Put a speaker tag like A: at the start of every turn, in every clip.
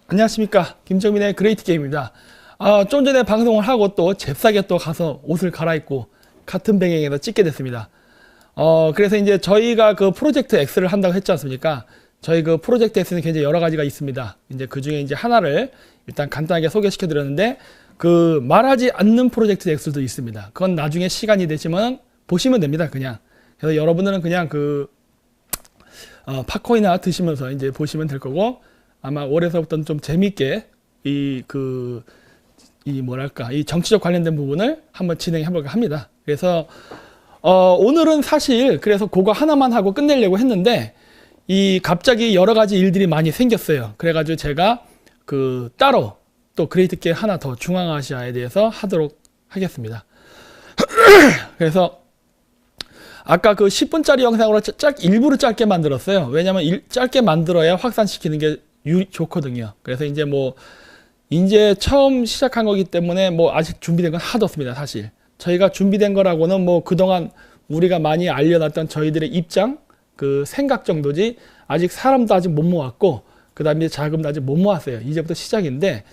A: 안녕하십니까, 김정민의 그레이트 게임입니다. 좀 전에 방송을 하고 또 잽싸게 또 가서 옷을 갈아입고 같은 배경에다 찍게 됐습니다. 그래서 이제 저희가 그 프로젝트 X를 한다고 했지 않습니까? 저희 그 프로젝트 X는 굉장히 여러 가지가 있습니다. 이제 그 중에 이제 하나를 일단 간단하게 소개시켜 드렸는데, 그 말하지 않는 프로젝트 X도 있습니다. 그건 나중에 시간이 되시면 보시면 됩니다, 그냥. 그래서 여러분들은 그냥 팝콘이나 드시면서 이제 보시면 될 거고, 아마 올해서부터는 좀 재밌게 이 정치적 관련된 부분을 한번 진행해 볼까 합니다. 그래서 오늘은 사실 그래서 그거 하나만 하고 끝내려고 했는데, 이 갑자기 여러 가지 일들이 많이 생겼어요. 그래가지고 제가 따로 또 그레이트 게임 하나 더 중앙아시아에 대해서 하도록 하겠습니다. 그래서 아까 그 10분짜리 영상으로 일부러 짧게 만들었어요. 왜냐면 짧게 만들어야 확산시키는 게 좋거든요. 그래서 이제 처음 시작한 거기 때문에 아직 준비된 건 하나도 없습니다, 사실. 저희가 준비된 거라고는 그동안 우리가 많이 알려놨던 저희들의 입장, 생각 정도지, 아직 사람도 아직 못 모았고, 그 다음에 자금도 아직 못 모았어요. 이제부터 시작인데,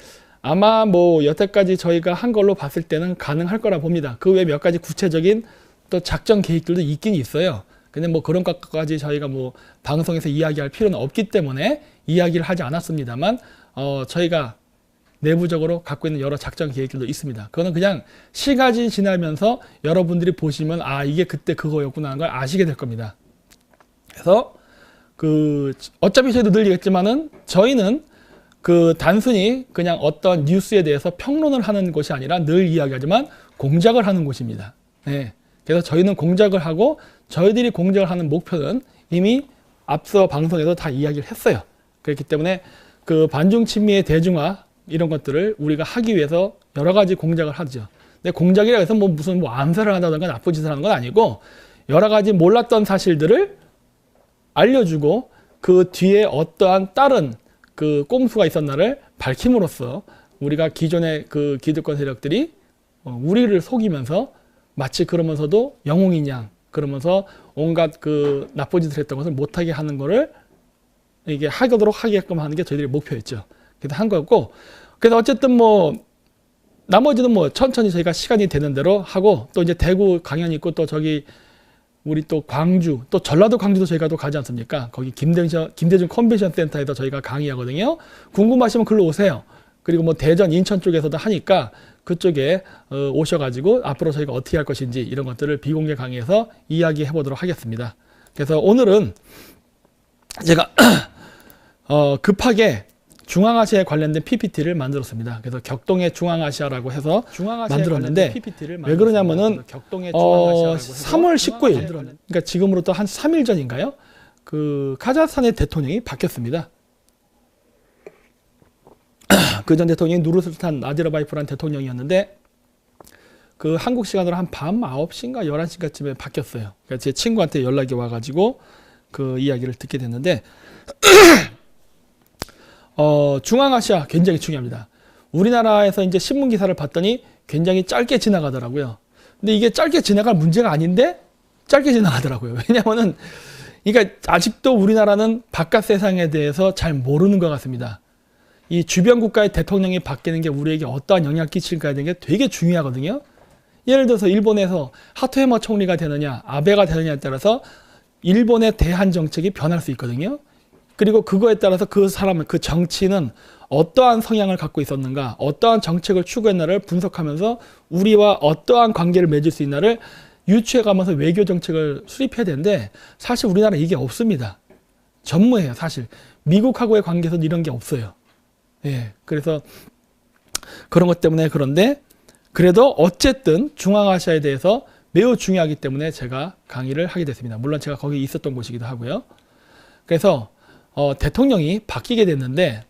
A: 아마 여태까지 저희가 한 걸로 봤을 때는 가능할 거라 봅니다. 그 외에 몇 가지 구체적인 또 작전 계획들도 있긴 있어요. 근데 그런 것까지 저희가 방송에서 이야기할 필요는 없기 때문에 이야기를 하지 않았습니다만, 저희가 내부적으로 갖고 있는 여러 작전 계획들도 있습니다. 그거는 그냥 시간이 지나면서 여러분들이 보시면 이게 그때 그거였구나 하는 걸 아시게 될 겁니다. 그래서 어차피 저희도 늘 얘기했지만은, 저희는 단순히 그냥 어떤 뉴스에 대해서 평론을 하는 곳이 아니라 늘 이야기하지만 공작을 하는 곳입니다. 네. 그래서 저희는 공작을 하고, 저희들이 공작을 하는 목표는 이미 앞서 방송에서 다 이야기를 했어요. 그렇기 때문에 반중 친미의 대중화 이런 것들을 우리가 하기 위해서 여러 가지 공작을 하죠. 근데 공작이라 해서 무슨 암살을 한다든가 나쁜 짓을 하는 건 아니고, 여러 가지 몰랐던 사실들을 알려주고 그 뒤에 어떠한 다른 꼼수가 있었나를 밝힘으로써 우리가 기존의 기득권 세력들이 우리를 속이면서 마치 그러면서도 영웅인 양, 그러면서 온갖 나쁜 짓을 했던 것을 못하게 하는 거를 이게 하도록 하게끔 하는 게 저희들의 목표였죠. 그래서 한 거였고, 그래서 어쨌든 나머지는 천천히 저희가 시간이 되는 대로 하고, 또 이제 대구 강연이 있고, 또 우리 또 광주, 또 전라도 광주도 저희가 또 가지 않습니까? 거기 김대중 컨벤션 센터에서 저희가 강의하거든요. 궁금하시면 글로 오세요. 그리고 대전, 인천 쪽에서도 하니까 그쪽에 오셔가지고 앞으로 저희가 어떻게 할 것인지 이런 것들을 비공개 강의에서 이야기해 보도록 하겠습니다. 그래서 오늘은 제가 급하게 중앙아시아에 관련된 PPT를 만들었습니다. 그래서 격동의 중앙아시아라고 해서 만들었는데, 왜 그러냐면은 3월 19일, 그러니까 지금으로부터 한 3일 전인가요? 카자흐스탄의 대통령이 바뀌었습니다. 그 전 대통령이 누르술탄 나지르바예프라는 대통령이었는데, 한국 시간으로 한 밤 9시인가 11시까지쯤에 바뀌었어요. 그러니까 제 친구한테 연락이 와가지고 이야기를 듣게 됐는데, 중앙아시아 굉장히 중요합니다. 우리나라에서 이제 신문 기사를 봤더니 굉장히 짧게 지나가더라고요. 근데 이게 짧게 지나갈 문제가 아닌데 짧게 지나가더라고요. 왜냐면은, 그러니까 아직도 우리나라는 바깥 세상에 대해서 잘 모르는 것 같습니다. 이 주변 국가의 대통령이 바뀌는 게 우리에게 어떠한 영향을 끼칠까에 대한 게 되게 중요하거든요. 예를 들어서 일본에서 하토야마 총리가 되느냐, 아베가 되느냐에 따라서 일본의 대한 정책이 변할 수 있거든요. 그리고 그거에 따라서 그 정치는 어떠한 성향을 갖고 있었는가, 어떠한 정책을 추구했나를 분석하면서 우리와 어떠한 관계를 맺을 수 있나를 유추해가면서 외교 정책을 수립해야 되는데, 사실 우리나라 이게 없습니다. 전무해요, 사실. 미국하고의 관계에서도 이런 게 없어요. 예, 그래서 그런 것 때문에. 그런데 그래도 어쨌든 중앙아시아에 대해서 매우 중요하기 때문에 제가 강의를 하게 됐습니다. 물론 제가 거기 있었던 곳이기도 하고요. 그래서 대통령이 바뀌게 됐는데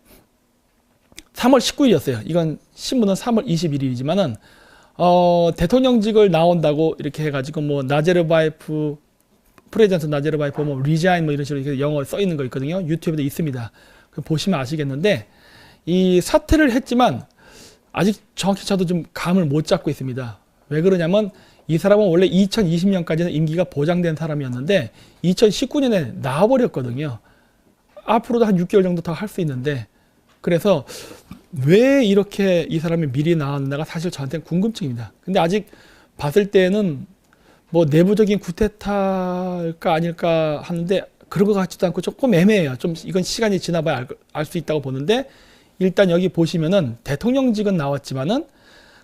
A: 3월 19일이었어요. 이건 신문은 3월 21일이지만은 대통령직을 나온다고 이렇게 해가지고 나제르바예프 프레젠트 나제르바예프 리자인 이런 식으로 이렇게 영어 써 있는 거 있거든요. 유튜브에도 있습니다. 보시면 아시겠는데, 이 사퇴를 했지만 아직 정확히 저도 좀 감을 못 잡고 있습니다. 왜 그러냐면, 이 사람은 원래 2020년까지는 임기가 보장된 사람이었는데 2019년에 나와버렸거든요. 앞으로도 한 6개월 정도 더 할 수 있는데, 그래서 왜 이렇게 이 사람이 미리 나왔나가 사실 저한테는 궁금증입니다. 근데 아직 봤을 때는 뭐 내부적인 구테타일까 아닐까 하는데 그런 것 같지도 않고 조금 애매해요. 좀 이건 시간이 지나봐야 알 수 있다고 보는데, 일단 여기 보시면은 대통령직은 나왔지만은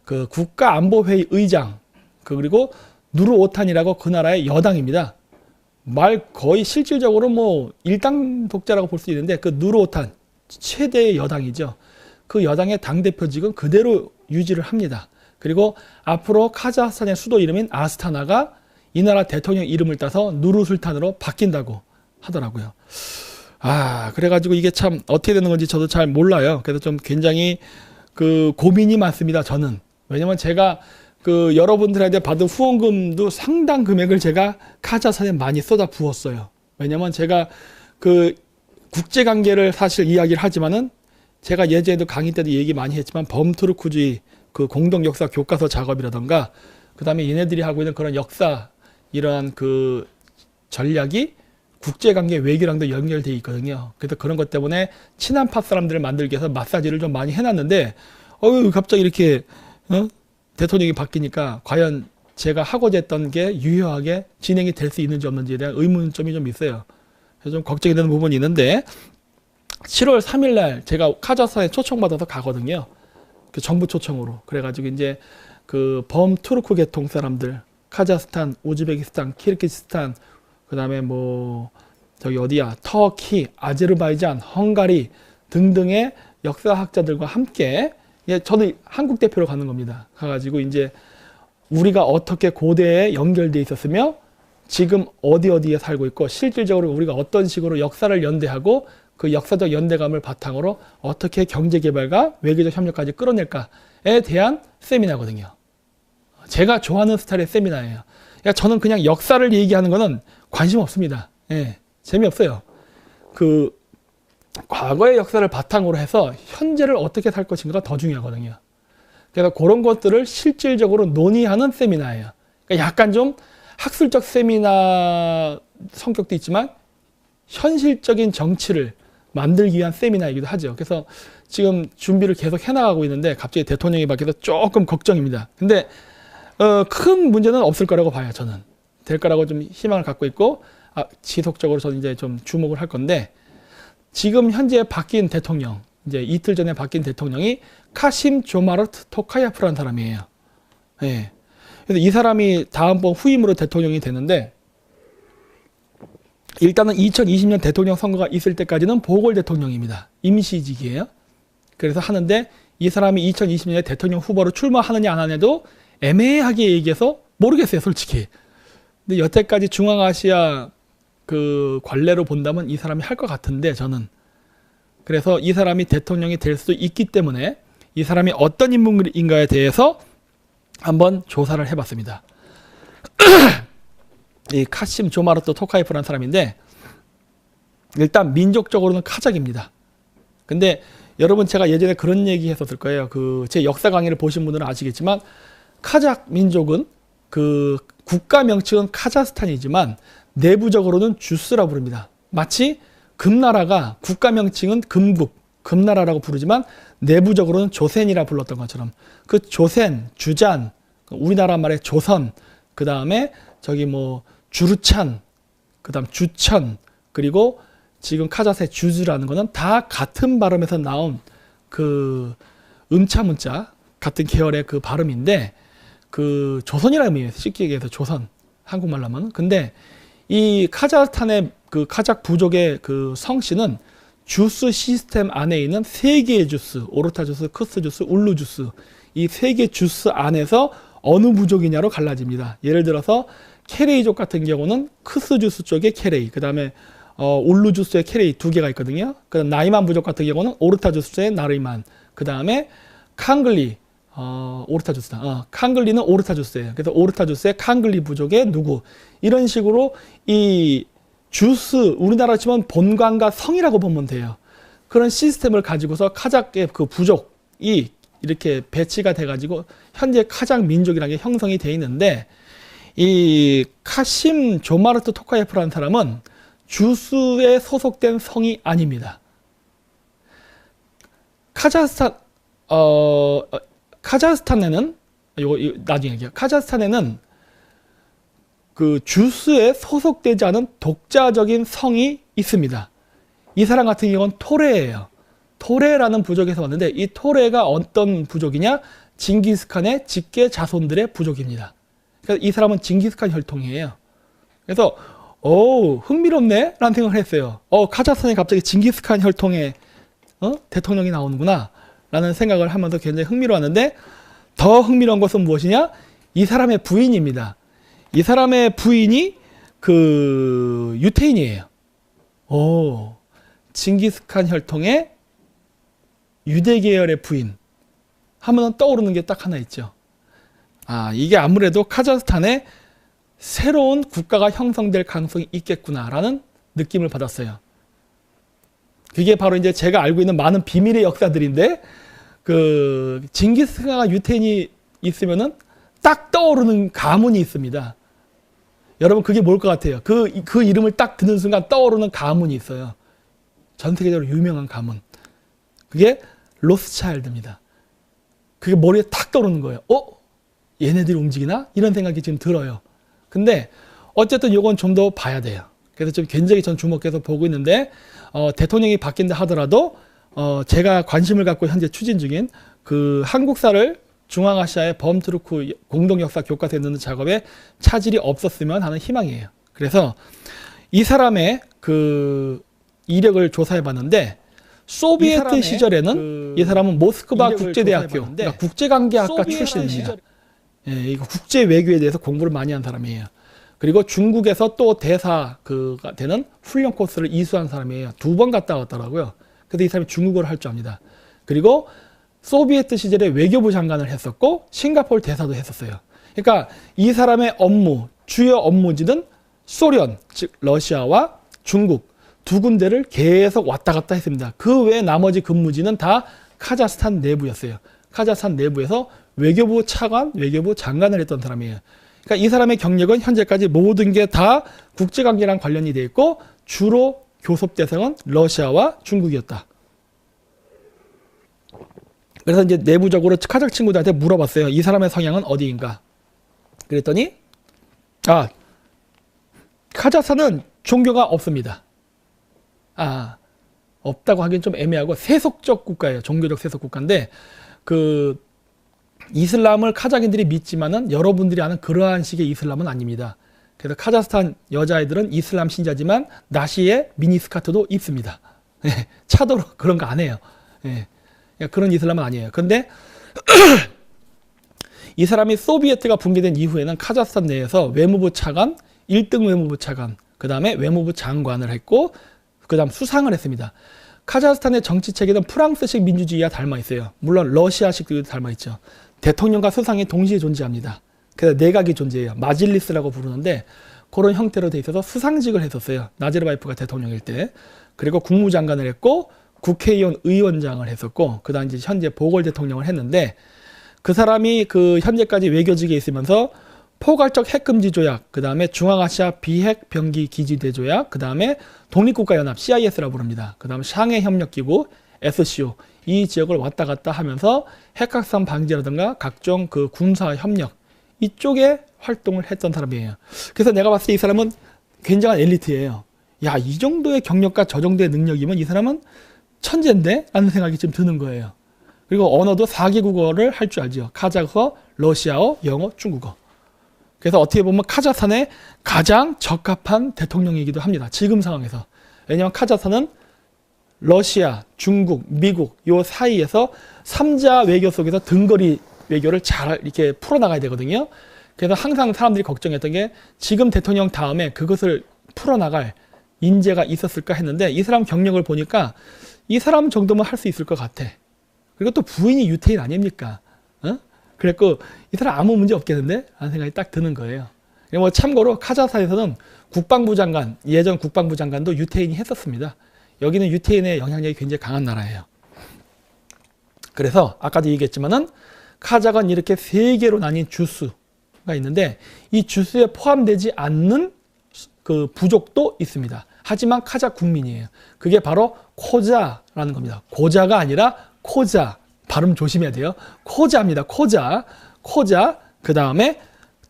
A: 그 국가안보회의 의장, 그리고 누르오탄이라고 그 나라의 여당입니다. 말 거의 실질적으로 뭐 일당 독자라고 볼 수 있는데, 그 누르오탄 최대의 여당이죠. 그 여당의 당대표직은 그대로 유지를 합니다. 그리고 앞으로 카자흐스탄의 수도 이름인 아스타나가 이 나라 대통령 이름을 따서 누르술탄으로 바뀐다고 하더라고요. 그래가지고 이게 참 어떻게 되는 건지 저도 잘 몰라요. 그래서 좀 굉장히 그 고민이 많습니다, 저는. 왜냐면 제가 그 여러분들한테 받은 후원금도 상당 금액을 제가 카자흐스탄에 많이 쏟아 부었어요. 왜냐면 제가 그 국제관계를 사실 이야기를 하지만은 제가 예전에도 강의 때도 얘기 많이 했지만 범투르크주의 그 공동 역사 교과서 작업이라던가, 그 다음에 얘네들이 하고 있는 그런 역사 이러한 그 전략이 국제관계 외교랑도 연결되어 있거든요. 그래서 그런 것 때문에 친한파 사람들을 만들기 위해서 마사지를 좀 많이 해놨는데, 갑자기 이렇게 대통령이 바뀌니까 과연 제가 하고자 했던 게 유효하게 진행이 될 수 있는지 없는지에 대한 의문점이 좀 있어요. 그래서 좀 걱정이 되는 부분이 있는데, 7월 3일 날 제가 카자흐스탄에 초청받아서 가거든요. 그 정부 초청으로. 그래가지고 이제 그 범투르크 계통 사람들, 카자흐스탄, 우즈베키스탄, 키르기스탄, 그 다음에 뭐 저기 어디야, 터키, 아제르바이잔, 헝가리 등등의 역사학자들과 함께, 저는 한국 대표로 가는 겁니다. 가가지고 이제 우리가 어떻게 고대에 연결돼 있었으며 지금 어디에 살고 있고 실질적으로 우리가 어떤 식으로 역사를 연대하고 그 역사적 연대감을 바탕으로 어떻게 경제개발과 외교적 협력까지 끌어낼까에 대한 세미나거든요. 제가 좋아하는 스타일의 세미나예요. 그러니까 저는 그냥 역사를 얘기하는 거는 관심 없습니다. 재미없어요. 그 과거의 역사를 바탕으로 해서 현재를 어떻게 살 것인가가 더 중요하거든요. 그래서 그런 것들을 실질적으로 논의하는 세미나예요. 그러니까 약간 좀 학술적 세미나 성격도 있지만 현실적인 정치를 만들기 위한 세미나이기도 하죠. 그래서 지금 준비를 계속 해나가고 있는데 갑자기 대통령이 바뀌어서 조금 걱정입니다. 근데 큰 문제는 없을 거라고 봐요. 저는 될 거라고 좀 희망을 갖고 있고, 지속적으로 저는 이제 좀 주목을 할 건데, 지금 현재 바뀐 대통령, 이제 이틀 전에 바뀐 대통령이 카심 조마르트 토카예프라는 사람이에요. 그래서 이 사람이 다음번 후임으로 대통령이 되는데, 일단은 2020년 대통령 선거가 있을 때까지는 보궐 대통령입니다. 임시직이에요. 그래서 하는데, 이 사람이 2020년에 대통령 후보로 출마하느냐 안 하느냐도 애매하게 얘기해서 모르겠어요, 솔직히. 근데 여태까지 중앙아시아 그 관례로 본다면 이 사람이 할 것 같은데, 저는. 그래서 이 사람이 대통령이 될 수도 있기 때문에 이 사람이 어떤 인물인가에 대해서 한번 조사를 해봤습니다. 이 카심 조마르트 토카예프라는 사람인데, 일단 민족적으로는 카작입니다. 근데 여러분, 제가 예전에 그런 얘기 했었을 거예요. 제 역사 강의를 보신 분들은 아시겠지만 카작 민족은 그 국가 명칭은 카자흐스탄이지만 내부적으로는 주스라 부릅니다. 마치 금나라가 국가 명칭은 금나라라고 부르지만 내부적으로는 조센이라 불렀던 것처럼, 그 조센, 주잔, 우리나라 말의 조선, 그 다음에 저기 뭐 주르찬, 그 다음 주천, 그리고 지금 카자흐의 주즈라는 거는 다 같은 발음에서 나온 그 음차 문자 같은 계열의 그 발음인데, 그 조선이라는 의미예요. 쉽게 얘기해서 조선, 한국말로 하면. 근데 이 카자흐스탄의 그 카작 부족의 그 성씨는 주스 시스템 안에 있는 세 개의 주스, 오르타 주스, 크스 주스, 울루 주스, 이 세 개 주스 안에서 어느 부족이냐로 갈라집니다. 예를 들어서 케레이족 같은 경우는 크스 주스 쪽에 케레이, 그 다음에 울루 주스의 케레이 두 개가 있거든요. 그 다음 나이만 부족 같은 경우는 오르타 주스의 나르이만, 그 다음에 칸글리, 오르타 주스다. 칸글리는 오르타 주스예요. 그래서 오르타 주스의 칸글리 부족의 누구, 이런 식으로 이 주스, 우리나라 치면 본관과 성이라고 보면 돼요. 그런 시스템을 가지고서 카작의 그 부족이 이렇게 배치가 돼가지고 현재 카작 민족이라는 게 형성이 돼 있는데, 이 카심 조마르트 토카예프라는 사람은 주스에 소속된 성이 아닙니다. 카자흐스탄 카자흐스탄에는 이거 나중에 얘기해요. 카자흐스탄에는 그 주스에 소속되지 않은 독자적인 성이 있습니다. 이 사람 같은 경우는 토레예요. 토레라는 부족에서 왔는데 이 토레가 어떤 부족이냐? 징기스칸의 직계 자손들의 부족입니다. 그래서 이 사람은 징기스칸 혈통이에요. 그래서 흥미롭네 라는 생각을 했어요. 카자흐스탄에 갑자기 징기스칸 혈통의 대통령이 나오는구나 라는 생각을 하면서 굉장히 흥미로웠는데 더 흥미로운 것은 무엇이냐? 이 사람의 부인입니다. 이 사람의 부인이 그 유태인이에요. 징기스칸 혈통의 유대 계열의 부인 하면 떠오르는 게 딱 하나 있죠. 이게 아무래도 카자흐스탄에 새로운 국가가 형성될 가능성이 있겠구나라는 느낌을 받았어요. 그게 바로 이제 제가 알고 있는 많은 비밀의 역사들인데, 그 징기스칸과 유태인이 있으면은 딱 떠오르는 가문이 있습니다. 여러분 그게 뭘 것 같아요? 그 이름을 딱 듣는 순간 떠오르는 가문이 있어요. 전 세계적으로 유명한 가문. 그게 로스차일드입니다. 그게 머리에 탁 떠오르는 거예요. 얘네들이 움직이나? 이런 생각이 지금 들어요. 근데 어쨌든 이건 좀 더 봐야 돼요. 그래서 좀 굉장히 전 주목해서 보고 있는데, 대통령이 바뀐다 하더라도 제가 관심을 갖고 현재 추진 중인 그 한국사를 중앙아시아의 범투르크 공동역사 교과서에 넣는 작업에 차질이 없었으면 하는 희망이에요. 그래서 이 사람의 그 이력을 조사해 봤는데, 소비에트 시절에는 이 사람은 모스크바 국제대학교, 그러니까 국제관계학과 출신입니다. 이거 국제 외교에 대해서 공부를 많이 한 사람이에요. 그리고 중국에서 또 대사가 되는 훈련 코스를 이수한 사람이에요. 2번 갔다 왔더라고요. 그래서 이 사람이 중국어를 할 줄 압니다. 그리고 소비에트 시절에 외교부 장관을 했었고 싱가포르 대사도 했었어요. 그러니까 이 사람의 주요 업무지는 소련, 즉 러시아와 중국 두 군데를 계속 왔다 갔다 했습니다. 그 외 나머지 근무지는 다 카자흐스탄 내부였어요. 카자흐스탄 내부에서 외교부 차관, 외교부 장관을 했던 사람이에요. 그러니까 이 사람의 경력은 현재까지 모든 게 다 국제관계랑 관련이 돼 있고 주로 교섭 대상은 러시아와 중국이었다. 그래서 이제 내부적으로 카자흐 친구들한테 물어봤어요. 이 사람의 성향은 어디인가? 그랬더니 카자흐스탄은 종교가 없습니다. 없다고 하긴 좀 애매하고 세속적 국가예요. 종교적 세속 국가인데 그 이슬람을 카자흐인들이 믿지만은 여러분들이 아는 그러한 식의 이슬람은 아닙니다. 그래서 카자흐스탄 여자아이들은 이슬람 신자지만 나시에 미니스커트도 입습니다. 차도로 그런 거 안 해요. 그런 이슬람은 아니에요. 그런데 이 사람이 소비에트가 붕괴된 이후에는 카자흐스탄 내에서 외무부 차관, 1등 외무부 차관, 그 다음에 외무부 장관을 했고 그 다음 수상을 했습니다. 카자흐스탄의 정치 체계는 프랑스식 민주주의와 닮아 있어요. 물론 러시아식도 닮아 있죠. 대통령과 수상이 동시에 존재합니다. 그래서 내각이 존재해요. 마질리스라고 부르는데 그런 형태로 돼 있어서 수상직을 했었어요. 나제르바예프가 대통령일 때. 그리고 국무장관을 했고 국회의원 의원장을 했었고 그 다음 이제 현재 보궐 대통령을 했는데 그 사람이 그 현재까지 외교직에 있으면서 포괄적 핵금지 조약, 그 다음에 중앙아시아 비핵 병기 기지대 조약, 그 다음에 독립국가연합 CIS라고 부릅니다. 그 다음에 샹해 협력기구 SCO 이 지역을 왔다 갔다 하면서 핵확산 방지라든가 각종 그 군사 협력 이쪽에 활동을 했던 사람이에요. 그래서 내가 봤을 때 이 사람은 굉장한 엘리트예요. 야, 이 정도의 경력과 저 정도의 능력이면 이 사람은 천재인데? 라는 생각이 좀 드는 거예요. 그리고 언어도 4개국어를 할 줄 알죠. 카자흐어, 러시아어, 영어, 중국어. 그래서 어떻게 보면 카자흐스탄에 가장 적합한 대통령이기도 합니다. 지금 상황에서. 왜냐하면 카자흐스탄은 러시아, 중국, 미국 요 사이에서 3자 외교 속에서 등거리 외교를 잘 이렇게 풀어나가야 되거든요. 그래서 항상 사람들이 걱정했던 게 지금 대통령 다음에 그것을 풀어나갈 인재가 있었을까 했는데 이 사람 경력을 보니까 이 사람 정도면 할 수 있을 것 같아. 그리고 또 부인이 유태인 아닙니까? 그랬고 이 사람 아무 문제 없겠는데? 라는 생각이 딱 드는 거예요. 뭐 참고로 카자흐스탄에서는 국방부 장관, 예전 국방부 장관도 유태인이 했었습니다. 여기는 유태인의 영향력이 굉장히 강한 나라예요. 그래서 아까도 얘기했지만은 카자흐는 이렇게 3개로 나뉜 주수가 있는데 이 주수에 포함되지 않는 그 부족도 있습니다. 하지만 카자흐 국민이에요. 그게 바로 코자라는 겁니다. 고자가 아니라 코자, 발음 조심해야 돼요. 코자입니다. 코자, 그 다음에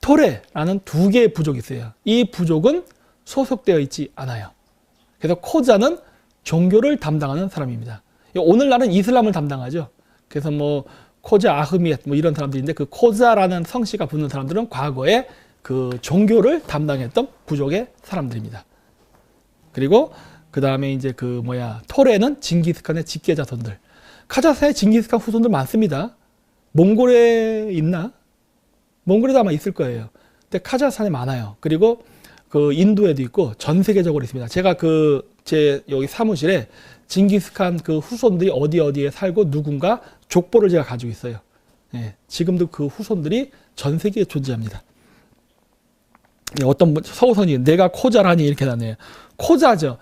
A: 토레라는 두 개의 부족이 있어요. 이 부족은 소속되어 있지 않아요. 그래서 코자는 종교를 담당하는 사람입니다. 오늘날은 이슬람을 담당하죠. 그래서 뭐 코자 아흐미엣 뭐 이런 사람들인데 그 코자라는 성씨가 붙는 사람들은 과거에 그 종교를 담당했던 부족의 사람들입니다. 그리고 그 다음에 이제 그 토레는 징기스칸의 직계 자손들. 카자흐스탄에 징기스칸 후손들 많습니다. 몽골에 있나? 몽골에도 아마 있을 거예요. 근데 카자흐스탄에 많아요. 그리고 그 인도에도 있고 전 세계적으로 있습니다. 제가 제 여기 사무실에 징기스칸 그 후손들이 어디에 살고 누군가 족보를 제가 가지고 있어요. 예, 지금도 그 후손들이 전 세계에 존재합니다. 어떤 서우선이 내가 코자라니 이렇게 나네요. 코자죠.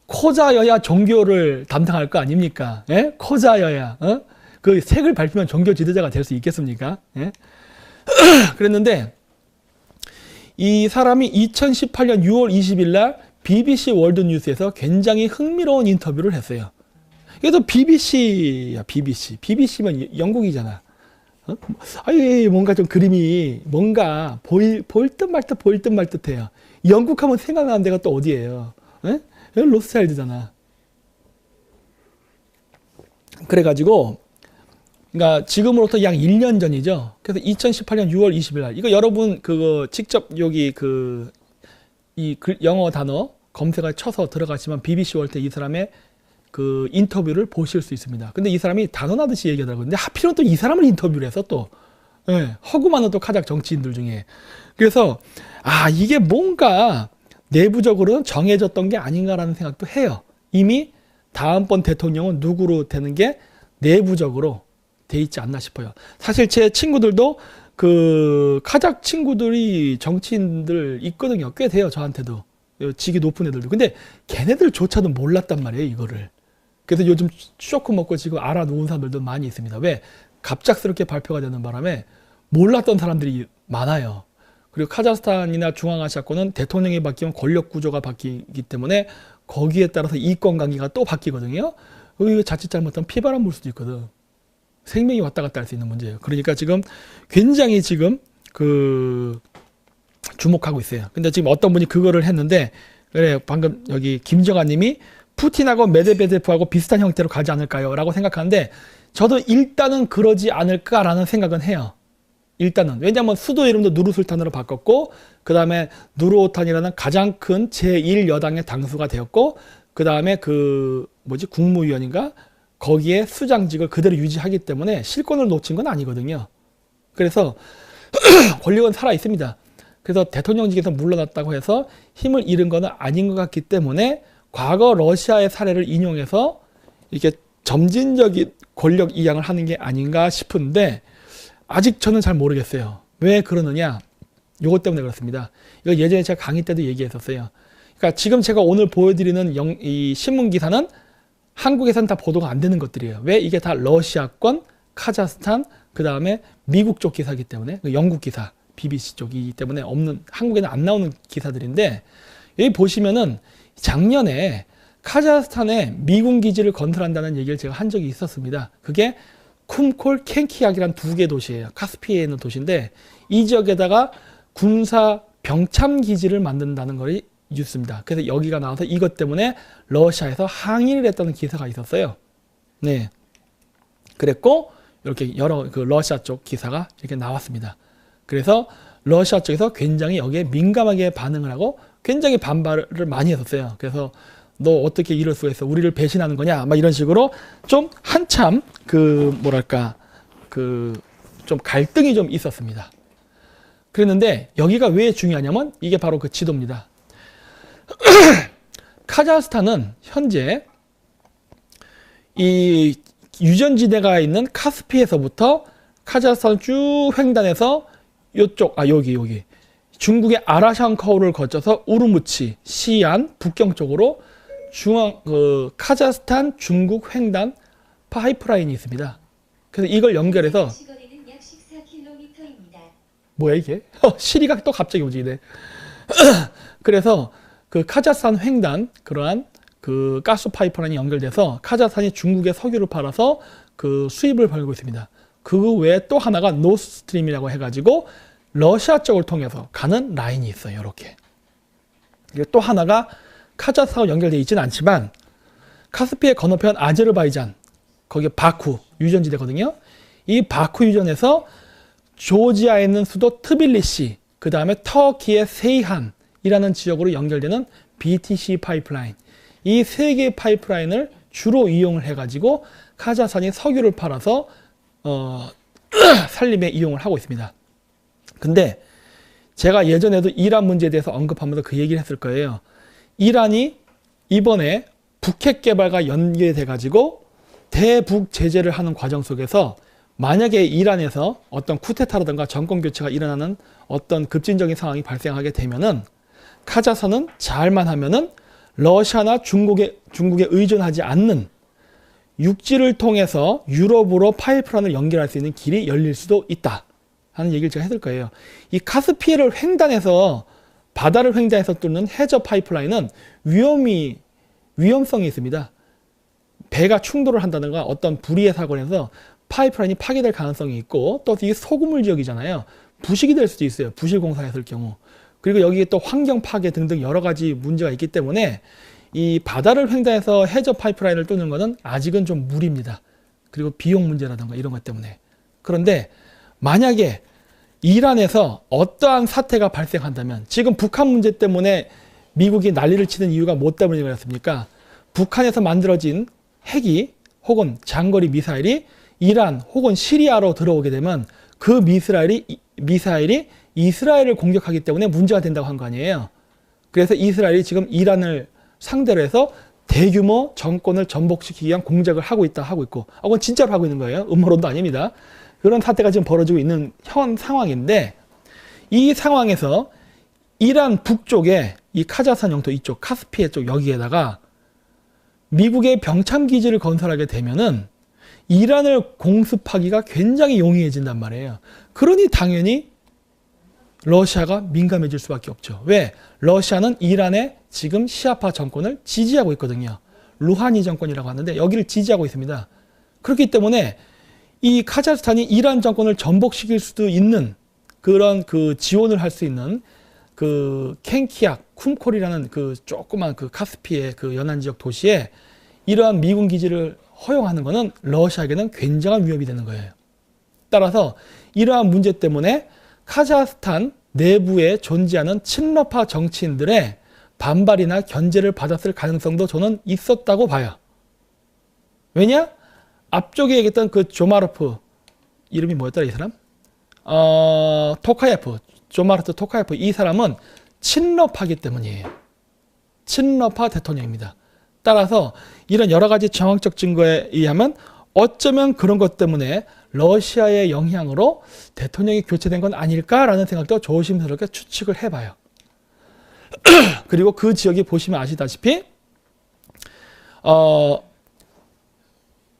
A: 코자여야 종교를 담당할 거 아닙니까? 예? 코자여야 그 색을 밟히면 종교 지도자가 될 수 있겠습니까? 예? 그랬는데 이 사람이 2018년 6월 20일 날 BBC 월드뉴스에서 굉장히 흥미로운 인터뷰를 했어요. 이게 BBC야, BBC. BBC면 영국이잖아. 아니, 뭔가 좀 그림이 뭔가 보일 듯 말 듯해요. 영국 하면 생각나는 데가 또 어디예요? 예? 로스차일드잖아. 그래가지고, 그러니까 지금으로부터 약 1년 전이죠. 그래서 2018년 6월 20일 날. 이거 여러분 그거 직접 여기 이 영어 단어 검색을 쳐서 들어가시면 BBC 월드 이 사람의 그 인터뷰를 보실 수 있습니다. 근데 이 사람이 단언하듯이 얘기하더라고요. 근데 하필은 또 이 사람을 인터뷰를 해서 또, 예, 허구 많은 또 카자흐 정치인들 중에. 그래서, 이게 뭔가 내부적으로는 정해졌던 게 아닌가라는 생각도 해요. 이미 다음번 대통령은 누구로 되는 게 내부적으로 돼 있지 않나 싶어요. 사실 제 친구들도 그 카자흐 친구들이 정치인들 있거든요. 꽤 돼요. 저한테도. 직위 높은 애들도. 근데 걔네들조차도 몰랐단 말이에요. 이거를. 그래서 요즘 쇼크 먹고 지금 알아놓은 사람들도 많이 있습니다. 왜? 갑작스럽게 발표가 되는 바람에 몰랐던 사람들이 많아요. 그리고 카자흐스탄이나 중앙아시아권은 대통령이 바뀌면 권력 구조가 바뀌기 때문에 거기에 따라서 이권 관계가 또 바뀌거든요. 이거 자칫 잘못하면 피바람 불 수도 있거든. 생명이 왔다 갔다 할 수 있는 문제예요. 그러니까 지금 굉장히 지금 주목하고 있어요. 근데 지금 어떤 분이 그거를 했는데, 그래, 방금 여기 김정아 님이 푸틴하고 메드베데프하고 비슷한 형태로 가지 않을까요? 라고 생각하는데, 저도 일단은 그러지 않을까라는 생각은 해요. 일단은. 왜냐하면 수도 이름도 누르술탄으로 바꿨고, 그 다음에 누르오탄이라는 가장 큰 제1여당의 당수가 되었고, 그 다음에 국무위원인가? 거기에 수장직을 그대로 유지하기 때문에 실권을 놓친 건 아니거든요. 그래서 권력은 살아 있습니다. 그래서 대통령직에서 물러났다고 해서 힘을 잃은 건 아닌 것 같기 때문에 과거 러시아의 사례를 인용해서 이렇게 점진적인 권력 이양을 하는 게 아닌가 싶은데 아직 저는 잘 모르겠어요. 왜 그러느냐? 이것 때문에 그렇습니다. 이거 예전에 제가 강의 때도 얘기했었어요. 그러니까 지금 제가 오늘 보여드리는 이 신문 기사는 한국에서는 다 보도가 안 되는 것들이에요. 왜? 이게 다 러시아권, 카자흐스탄, 그 다음에 미국 쪽 기사이기 때문에, 영국 기사, BBC 쪽이기 때문에 한국에는 안 나오는 기사들인데, 여기 보시면은 작년에 카자흐스탄에 미군 기지를 건설한다는 얘기를 제가 한 적이 있었습니다. 그게 쿰콜, 켄키약이란 두 개 도시예요. 카스피해에 있는 도시인데, 이 지역에다가 군사 병참 기지를 만든다는 것이 뉴스입니다. 그래서 여기가 나와서 이것 때문에 러시아에서 항의를 했다는 기사가 있었어요. 네. 그랬고, 이렇게 여러 러시아 쪽 기사가 이렇게 나왔습니다. 그래서 러시아 쪽에서 굉장히 여기에 민감하게 반응을 하고 굉장히 반발을 많이 했었어요. 그래서 너 어떻게 이럴 수가 있어? 우리를 배신하는 거냐? 막 이런 식으로 좀 한참 좀 갈등이 좀 있었습니다. 그랬는데 여기가 왜 중요하냐면 이게 바로 그 지도입니다. 카자흐스탄은 현재 이 유전지대가 있는 카스피에서부터 카자흐스탄 쭉 횡단해서 여기 중국의 아라샹커우를 거쳐서 우르무치, 시안, 북경 쪽으로 카자흐스탄 중국 횡단 파이프라인이 있습니다. 그래서 이걸 연결해서 뭐야 이게? 시리가 또 갑자기 움직이네. 그래서 그 카자흐스탄 횡단 그러한 그 가스 파이프라인이 연결돼서 카자흐스탄이 중국에 석유를 팔아서 그 수입을 벌고 있습니다. 그 외에 또 하나가 노스트림이라고 해가지고 러시아 쪽을 통해서 가는 라인이 있어요. 이렇게. 그리고 또 하나가 카자흐스탄하고 연결되어 있지는 않지만 카스피의 건너편 아제르바이잔, 거기 바쿠 유전지대거든요. 이 바쿠 유전에서 조지아에 있는 수도 트빌리시, 그 다음에 터키의 세이한이라는 지역으로 연결되는 BTC 파이프라인, 이 세 개의 파이프라인을 주로 이용을 해가지고 카자흐스탄이 석유를 팔아서 살림에 이용을 하고 있습니다. 근데 제가 예전에도 이란 문제에 대해서 언급하면서 그 얘기를 했을 거예요. 이란이 이번에 북핵 개발과 연계돼 가지고 대북 제재를 하는 과정 속에서 만약에 이란에서 어떤 쿠데타라든가 정권 교체가 일어나는 어떤 급진적인 상황이 발생하게 되면은 카자흐스탄은 잘만 하면은 러시아나 중국에 의존하지 않는 육지를 통해서 유럽으로 파이프라인을 연결할 수 있는 길이 열릴 수도 있다 하는 얘기를 제가 했을 거예요. 이 카스피해를 횡단해서 바다를 횡단해서 뚫는 해저 파이프라인은 위험성이 있습니다. 배가 충돌을 한다든가 어떤 불의의 사고로 해서 파이프라인이 파괴될 가능성이 있고, 또 이게 소금물 지역이잖아요. 부식이 될 수도 있어요. 부실 공사했을 경우. 그리고 여기에 또 환경 파괴 등등 여러 가지 문제가 있기 때문에 이 바다를 횡단해서 해저 파이프라인을 뚫는 것은 아직은 좀 무리입니다. 그리고 비용 문제라든가 이런 것 때문에. 그런데 만약에 이란에서 어떠한 사태가 발생한다면, 지금 북한 문제 때문에 미국이 난리를 치는 이유가 뭐 때문에 그렇습니까? 북한에서 만들어진 핵이 혹은 장거리 미사일이 이란 혹은 시리아로 들어오게 되면 그 미사일이 이스라엘을 공격하기 때문에 문제가 된다고 한 거 아니에요. 그래서 이스라엘이 지금 이란을 상대로 해서 대규모 정권을 전복시키기 위한 공작을 하고 있고, 그건 진짜로 하고 있는 거예요. 음모론도 아닙니다. 그런 사태가 지금 벌어지고 있는 현 상황인데, 이 상황에서 이란 북쪽에 이 카자흐스탄 영토 이쪽 카스피해 쪽 여기에다가 미국의 병참 기지를 건설하게 되면은 이란을 공습하기가 굉장히 용이해진단 말이에요. 그러니 당연히 러시아가 민감해질 수밖에 없죠. 왜? 러시아는 이란의 지금 시아파 정권을 지지하고 있거든요. 루하니 정권이라고 하는데 여기를 지지하고 있습니다. 그렇기 때문에 이 카자흐스탄이 이란 정권을 전복시킬 수도 있는 그런 그 지원을 할 수 있는 그 켄키약, 쿰콜이라는 그 조그만 그 카스피의 그 연안 지역 도시에 이러한 미군 기지를 허용하는 것은 러시아에게는 굉장한 위협이 되는 거예요. 따라서 이러한 문제 때문에 카자흐스탄 내부에 존재하는 친러파 정치인들의 반발이나 견제를 받았을 가능성도 저는 있었다고 봐요. 왜냐? 앞쪽에 얘기했던 그 조마르프, 이름이 뭐였더라 이 사람? 토카예프, 조마르트 토카예프, 이 사람은 친러파기 때문이에요. 친러파 대통령입니다. 따라서 이런 여러 가지 정황적 증거에 의하면 어쩌면 그런 것 때문에 러시아의 영향으로 대통령이 교체된 건 아닐까라는 생각도 조심스럽게 추측을 해봐요. 그리고 그 지역이 보시면 아시다시피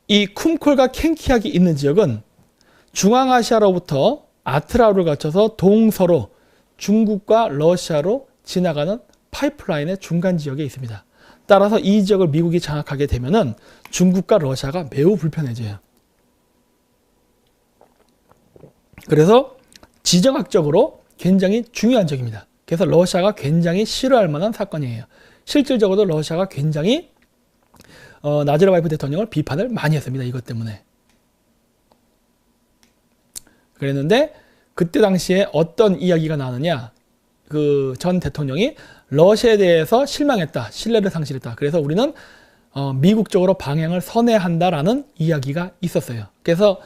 A: 이 쿰콜과 켄키약이 있는 지역은 중앙아시아로부터 아트라우를 거쳐서 동서로 중국과 러시아로 지나가는 파이프라인의 중간 지역에 있습니다. 따라서 이 지역을 미국이 장악하게 되면은 중국과 러시아가 매우 불편해져요. 그래서 지정학적으로 굉장히 중요한 지역입니다. 그래서 러시아가 굉장히 싫어할 만한 사건이에요. 실질적으로도 러시아가 굉장히 나즈르바예프 대통령을 비판을 많이 했습니다. 이것 때문에. 그랬는데 그때 당시에 어떤 이야기가 나느냐, 그 전 대통령이 러시아에 대해서 실망했다, 신뢰를 상실했다. 그래서 우리는 미국 쪽으로 방향을 선회한다라는 이야기가 있었어요. 그래서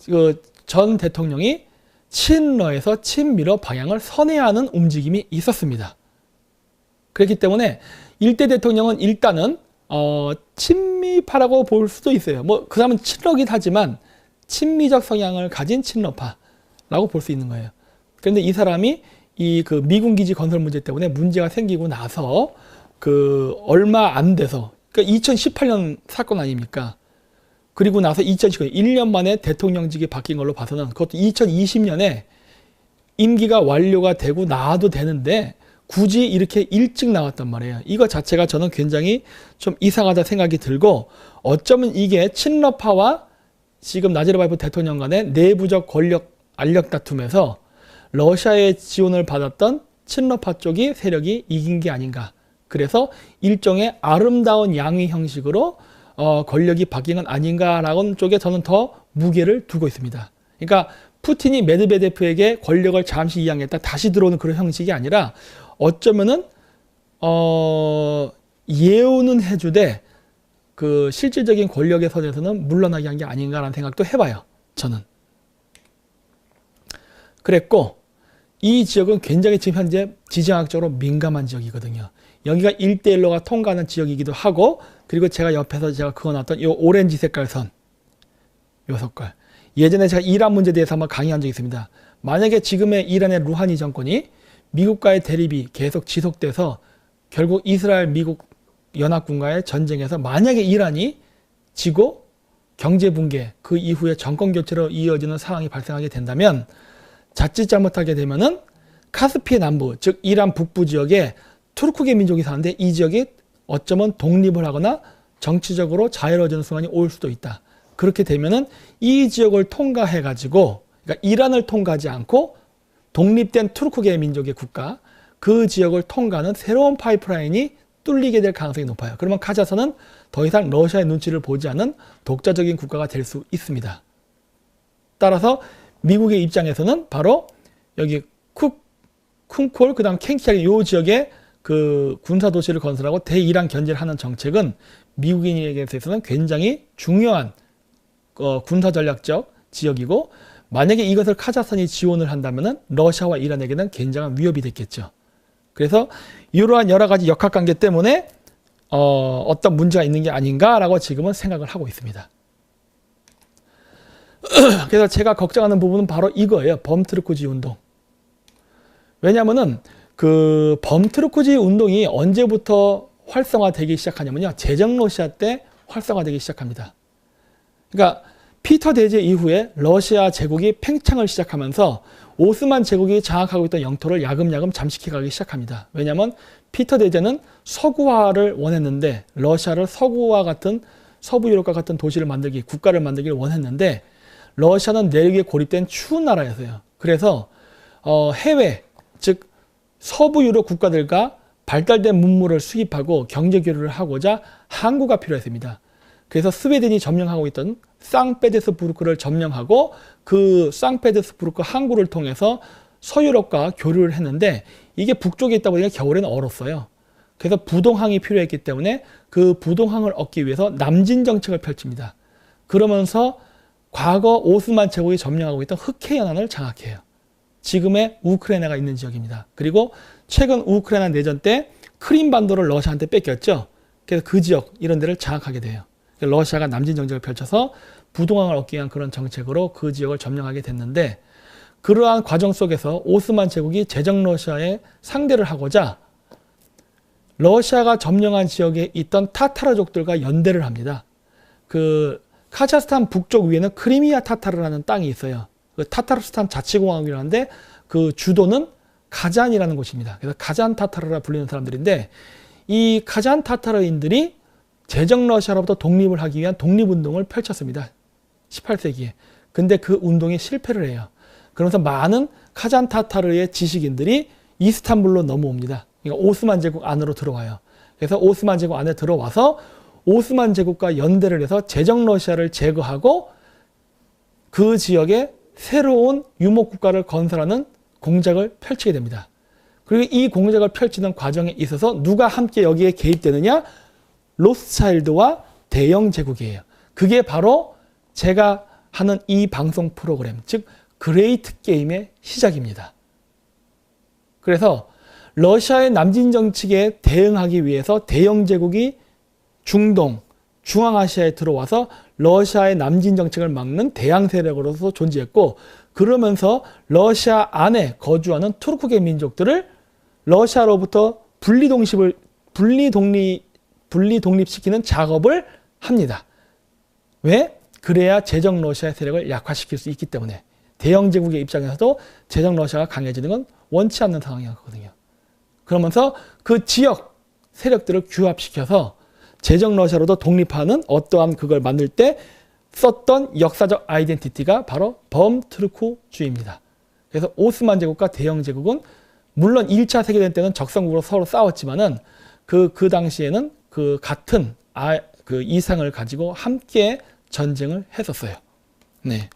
A: 그 전 대통령이 친러에서 친미로 방향을 선회하는 움직임이 있었습니다. 그렇기 때문에 일대 대통령은 일단은 친미파라고 볼 수도 있어요. 뭐 그 사람은 친러긴 하지만 친미적 성향을 가진 친러파라고 볼 수 있는 거예요. 그런데 이 사람이 이 그 미군 기지 건설 문제 때문에 문제가 생기고 나서 그 얼마 안 돼서, 그러니까 2018년 사건 아닙니까? 그리고 나서 2019년 1년 만에 대통령직이 바뀐 걸로 봐서는 그것도 2020년에 임기가 완료가 되고 나와도 되는데 굳이 이렇게 일찍 나왔단 말이에요. 이거 자체가 저는 굉장히 좀 이상하다 생각이 들고, 어쩌면 이게 친러파와 지금 나제르바예프 대통령 간의 내부적 권력 알력 다툼에서 러시아의 지원을 받았던 친러파 쪽이 세력이 이긴 게 아닌가. 그래서 일종의 아름다운 양위 형식으로 권력이 바뀐 건 아닌가라는 쪽에 저는 더 무게를 두고 있습니다. 그러니까 푸틴이 메드베데프에게 권력을 잠시 이양했다 다시 들어오는 그런 형식이 아니라 어쩌면은 예우는 해주되 그 실질적인 권력의 선에서는 물러나게 한 게 아닌가라는 생각도 해봐요. 저는. 그랬고 이 지역은 굉장히 지금 현재 지정학적으로 민감한 지역이거든요. 여기가 1대1로가 통과하는 지역이기도 하고 그리고 제가 옆에서 제가 그어놨던 이 오렌지 색깔 선, 요 색깔. 예전에 제가 이란 문제에 대해서 한번 강의한 적이 있습니다. 만약에 지금의 이란의 루하니 정권이 미국과의 대립이 계속 지속돼서 결국 이스라엘 미국 연합군과의 전쟁에서 만약에 이란이 지고 경제 붕괴 그 이후에 정권 교체로 이어지는 상황이 발생하게 된다면 자칫 잘못하게 되면은 카스피해 남부 즉 이란 북부 지역에 투르크계 민족이 사는데 이 지역이 어쩌면 독립을 하거나 정치적으로 자유로워지는 순간이 올 수도 있다. 그렇게 되면은 이 지역을 통과해 가지고 그러니까 이란을 통과하지 않고 독립된 투르크계 민족의 국가 그 지역을 통과하는 새로운 파이프라인이 뚫리게 될 가능성이 높아요. 그러면 카자흐스탄은 더 이상 러시아의 눈치를 보지 않는 독자적인 국가가 될 수 있습니다. 따라서 미국의 입장에서는 바로 여기 쿵콜 그다음 켄키아기 이 지역에 그 군사 도시를 건설하고 대이란 견제를 하는 정책은 미국인에게서는 굉장히 중요한 군사 전략적 지역이고 만약에 이것을 카자흐스탄이 지원을 한다면은 러시아와 이란에게는 굉장한 위협이 됐겠죠. 그래서 이러한 여러 가지 역학관계 때문에 어떤 문제가 있는 게 아닌가라고 지금은 생각을 하고 있습니다. 그래서 제가 걱정하는 부분은 바로 이거예요. 범트루크지 운동. 왜냐하면은 그 범트루크지 운동이 언제부터 활성화되기 시작하냐면요. 제정 러시아 때 활성화되기 시작합니다. 그러니까 피터 대제 이후에 러시아 제국이 팽창을 시작하면서 오스만 제국이 장악하고 있던 영토를 야금야금 잠식해가기 시작합니다. 왜냐하면 피터 대제는 서구화를 원했는데 러시아를 서구와 같은 서부 유럽과 같은 도시를 만들기 국가를 만들기를 원했는데 러시아는 내륙에 고립된 추운 나라였어요. 그래서 해외 즉 서부 유럽 국가들과 발달된 문물을 수입하고 경제 교류를 하고자 항구가 필요했습니다. 그래서 스웨덴이 점령하고 있던 상페테르스부르크를 점령하고 그 상페테르스부르크 항구를 통해서 서유럽과 교류를 했는데 이게 북쪽에 있다 보니까 겨울에는 얼었어요. 그래서 부동항이 필요했기 때문에 그 부동항을 얻기 위해서 남진 정책을 펼칩니다. 그러면서 과거 오스만 제국이 점령하고 있던 흑해 연안을 장악해요. 지금의 우크라이나가 있는 지역입니다. 그리고 최근 우크라이나 내전 때 크림반도를 러시아한테 뺏겼죠. 그래서 그 지역 이런 데를 장악하게 돼요. 러시아가 남진 정책을 펼쳐서 부동항을 얻기 위한 그런 정책으로 그 지역을 점령하게 됐는데 그러한 과정 속에서 오스만 제국이 제정 러시아에 상대를 하고자 러시아가 점령한 지역에 있던 타타르족들과 연대를 합니다. 그 카자흐스탄 북쪽 위에는 크리미아 타타르라는 땅이 있어요. 그 타타르스탄 자치공화국이라는데 그 주도는 가잔이라는 곳입니다. 그래서 가잔 타타르라 불리는 사람들인데 이 가잔 타타르인들이 제정 러시아로부터 독립을 하기 위한 독립운동을 펼쳤습니다. 18세기에. 근데 그 운동이 실패를 해요. 그러면서 많은 카잔 타타르의 지식인들이 이스탄불로 넘어옵니다. 그러니까 오스만 제국 안으로 들어와요. 그래서 오스만 제국 안에 들어와서 오스만 제국과 연대를 해서 제정 러시아를 제거하고 그 지역에 새로운 유목국가를 건설하는 공작을 펼치게 됩니다. 그리고 이 공작을 펼치는 과정에 있어서 누가 함께 여기에 개입되느냐? 로스차일드와 대영 제국이에요. 그게 바로 제가 하는 이 방송 프로그램, 즉 그레이트 게임의 시작입니다. 그래서 러시아의 남진 정책에 대응하기 위해서 대영 제국이 중동, 중앙아시아에 들어와서 러시아의 남진 정책을 막는 대양 세력으로서 존재했고 그러면서 러시아 안에 거주하는 투르크계 민족들을 러시아로부터 분리독립시키는 작업을 합니다. 왜? 그래야 제정 러시아의 세력을 약화시킬 수 있기 때문에 대영 제국의 입장에서도 제정 러시아가 강해지는 건 원치 않는 상황이었거든요. 그러면서 그 지역 세력들을 규합시켜서 제정 러시아로도 독립하는 어떠한 그걸 만들 때 썼던 역사적 아이덴티티가 바로 범트루크주의입니다. 그래서 오스만 제국과 대영 제국은 물론 1차 세계대전 때는 적성국으로 서로 싸웠지만은 그 당시에는 그 같은 그 이상을 가지고 함께 전쟁을 했었어요. 네.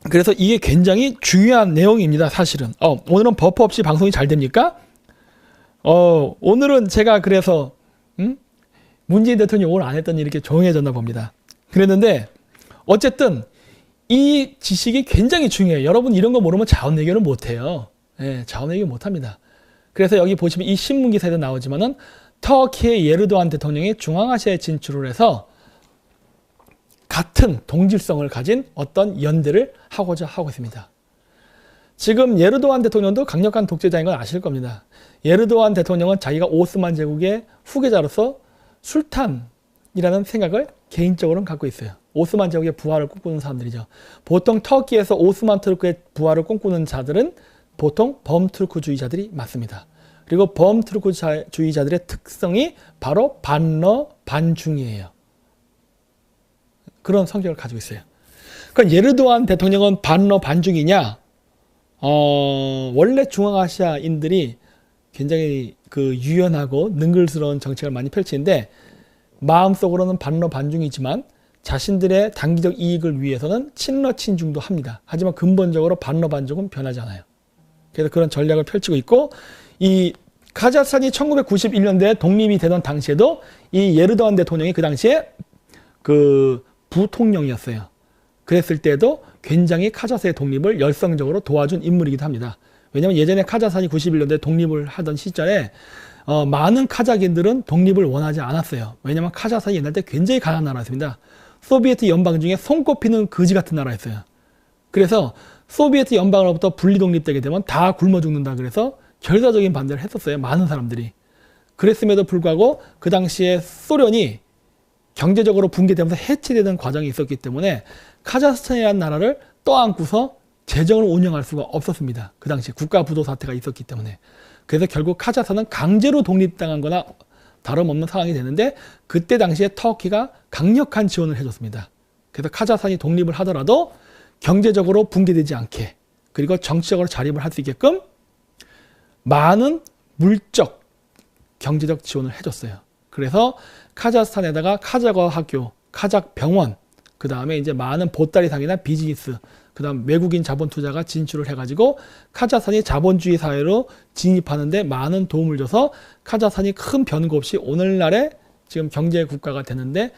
A: 그래서 이게 굉장히 중요한 내용입니다, 사실은. 오늘은 버프 없이 방송이 잘 됩니까? 오늘은 제가 그래서, 문재인 대통령이 오늘 안 했더니 이렇게 조용해졌나 봅니다. 그랬는데, 어쨌든, 이 지식이 굉장히 중요해요. 여러분 이런 거 모르면 자원 외교를 못 해요. 예, 자원 외교 못 합니다. 그래서 여기 보시면 이 신문 기사에도 나오지만은, 터키의 예르도안 대통령이 중앙아시아에 진출을 해서, 같은 동질성을 가진 어떤 연대를 하고자 하고 있습니다. 지금 예르도안 대통령도 강력한 독재자인 건 아실 겁니다. 예르도안 대통령은 자기가 오스만 제국의 후계자로서 술탄이라는 생각을 개인적으로는 갖고 있어요. 오스만 제국의 부활을 꿈꾸는 사람들이죠. 보통 터키에서 오스만 투르크의 부활을 꿈꾸는 자들은 보통 범투르크주의자들이 맞습니다. 그리고 범투르크주의자들의 특성이 바로 반러 반중이에요. 그런 성격을 가지고 있어요. 그러니까 예르도안 대통령은 반러 반중이냐? 원래 중앙아시아인들이 굉장히 그 유연하고 능글스러운 정책을 많이 펼치는데 마음속으로는 반러 반중이지만 자신들의 단기적 이익을 위해서는 친러 친중도 합니다. 하지만 근본적으로 반러 반중은 변하지 않아요. 그래서 그런 전략을 펼치고 있고 이 카자흐스탄이 1991년도에 독립이 되던 당시에도 이 예르도안 대통령이 그 당시에 그 부통령이었어요. 그랬을 때도 굉장히 카자흐스탄의 독립을 열성적으로 도와준 인물이기도 합니다. 왜냐하면 예전에 카자흐스탄이 91년도에 독립을 하던 시절에 많은 카자흐인들은 독립을 원하지 않았어요. 왜냐하면 카자흐스탄이 옛날 때 굉장히 가난한 나라였습니다. 소비에트 연방 중에 손꼽히는 거지 같은 나라였어요. 그래서 소비에트 연방으로부터 분리 독립되게 되면 다 굶어 죽는다 그래서 결사적인 반대를 했었어요. 많은 사람들이. 그랬음에도 불구하고 그 당시에 소련이 경제적으로 붕괴되면서 해체되는 과정이 있었기 때문에 카자흐스탄이라는 나라를 떠안고서 재정을 운영할 수가 없었습니다. 그 당시 국가 부도 사태가 있었기 때문에. 그래서 결국 카자흐스탄은 강제로 독립당한 거나 다름없는 상황이 되는데 그때 당시에 터키가 강력한 지원을 해줬습니다. 그래서 카자흐스탄이 독립을 하더라도 경제적으로 붕괴되지 않게 그리고 정치적으로 자립을 할 수 있게끔 많은 물적, 경제적 지원을 해줬어요. 그래서 카자흐스탄에다가 카자흐 학교, 카자흐 병원, 그 다음에 이제 많은 보따리상이나 비즈니스, 그 다음 외국인 자본 투자가 진출을 해가지고 카자흐스탄이 자본주의 사회로 진입하는데 많은 도움을 줘서 카자흐스탄이 큰 변고 없이 오늘날의 지금 경제 국가가 되는데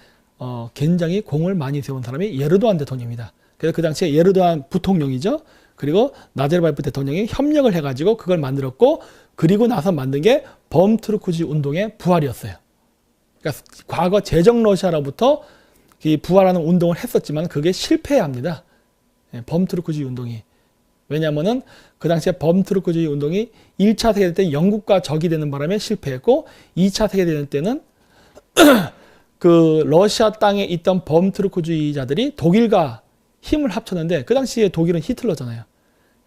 A: 굉장히 공을 많이 세운 사람이 예르도안 대통령입니다. 그래서 그 당시에 예르도안 부통령이죠. 그리고 나제르바예프 대통령이 협력을 해가지고 그걸 만들었고 그리고 나서 만든 게 범투르크주의 운동의 부활이었어요. 그러니까 과거 제정 러시아로부터 이 부활하는 운동을 했었지만 그게 실패합니다. 범투르크주의 운동이. 왜냐하면은 그 당시에 범투르크주의 운동이 1차 세계대전 때 영국과 적이 되는 바람에 실패했고 2차 세계대전 때는 그 러시아 땅에 있던 범투르크주의자들이 독일과 힘을 합쳤는데 그 당시에 독일은 히틀러잖아요.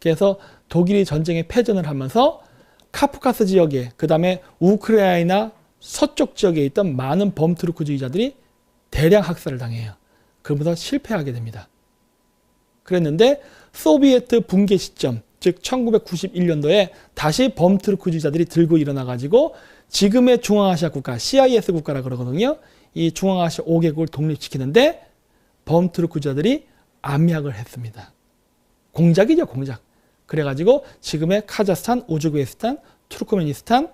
A: 그래서 독일이 전쟁에 패전을 하면서 카프카스 지역에 그 다음에 우크라이나 서쪽 지역에 있던 많은 범투르크주의자들이 대량 학살을 당해요. 그러면서 실패하게 됩니다. 그랬는데 소비에트 붕괴 시점, 즉 1991년도에 다시 범투르크주의자들이 들고 일어나가지고 지금의 중앙아시아 국가, CIS 국가라 그러거든요. 이 중앙아시아 5개국을 독립시키는데 범투르크주의자들이 암약을 했습니다. 공작이죠, 공작. 그래가지고 지금의 카자흐스탄, 우즈베키스탄, 투르크메니스탄,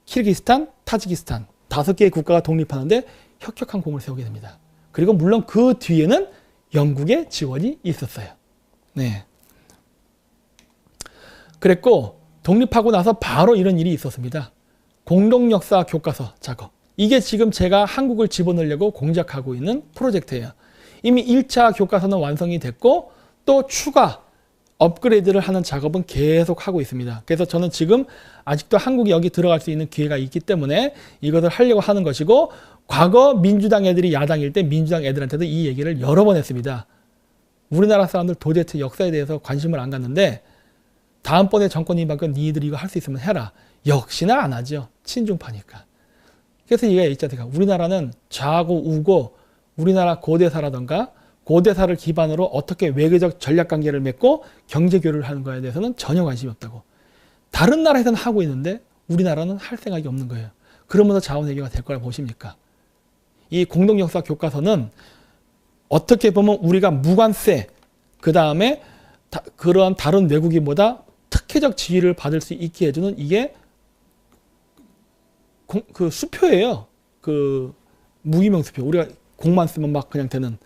A: 키르기스탄, 타지키스탄 5개의 국가가 독립하는데 혁혁한 공을 세우게 됩니다. 그리고 물론 그 뒤에는 영국의 지원이 있었어요. 네. 그랬고 독립하고 나서 바로 이런 일이 있었습니다. 공동역사 교과서 작업. 이게 지금 제가 한국을 집어넣으려고 공작하고 있는 프로젝트예요. 이미 1차 교과서는 완성이 됐고 또 추가 업그레이드를 하는 작업은 계속 하고 있습니다. 그래서 저는 지금 아직도 한국이 여기 들어갈 수 있는 기회가 있기 때문에 이것을 하려고 하는 것이고 과거 민주당 애들이 야당일 때 민주당 애들한테도 이 얘기를 여러 번 했습니다. 우리나라 사람들 도대체 역사에 대해서 관심을 안 갖는데 다음번에 정권이 바뀌면 니들 이거 할 수 있으면 해라. 역시나 안 하죠. 친중파니까. 그래서 이게 있잖아요. 우리나라는 좌고 우고 우리나라 고대사라던가 고대사를 기반으로 어떻게 외교적 전략관계를 맺고 경제교류를 하는 거에 대해서는 전혀 관심이 없다고. 다른 나라에서는 하고 있는데 우리나라는 할 생각이 없는 거예요. 그러면서 자원외교가 될 거라 보십니까? 이 공동역사 교과서는 어떻게 보면 우리가 무관세, 그 다음에 그러한 다른 외국인보다 특혜적 지위를 받을 수 있게 해주는 이게 그 수표예요. 그 무기명 수표. 우리가 공만 쓰면 막 그냥 되는.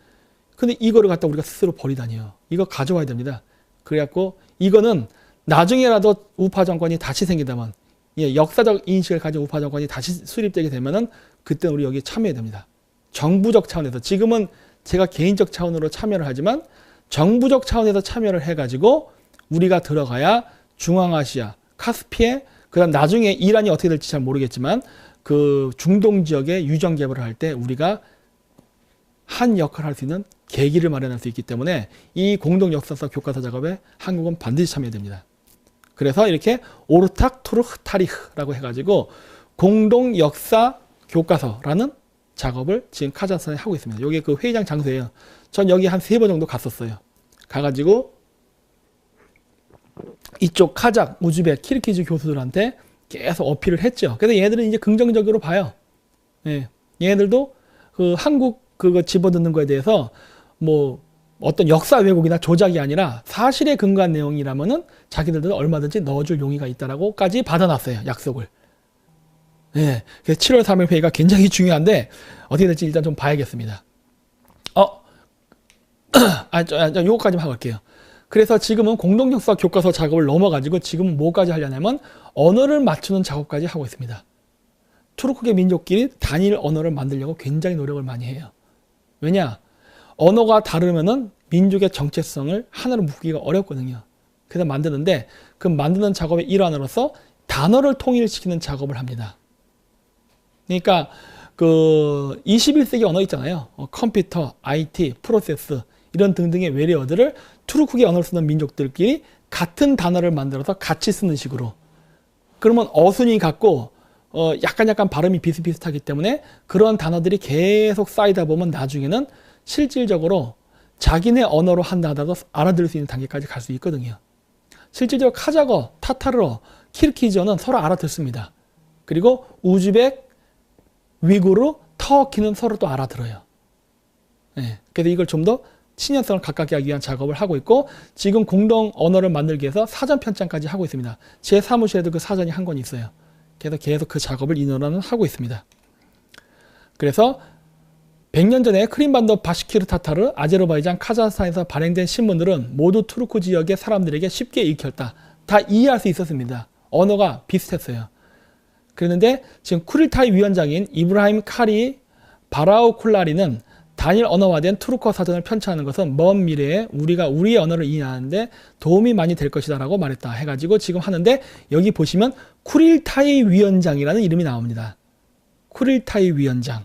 A: 근데 이거를 갖다 우리가 스스로 버리다니요. 이거 가져와야 됩니다. 그래갖고 이거는 나중에라도 우파 정권이 다시 생기다면, 예, 역사적 인식을 가진 우파 정권이 다시 수립되게 되면은 그때 우리 여기 참여해야 됩니다. 정부적 차원에서. 지금은 제가 개인적 차원으로 참여를 하지만 정부적 차원에서 참여를 해가지고 우리가 들어가야 중앙아시아, 카스피해, 그다음 나중에 이란이 어떻게 될지 잘 모르겠지만 그 중동 지역에 유정 개발을 할 때 우리가 한 역할을 할 수 있는 계기를 마련할 수 있기 때문에 이 공동 역사서 교과서 작업에 한국은 반드시 참여해야 됩니다. 그래서 이렇게 오르탁 투르흐 타리흐라고 해가지고 공동 역사 교과서라는 작업을 지금 카자흐스탄에 하고 있습니다. 여기 그 회의장 장소예요. 전 여기 한 3번 정도 갔었어요. 가가지고 이쪽 카자흐, 우즈벡, 키르기즈 교수들한테 계속 어필을 했죠. 그래서 얘네들은 이제 긍정적으로 봐요. 예. 얘네들도 그 한국 그거 집어넣는 거에 대해서 뭐 어떤 역사 왜곡이나 조작이 아니라 사실에 근거한 내용이라면은 자기들도 얼마든지 넣어줄 용의가 있다라고까지 받아놨어요. 약속을. 예. 그래서 7월 3일 회의가 굉장히 중요한데 어떻게 될지 일단 좀 봐야겠습니다. 요거까지만 하고 갈게요. 그래서 지금은 공동역사 교과서 작업을 넘어가지고 지금은 뭐까지 하려냐면 언어를 맞추는 작업까지 하고 있습니다. 투르크계 민족끼리 단일 언어를 만들려고 굉장히 노력을 많이 해요. 왜냐? 언어가 다르면은 민족의 정체성을 하나로 묶기가 어렵거든요. 그래서 만드는데 그 만드는 작업의 일환으로서 단어를 통일시키는 작업을 합니다. 그러니까 그 21세기 언어 있잖아요. 컴퓨터, IT, 프로세스 이런 등등의 외래어들을 투르크계 언어를 쓰는 민족들끼리 같은 단어를 만들어서 같이 쓰는 식으로. 그러면 어순이 같고 약간 발음이 비슷비슷하기 때문에 그런 단어들이 계속 쌓이다 보면 나중에는 실질적으로 자기네 언어로 한다 하더라도 알아들을 수 있는 단계까지 갈 수 있거든요. 실질적으로 카자흐, 타타르어, 키르키즈어는 서로 알아듣습니다. 그리고 우즈벡, 위구르, 터키는 서로 또 알아들어요. 네. 그래서 이걸 좀 더 친연성을 가깝게 하기 위한 작업을 하고 있고 지금 공동 언어를 만들기 위해서 사전 편찬까지 하고 있습니다. 제 사무실에도 그 사전이 한 권 있어요. 그래서 계속 그 작업을 인원은 하고 있습니다. 그래서 100년 전에 크림반도 바시키르 타타르, 아제르바이잔, 카자흐스탄에서 발행된 신문들은 모두 투르크 지역의 사람들에게 쉽게 읽혔다. 다 이해할 수 있었습니다. 언어가 비슷했어요. 그런데 지금 쿠릴타이 위원장인 이브라힘 카리 바라우쿨라리는 단일 언어화된 투르크어 사전을 편찬하는 것은 먼 미래에 우리가 우리의 언어를 이해하는데 도움이 많이 될 것이다 라고 말했다 해가지고 지금 하는데 여기 보시면 쿠릴타이 위원장이라는 이름이 나옵니다. 쿠릴타이 위원장.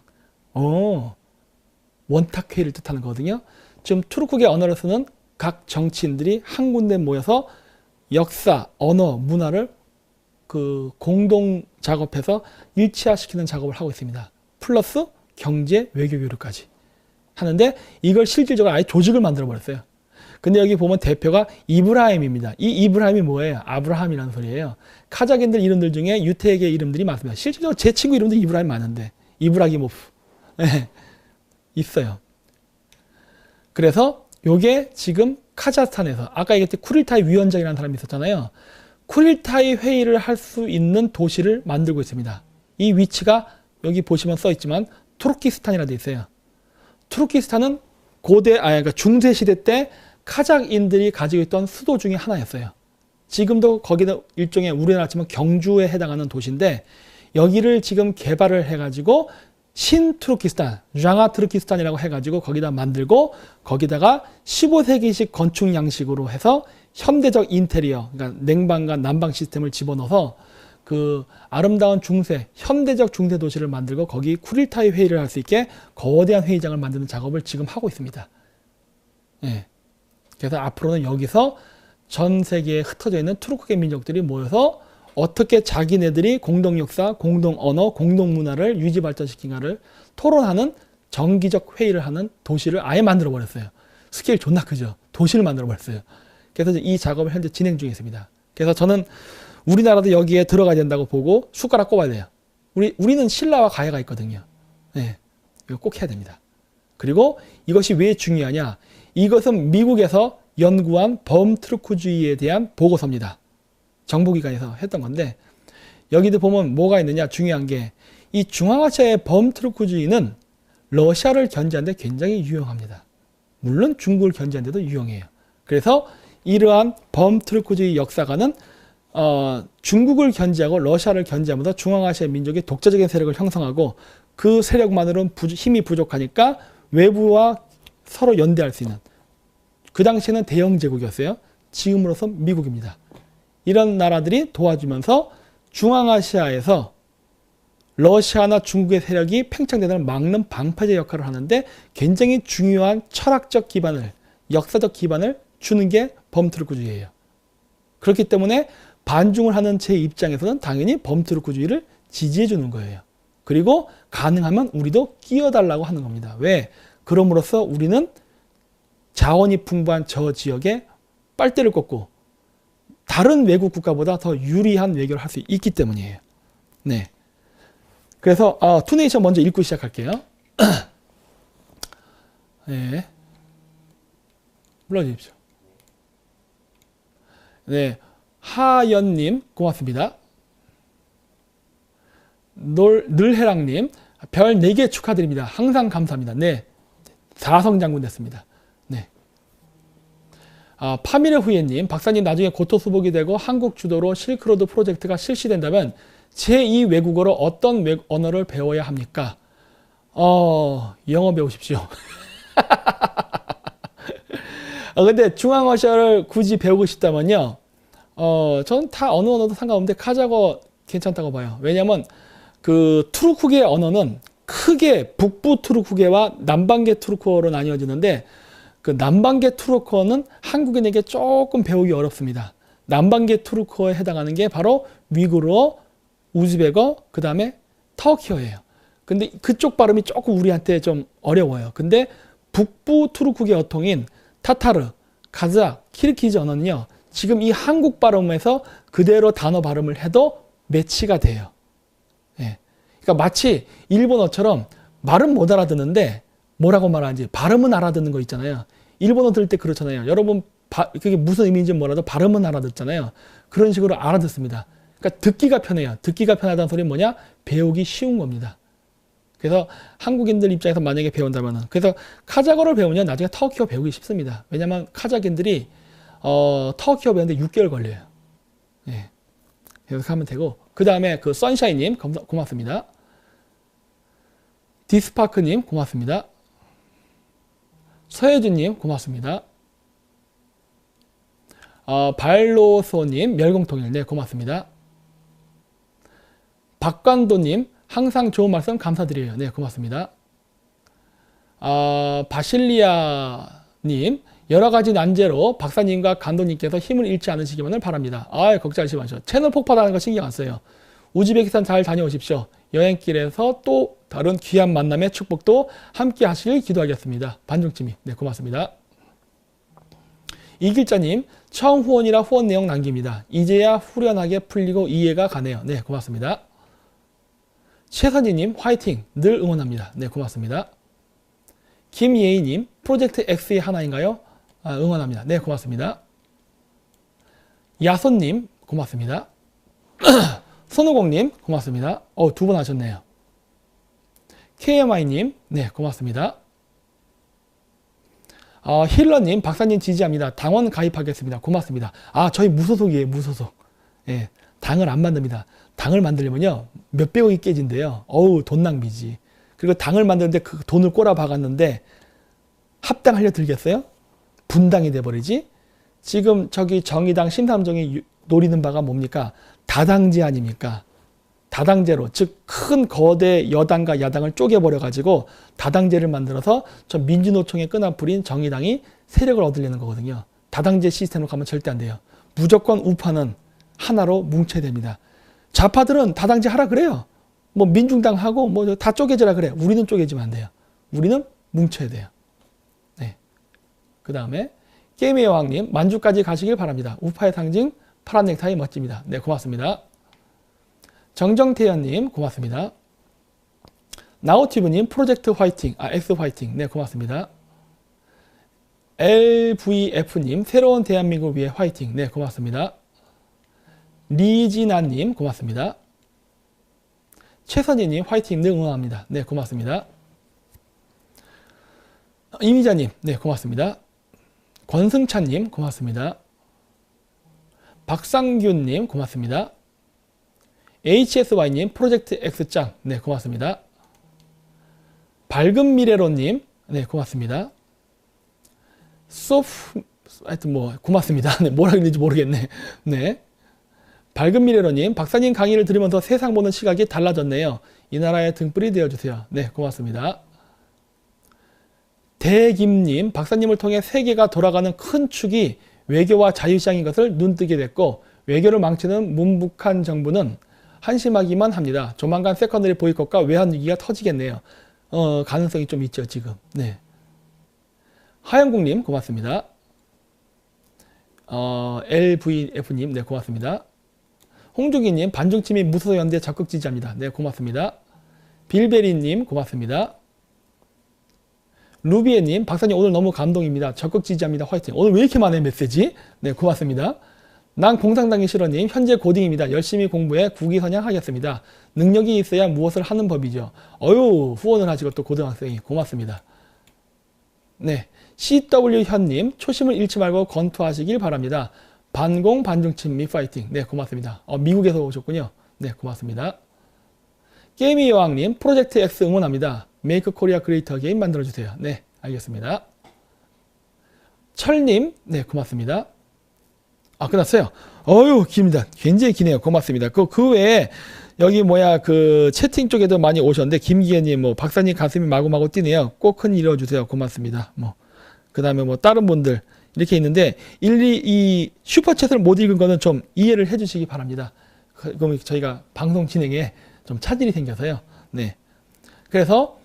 A: 원탁회의를 뜻하는 거거든요. 지금 투르크계 언어를 쓰는 각 정치인들이 한 군데 모여서 역사, 언어, 문화를 그 공동 작업해서 일치화시키는 작업을 하고 있습니다. 플러스 경제, 외교 교류까지 하는데 이걸 실질적으로 아예 조직을 만들어 버렸어요. 근데 여기 보면 대표가 이브라임입니다. 이 이브라임이 뭐예요? 아브라함이라는 소리예요. 카자흐인들 이름들 중에 유태계 이름들이 많습니다. 실질적으로 제 친구 이름도 이브라임 많은데 이브라기모프 네, 있어요. 그래서 요게 지금 카자흐스탄에서 아까 얘기했듯이 쿠릴타이 위원장이라는 사람이 있었잖아요. 쿠릴타이 회의를 할 수 있는 도시를 만들고 있습니다. 이 위치가 여기 보시면 써 있지만 투르키스탄이라 돼 있어요. 투르키스탄은 그러니까 중세 시대 때 카자흐인들이 가지고 있던 수도 중에 하나였어요. 지금도 거기는 일종의 우리나라 치면 경주에 해당하는 도시인데 여기를 지금 개발을 해가지고 신투르키스탄, жаң아 투르키스탄이라고 해가지고 거기다 만들고 거기다가 15세기식 건축 양식으로 해서 현대적 인테리어, 그러니까 냉방과 난방 시스템을 집어넣어서 그 아름다운 중세, 현대적 중세 도시를 만들고 거기 쿠릴타이 회의를 할 수 있게 거대한 회의장을 만드는 작업을 지금 하고 있습니다. 예. 그래서 앞으로는 여기서 전 세계에 흩어져 있는 투르크계 민족들이 모여서 어떻게 자기네들이 공동 역사, 공동 언어, 공동 문화를 유지 발전시킨가를 토론하는 정기적 회의를 하는 도시를 아예 만들어 버렸어요. 스케일 존나 크죠. 도시를 만들어 버렸어요. 그래서 이 작업을 현재 진행 중에 있습니다. 그래서 저는 우리나라도 여기에 들어가야 된다고 보고 숟가락 꼽아야 돼요. 우리는 신라와 가야가 있거든요. 네, 이거 꼭 해야 됩니다. 그리고 이것이 왜 중요하냐? 이것은 미국에서 연구한 범트루크주의에 대한 보고서입니다. 정보기관에서 했던 건데 여기도 보면 뭐가 있느냐? 중요한 게 이 중앙아시아의 범트루크주의는 러시아를 견제하는 데 굉장히 유용합니다. 물론 중국을 견제하는 데도 유용해요. 그래서 이러한 범트루크주의 역사관은 중국을 견제하고 러시아를 견제하면서 중앙아시아 민족의 독자적인 세력을 형성하고 그 세력만으로는 힘이 부족하니까 외부와 서로 연대할 수 있는, 그 당시에는 대영 제국이었어요. 지금으로선 미국입니다. 이런 나라들이 도와주면서 중앙아시아에서 러시아나 중국의 세력이 팽창되는 걸 막는 방파제 역할을 하는데 굉장히 중요한 철학적 기반을, 역사적 기반을 주는 게 범트루크주의예요. 그렇기 때문에 반중을 하는 제 입장에서는 당연히 범트루크주의를 지지해 주는 거예요. 그리고 가능하면 우리도 끼어달라고 하는 겁니다. 왜? 그럼으로써 우리는 자원이 풍부한 저 지역에 빨대를 꽂고 다른 외국 국가보다 더 유리한 외교를 할 수 있기 때문이에요. 네. 그래서 투네이션 먼저 읽고 시작할게요. 네. 불러주십시오. 네. 하연님 고맙습니다. 늘해랑님 별 4개 축하드립니다. 항상 감사합니다. 네. 4성 장군 됐습니다. 네. 파미르 후예님, 박사님 나중에 고토수복이 되고 한국 주도로 실크로드 프로젝트가 실시된다면 제2 외국어로 어떤 언어를 배워야 합니까? 영어 배우십시오. 근데 중앙아시아를 굳이 배우고 싶다면요. 저는 다 어느 언어도 상관없는데 카자흐어 괜찮다고 봐요. 왜냐면 그 투르크계 언어는 크게 북부 투르크계와 남반계 투르크어로 나뉘어지는데 그 남반계 투르크어는 한국인에게 조금 배우기 어렵습니다. 남반계 투르크어에 해당하는 게 바로 위구르어, 우즈베거, 그 다음에 터키어예요. 근데 그쪽 발음이 조금 우리한테 좀 어려워요. 근데 북부 투르크계 어통인 타타르, 카자흐, 키르기즈 언어는요. 지금 이 한국 발음에서 그대로 단어 발음을 해도 매치가 돼요. 예. 그러니까 마치 일본어처럼 말은 못 알아듣는데 뭐라고 말하는지 발음은 알아듣는 거 있잖아요. 일본어 들을 때 그렇잖아요. 여러분 그게 무슨 의미인지 몰라도 발음은 알아듣잖아요. 그런 식으로 알아듣습니다. 그러니까 듣기가 편해요. 듣기가 편하다는 소리는 뭐냐? 배우기 쉬운 겁니다. 그래서 한국인들 입장에서 만약에 배운다면은, 그래서 카자흐어를 배우면 나중에 터키어 배우기 쉽습니다. 왜냐면 카자흐인들이 터키어 배우는데 6개월 걸려요. 예. 그래서 하면 되고, 그 다음에 그 선샤인님 고맙습니다. 디스파크님 고맙습니다. 서혜준님 고맙습니다. 발로소님 멸공통일 네 고맙습니다. 박관도님 항상 좋은 말씀 감사드려요. 네 고맙습니다. 바실리아님 여러가지 난제로 박사님과 간도님께서 힘을 잃지 않으시기만을 바랍니다. 걱정하지 마시오. 채널 폭파하는 거 신경 안 써요. 우즈베키스탄 잘 다녀오십시오. 여행길에서 또 다른 귀한 만남의 축복도 함께 하시길 기도하겠습니다. 반중찜이 네 고맙습니다. 이길자님 처음 후원이라 후원 내용 남깁니다. 이제야 후련하게 풀리고 이해가 가네요. 네 고맙습니다. 최선희님 화이팅 늘 응원합니다. 네 고맙습니다. 김예희님 프로젝트 X의 하나인가요? 응원합니다. 네 고맙습니다. 야손님 고맙습니다. 손우공님 고맙습니다. 2번 하셨네요. KMI님 네 고맙습니다. 힐러님 박사님 지지합니다. 당원 가입하겠습니다. 고맙습니다. 저희 무소속이에요. 무소속. 예, 당을 안 만듭니다. 당을 만들려면요 몇백억이 깨진대요. 돈 낭비지. 그리고 당을 만드는데 그 돈을 꼬라 박았는데 합당하려 들겠어요? 분당이 돼버리지. 지금 저기 정의당 심삼정이 노리는 바가 뭡니까? 다당제 아닙니까? 다당제로, 즉 큰 거대 여당과 야당을 쪼개버려 가지고 다당제를 만들어서 저 민주노총의 끈앞풀인 정의당이 세력을 얻으려는 거거든요. 다당제 시스템으로 가면 절대 안 돼요. 무조건 우파는 하나로 뭉쳐야 됩니다. 좌파들은 다당제 하라 그래요. 뭐 민중당하고 뭐 다 쪼개져라 그래. 우리는 쪼개지면 안 돼요. 우리는 뭉쳐야 돼요. 네. 그 다음에 게임의 여왕님, 만주까지 가시길 바랍니다. 우파의 상징 파란 넥타이 멋집니다. 네, 고맙습니다. 정정태연님 고맙습니다. 나우티브님 프로젝트 화이팅, X 화이팅. 네, 고맙습니다. LVF님 새로운 대한민국을 위해 화이팅. 네, 고맙습니다. 리지나님 고맙습니다. 최선희님 화이팅 늘 응원합니다. 네, 고맙습니다. 이미자님 네, 고맙습니다. 권승찬님 고맙습니다. 박상균님 고맙습니다. HSY님 프로젝트 X짱 네, 고맙습니다. 밝은 미래로님 네, 고맙습니다. 하여튼 뭐 고맙습니다. 네, 뭐라 그랬는지 모르겠네. 네. 밝은 미래로님 박사님 강의를 들으면서 세상 보는 시각이 달라졌네요. 이 나라의 등불이 되어주세요. 네, 고맙습니다. 대김님 박사님을 통해 세계가 돌아가는 큰 축이 외교와 자유시장인 것을 눈뜨게 됐고 외교를 망치는 문북한 정부는 한심하기만 합니다. 조만간 세컨더리 보이콧과 외환 위기가 터지겠네요. 가능성이 좀 있죠 지금. 네. 하영국님 고맙습니다. LVF님 네, 고맙습니다. 홍중기님 반중침이 무소연대 적극 지지합니다. 네, 고맙습니다. 빌베리님 고맙습니다. 루비에님 박사님 오늘 너무 감동입니다. 적극 지지합니다. 화이팅. 오늘 왜 이렇게 많아요 메시지? 네, 고맙습니다. 난 공산당이 싫어님 현재 고딩입니다. 열심히 공부해 국위선양하겠습니다. 능력이 있어야 무엇을 하는 법이죠. 후원을 하시고 또 고등학생이 고맙습니다. 네, CW 현님 초심을 잃지 말고 권투하시길 바랍니다. 반공 반중침미 파이팅. 네, 고맙습니다. 미국에서 오셨군요. 네, 고맙습니다. 게임의 여왕님 프로젝트 X 응원합니다. 메이크 코리아 크리에이터 게임 만들어주세요. 네, 알겠습니다. 철님 네, 고맙습니다. 끝났어요. 깁니다. 굉장히 기네요. 고맙습니다. 그 외에 여기 그 채팅 쪽에도 많이 오셨는데 김기현님 뭐 박사님 가슴이 마구마구 뛰네요. 꼭 큰 일 이뤄주세요. 고맙습니다. 그 다음에 다른 분들 이렇게 있는데 일일이 이 슈퍼챗을 못 읽은 거는 좀 이해를 해주시기 바랍니다. 그럼 저희가 방송 진행에 좀 차질이 생겨서요. 네. 그래서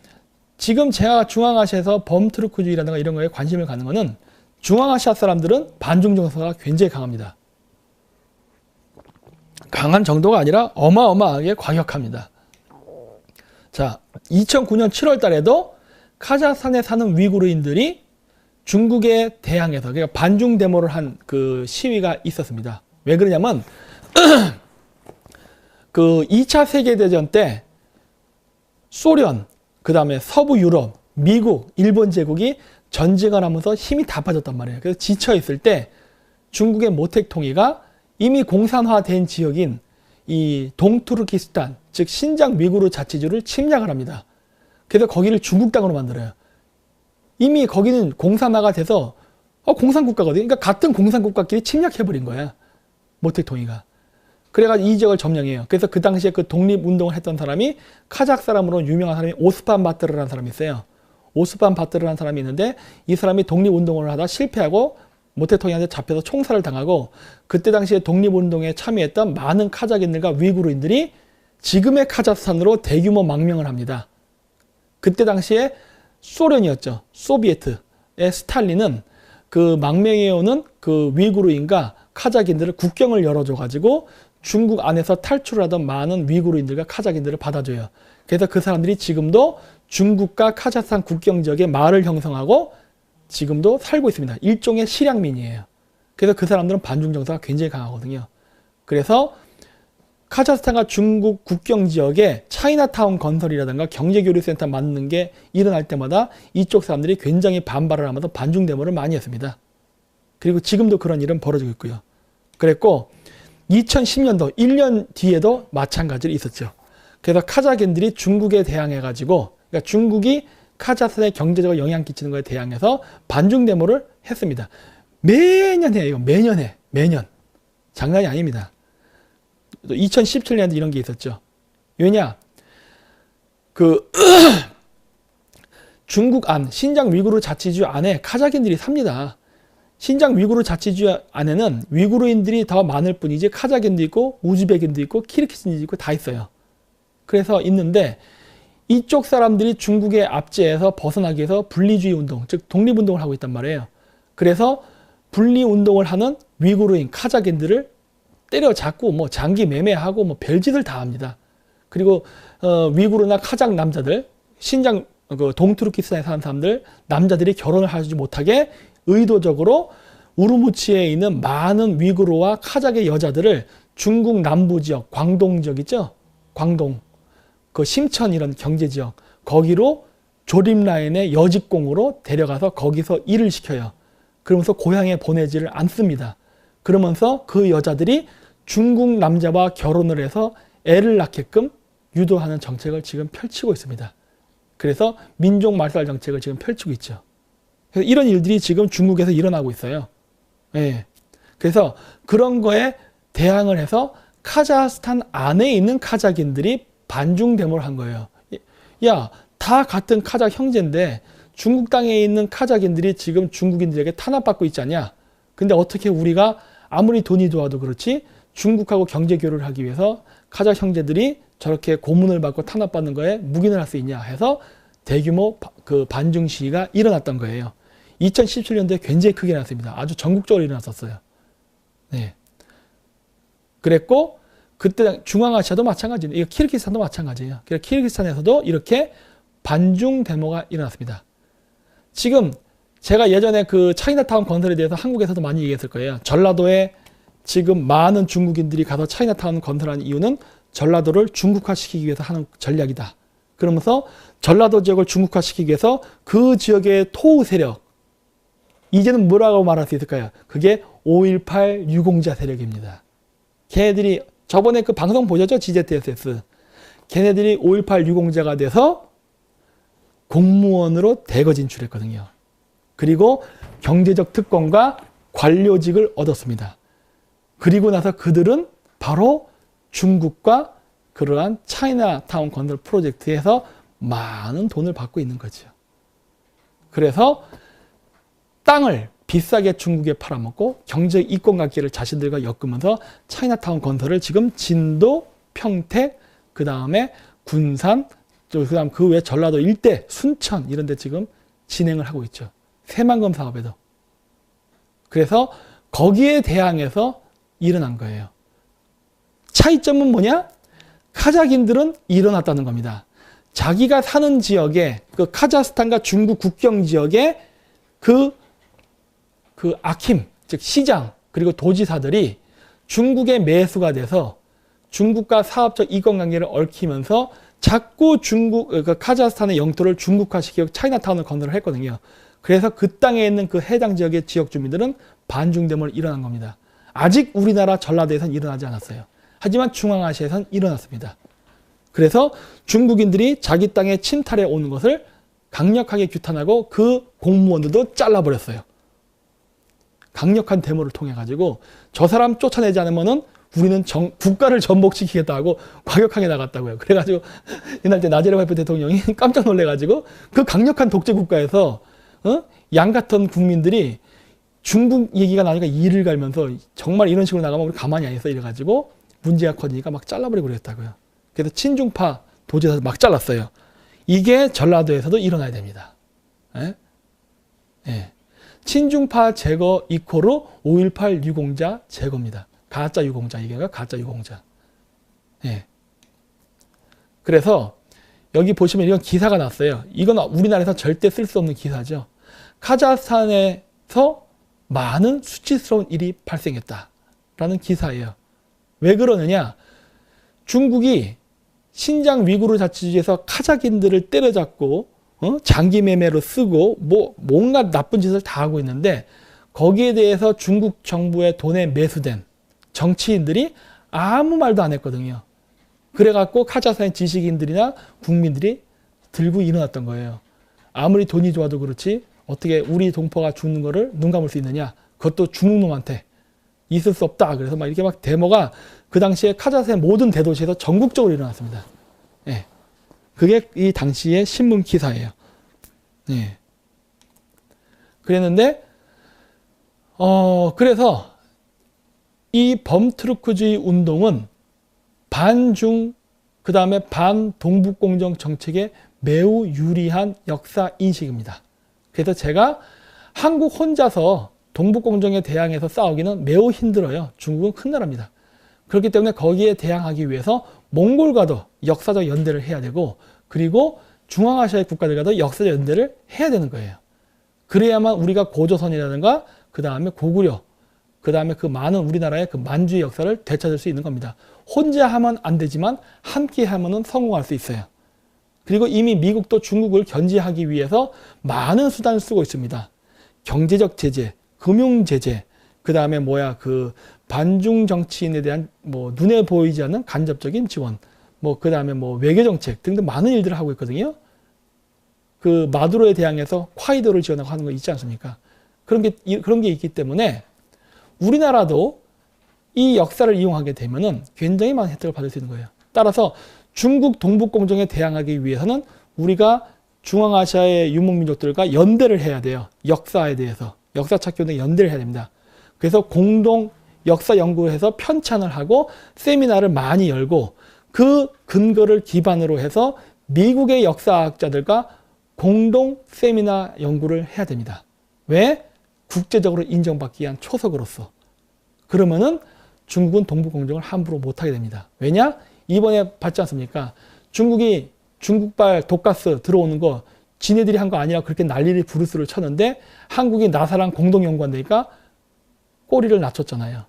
A: 지금 제가 중앙아시아에서 범트루크주의라든가 이런 거에 관심을 갖는 거는 중앙아시아 사람들은 반중 정서가 굉장히 강합니다. 강한 정도가 아니라 어마어마하게 과격합니다. 자, 2009년 7월 달에도 카자흐스탄에 사는 위구르인들이 중국에 대항해서 그러니까 반중 데모를 한 그 시위가 있었습니다. 왜 그러냐면 그 2차 세계대전 때 소련, 그 다음에 서부 유럽, 미국, 일본 제국이 전쟁을 하면서 힘이 다 빠졌단 말이에요. 그래서 지쳐있을 때 중국의 모택 통일가 이미 공산화된 지역인 이 동투르키스탄, 즉 신장 위구르 자치주를 침략을 합니다. 그래서 거기를 중국 땅으로 만들어요. 이미 거기는 공산화가 돼서 공산국가거든요. 그러니까 같은 공산국가끼리 침략해버린 거야. 모택 통일가. 그래가지고 이 지역을 점령해요. 그래서 그 당시에 그 독립운동을 했던 사람이 카자흐 사람으로 유명한 사람이 오스판 바트르라는 사람이 있어요. 오스판 바트르라는 사람이 있는데 이 사람이 독립운동을 하다 실패하고 모택통일한테 잡혀서 총살을 당하고 그때 당시에 독립운동에 참여했던 많은 카자흐인들과 위구르인들이 지금의 카자흐스탄으로 대규모 망명을 합니다. 그때 당시에 소련이었죠. 소비에트의 스탈린은 그 망명해오는 그 위구르인과 카자흐인들을 국경을 열어줘가지고 중국 안에서 탈출을 하던 많은 위구르인들과 카자흐인들을 받아줘요. 그래서 그 사람들이 지금도 중국과 카자흐스탄 국경 지역에 마을을 형성하고 지금도 살고 있습니다. 일종의 실향민이에요. 그래서 그 사람들은 반중 정서가 굉장히 강하거든요. 그래서 카자흐스탄과 중국 국경 지역에 차이나타운 건설이라든가 경제교류센터 만드는 게 일어날 때마다 이쪽 사람들이 굉장히 반발을 하면서 반중 데모를 많이 했습니다. 그리고 지금도 그런 일은 벌어지고 있고요. 그랬고 2010년도 1년 뒤에도 마찬가지로 있었죠. 그래서 카자흐인들이 중국에 대항해가지고 그러니까 중국이 카자흐스탄에 경제적으로 영향 끼치는 거에 대항해서 반중 데모를 했습니다. 매년 해요. 이거 매년 해. 매년. 장난이 아닙니다. 2017년에도 이런 게 있었죠. 왜냐? 중국 안, 신장 위구르 자치주 안에 카자흐인들이 삽니다. 신장 위구르 자치주의 안에는 위구르인들이 더 많을 뿐이지 카자흐인도 있고 우즈벡인도 있고 키르기스인도 있고 다 있어요. 그래서 있는데 이쪽 사람들이 중국의 압제에서 벗어나기 위해서 분리주의 운동, 즉 독립운동을 하고 있단 말이에요. 그래서 분리운동을 하는 위구르인 카자흐인들을 때려잡고 뭐 장기 매매하고 뭐 별짓을 다 합니다. 그리고 위구르나 카자흐 남자들, 신장 동투르키스탄에 사는 사람들, 남자들이 결혼을 하지 못하게 의도적으로 우르무치에 있는 많은 위구르와 카자흐의 여자들을 중국 남부 지역, 광동 지역 있죠? 광동, 그 심천 이런 경제 지역, 거기로 조립 라인의 여직공으로 데려가서 거기서 일을 시켜요. 그러면서 고향에 보내지를 않습니다. 그러면서 그 여자들이 중국 남자와 결혼을 해서 애를 낳게끔 유도하는 정책을 지금 펼치고 있습니다. 그래서 민족 말살 정책을 지금 펼치고 있죠. 그래서 이런 일들이 지금 중국에서 일어나고 있어요. 예. 그래서 그런 거에 대항을 해서 카자흐스탄 안에 있는 카자흐인들이 반중 데모를 한 거예요. 야, 다 같은 카자흐 형제인데 중국 땅에 있는 카자흐인들이 지금 중국인들에게 탄압받고 있지 않냐? 근데 어떻게 우리가 아무리 돈이 좋아도 그렇지 중국하고 경제 교류를 하기 위해서 카자흐 형제들이 저렇게 고문을 받고 탄압받는 거에 묵인을 할 수 있냐 해서 대규모 그 반중 시위가 일어났던 거예요. 2017년도에 굉장히 크게 일어났습니다. 아주 전국적으로 일어났었어요. 네. 그랬고 그때 중앙아시아도 마찬가지예요. 키르기스탄도 마찬가지예요. 그래서 키르기스탄에서도 이렇게 반중 데모가 일어났습니다. 지금 제가 예전에 그 차이나타운 건설에 대해서 한국에서도 많이 얘기했을 거예요. 전라도에 지금 많은 중국인들이 가서 차이나타운 건설한 이유는 전라도를 중국화시키기 위해서 하는 전략이다. 그러면서 전라도 지역을 중국화시키기 위해서 그 지역의 토우 세력, 이제는 뭐라고 말할 수 있을까요? 그게 5.18 유공자 세력입니다. 걔네들이 저번에 그 방송 보셨죠? GZSS. 걔네들이 5.18 유공자가 돼서 공무원으로 대거 진출했거든요. 그리고 경제적 특권과 관료직을 얻었습니다. 그리고 나서 그들은 바로 중국과 그러한 차이나타운 건설 프로젝트에서 많은 돈을 받고 있는 거죠. 그래서 땅을 비싸게 중국에 팔아먹고 경제 이권 관계를 자신들과 엮으면서 차이나타운 건설을 지금 진도, 평택, 그 다음에 군산, 그다음 그 외 전라도 일대, 순천 이런 데 지금 진행을 하고 있죠. 새만금 사업에도. 그래서 거기에 대항해서 일어난 거예요. 차이점은 뭐냐? 카자흐인들은 일어났다는 겁니다. 자기가 사는 지역에 그 카자흐스탄과 중국 국경 지역에 그 아킴, 즉 시장 그리고 도지사들이 중국의 매수가 돼서 중국과 사업적 이권관계를 얽히면서 자꾸 카자흐스탄의 영토를 중국화시키고 차이나타운을 건설을 했거든요. 그래서 그 땅에 있는 그 해당 지역의 지역 주민들은 반중데모를 일어난 겁니다. 아직 우리나라 전라도에서는 일어나지 않았어요. 하지만 중앙아시아에서는 일어났습니다. 그래서 중국인들이 자기 땅에 침탈해 오는 것을 강력하게 규탄하고 그 공무원들도 잘라버렸어요. 강력한 데모를 통해 가지고 저 사람 쫓아내지 않으면은 우리는 국가를 전복시키겠다고 과격하게 나갔다고요. 그래가지고 이날 때 나제르바예프 대통령이 깜짝 놀래가지고 그 강력한 독재 국가에서 양 같은 국민들이 중국 얘기가 나니까 이를 갈면서 정말 이런 식으로 나가면 우리 가만히 안 있어 이래가지고 문제가 커지니까 막 잘라버리고 그랬다고요. 그래서 친중파 도지사들 막 잘랐어요. 이게 전라도에서도 일어나야 됩니다. 예? 예. 친중파 제거 이코로 5.18 유공자 제거입니다. 가짜 유공자, 이게 가짜 유공자. 예. 그래서 여기 보시면 이런 기사가 났어요. 이건 우리나라에서 절대 쓸 수 없는 기사죠. 카자흐스탄에서 많은 수치스러운 일이 발생했다라는 기사예요. 왜 그러느냐? 중국이 신장 위구르 자치주에서 카자흐인들을 때려잡고 장기 매매로 쓰고 뭔가 나쁜 짓을 다 하고 있는데 거기에 대해서 중국 정부의 돈에 매수된 정치인들이 아무 말도 안 했거든요. 그래갖고 카자흐스탄의 지식인들이나 국민들이 들고 일어났던 거예요. 아무리 돈이 좋아도 그렇지 어떻게 우리 동포가 죽는 거를 눈 감을 수 있느냐. 그것도 중국 놈한테 있을 수 없다. 그래서 막 이렇게 막 데모가 그 당시에 카자흐스탄의 모든 대도시에서 전국적으로 일어났습니다. 예. 그게 이 당시의 신문 기사예요. 예. 그랬는데 그래서 이 범트루크주의 운동은 반중, 그 다음에 반동북공정 정책에 매우 유리한 역사 인식입니다. 그래서 제가 한국 혼자서 동북공정에 대항해서 싸우기는 매우 힘들어요. 중국은 큰 나라입니다. 그렇기 때문에 거기에 대항하기 위해서 몽골과도 역사적 연대를 해야 되고, 그리고 중앙아시아의 국가들과도 역사적 연대를 해야 되는 거예요. 그래야만 우리가 고조선이라든가 그 다음에 고구려, 그 다음에 그 많은 우리나라의 그 만주의 역사를 되찾을 수 있는 겁니다. 혼자 하면 안 되지만 함께 하면은 성공할 수 있어요. 그리고 이미 미국도 중국을 견제하기 위해서 많은 수단을 쓰고 있습니다. 경제적 제재, 금융 제재, 그 다음에 그 반중 정치인에 대한 눈에 보이지 않는 간접적인 지원, 그 다음에 외교 정책 등등 많은 일들을 하고 있거든요. 그 마두로에 대항해서 콰이도를 지원하고 하는 거 있지 않습니까? 그런 게 있기 때문에 우리나라도 이 역사를 이용하게 되면은 굉장히 많은 혜택을 받을 수 있는 거예요. 따라서 중국 동북공정에 대항하기 위해서는 우리가 중앙아시아의 유목민족들과 연대를 해야 돼요. 역사에 대해서. 역사 찾기 운동에 연대를 해야 됩니다. 그래서 공동 역사 연구를 해서 편찬을 하고 세미나를 많이 열고 그 근거를 기반으로 해서 미국의 역사학자들과 공동 세미나 연구를 해야 됩니다. 왜? 국제적으로 인정받기 위한 초석으로서. 그러면은 중국은 동북공정을 함부로 못하게 됩니다. 왜냐? 이번에 봤지 않습니까? 중국이 중국발 독가스 들어오는 거 지네들이 한 거 아니라 그렇게 난리를 부르스를 쳤는데 한국이 나사랑 공동 연구한다니까 꼬리를 낮췄잖아요.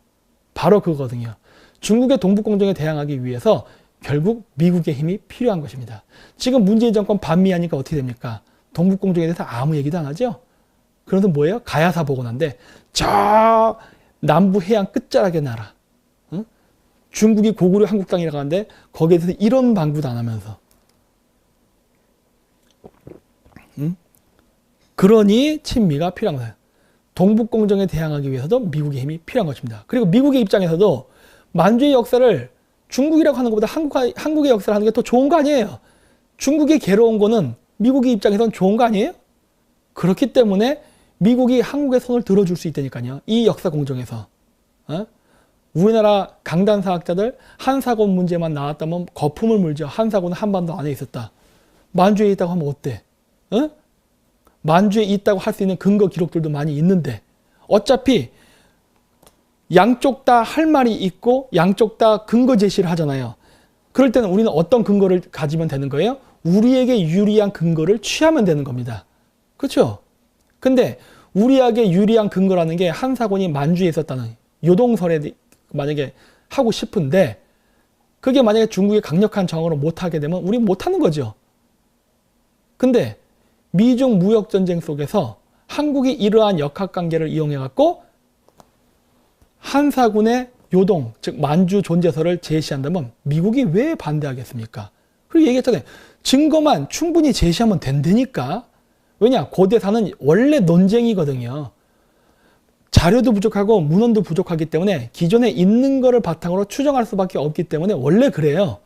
A: 바로 그거거든요. 중국의 동북공정에 대항하기 위해서 결국 미국의 힘이 필요한 것입니다. 지금 문재인 정권 반미하니까 어떻게 됩니까? 동북공정에 대해서 아무 얘기도 안 하죠? 그래서 뭐예요? 가야사 보고난데 저 남부 해안 끝자락의 나라, 응? 중국이 고구려 한국 땅이라고 하는데 거기에 대해서 이런 방구도 안 하면서, 응? 그러니 친미가 필요한 거예요. 동북공정에 대항하기 위해서도 미국의 힘이 필요한 것입니다. 그리고 미국의 입장에서도 만주의 역사를 중국이라고 하는 것보다 한국의 역사를 하는 게 더 좋은 거 아니에요? 중국이 괴로운 거는 미국의 입장에서는 좋은 거 아니에요? 그렇기 때문에 미국이 한국의 손을 들어줄 수 있다니까요. 이 역사 공정에서. 우리나라 강단사학자들 한사곤 문제만 나왔다면 거품을 물죠. 한사곤은 한반도 안에 있었다. 만주에 있다고 하면 어때? 만주에 있다고 할 수 있는 근거 기록들도 많이 있는데 어차피 양쪽 다 할 말이 있고 양쪽 다 근거 제시를 하잖아요. 그럴 때는 우리는 어떤 근거를 가지면 되는 거예요? 우리에게 유리한 근거를 취하면 되는 겁니다. 그렇죠? 근데 우리에게 유리한 근거라는 게 한사곤이 만주에 있었다는 요동설에 만약에 하고 싶은데 그게 만약에 중국이 강력한 정으로 못하게 되면 우리는 못하는 거죠. 근데 미중 무역전쟁 속에서 한국이 이러한 역학관계를 이용해갖고 한사군의 요동, 즉 만주 존재설을 제시한다면 미국이 왜 반대하겠습니까? 그리고 얘기했잖아요. 증거만 충분히 제시하면 된다니까. 왜냐? 고대사는 원래 논쟁이거든요. 자료도 부족하고 문헌도 부족하기 때문에 기존에 있는 거를 바탕으로 추정할 수밖에 없기 때문에 원래 그래요.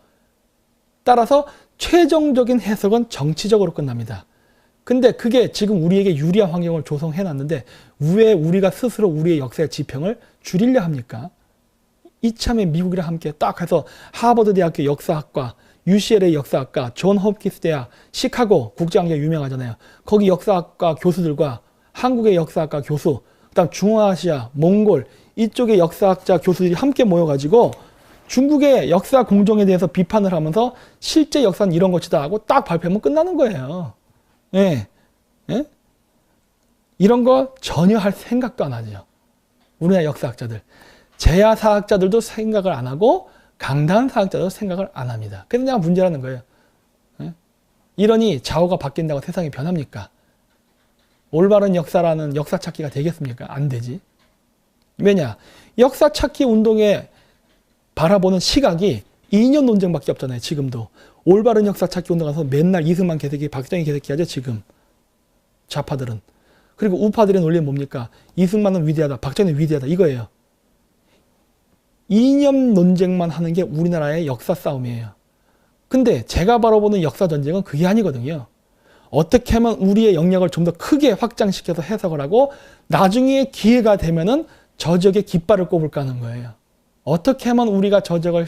A: 따라서 최종적인 해석은 정치적으로 끝납니다. 근데 그게 지금 우리에게 유리한 환경을 조성해 놨는데 왜 우리가 스스로 우리의 역사의 지평을 줄이려 합니까? 이참에 미국이랑 함께 딱 해서 하버드 대학교 역사학과, UCLA 역사학과, 존 홉킨스 대학, 시카고 국제학교 유명하잖아요. 거기 역사학과 교수들과 한국의 역사학과 교수, 그다음 중앙아시아, 몽골 이쪽의 역사학자 교수들이 함께 모여가지고 중국의 역사 공정에 대해서 비판을 하면서 실제 역사는 이런 것이다 하고 딱 발표하면 끝나는 거예요. 예. 예? 이런 거 전혀 할 생각도 안 하죠. 우리나라 역사학자들. 제야사학자들도 생각을 안 하고 강단사학자도 생각을 안 합니다. 그래서 그냥 문제라는 거예요. 예? 이러니 좌우가 바뀐다고 세상이 변합니까? 올바른 역사라는 역사 찾기가 되겠습니까? 안 되지. 왜냐? 역사 찾기 운동에 바라보는 시각이 이념 논쟁밖에 없잖아요. 지금도. 올바른 역사 찾기 운동 가서 맨날 이승만 개새끼, 박정희 개새끼 하죠. 지금. 좌파들은. 그리고 우파들의 논리는 뭡니까? 이승만은 위대하다. 박정희는 위대하다. 이거예요. 이념 논쟁만 하는 게 우리나라의 역사 싸움이에요. 근데 제가 바라보는 역사 전쟁은 그게 아니거든요. 어떻게 하면 우리의 영역을 좀 더 크게 확장시켜서 해석을 하고 나중에 기회가 되면은 저 지역의 깃발을 꼽을까 하는 거예요. 어떻게 하면 우리가 저 지역을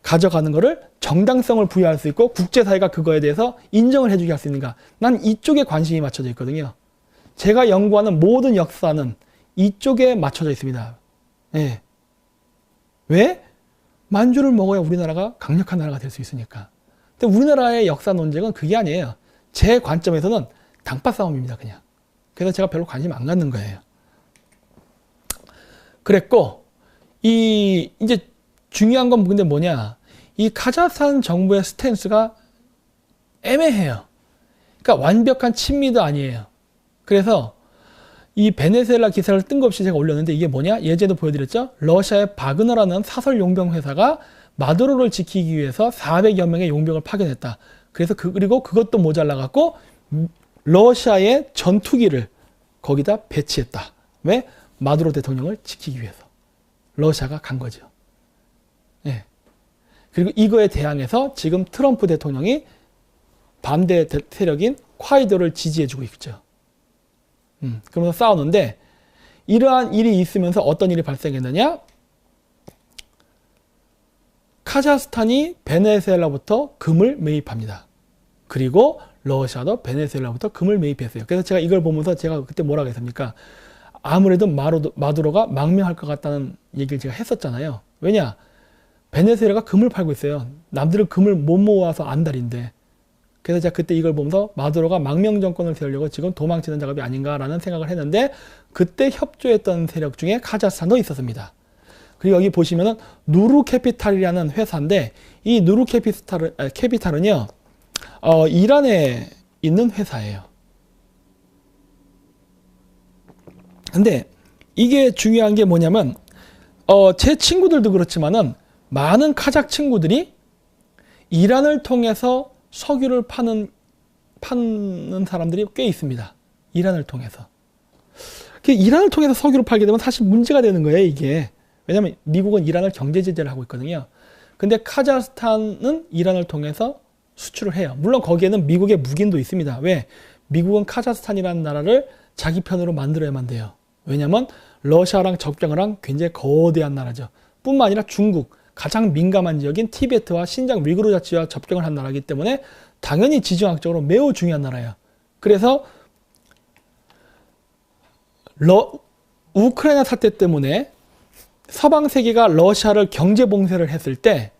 A: 가져가는 거를 정당성을 부여할 수 있고 국제사회가 그거에 대해서 인정을 해주게 할 수 있는가. 난 이쪽에 관심이 맞춰져 있거든요. 제가 연구하는 모든 역사는 이쪽에 맞춰져 있습니다. 예. 왜? 만주를 먹어야 우리나라가 강력한 나라가 될 수 있으니까. 근데 우리나라의 역사 논쟁은 그게 아니에요. 제 관점에서는 당파 싸움입니다, 그냥. 그래서 제가 별로 관심 안 갖는 거예요. 그랬고, 이제 중요한 건 근데 뭐냐. 이 카자흐스탄 정부의 스탠스가 애매해요. 그러니까 완벽한 친미도 아니에요. 그래서 이 베네수엘라 기사를 뜬금없이 제가 올렸는데 이게 뭐냐? 예전에도 보여드렸죠? 러시아의 바그너라는 사설 용병 회사가 마두로를 지키기 위해서 400여 명의 용병을 파견했다. 그래서 그리고 그것도 모자라갖고 러시아의 전투기를 거기다 배치했다. 왜? 마두로 대통령을 지키기 위해서. 러시아가 간 거죠. 예. 그리고 이거에 대항해서 지금 트럼프 대통령이 반대 세력인 콰이도를 지지해주고 있죠. 그러면서 싸우는데 이러한 일이 있으면서 어떤 일이 발생했느냐? 카자흐스탄이 베네수엘라부터 금을 매입합니다. 그리고 러시아도 베네수엘라부터 금을 매입했어요. 그래서 제가 이걸 보면서 제가 그때 뭐라고 했습니까? 아무래도 마두로가 망명할 것 같다는 얘기를 제가 했었잖아요. 왜냐? 베네수엘라가 금을 팔고 있어요. 남들은 금을 못 모아서 안달인데. 그래서 제가 그때 이걸 보면서 마두로가 망명 정권을 세우려고 지금 도망치는 작업이 아닌가라는 생각을 했는데 그때 협조했던 세력 중에 카자흐스탄도 있었습니다. 그리고 여기 보시면은 누르캐피탈이라는 회사인데 이 누르캐피탈은요 이란에 있는 회사예요. 근데 이게 중요한 게 뭐냐면 제 친구들도 그렇지만은 많은 카자흐 친구들이 이란을 통해서 석유를 파는 사람들이 꽤 있습니다. 이란을 통해서. 이란을 통해서 석유를 팔게 되면 사실 문제가 되는 거예요, 이게. 왜냐하면 미국은 이란을 경제 제재를 하고 있거든요. 근데 카자흐스탄은 이란을 통해서 수출을 해요. 물론 거기에는 미국의 묵인도 있습니다. 왜? 미국은 카자흐스탄이라는 나라를 자기 편으로 만들어야만 돼요. 왜냐하면 러시아랑 접경을 한 굉장히 거대한 나라죠. 뿐만 아니라 중국, 가장 민감한 지역인 티베트와 신장 위구르 자치와 접경을 한 나라이기 때문에 당연히 지정학적으로 매우 중요한 나라예요. 그래서 우크라이나 사태 때문에 서방 세계가 러시아를 경제 봉쇄를 했을 때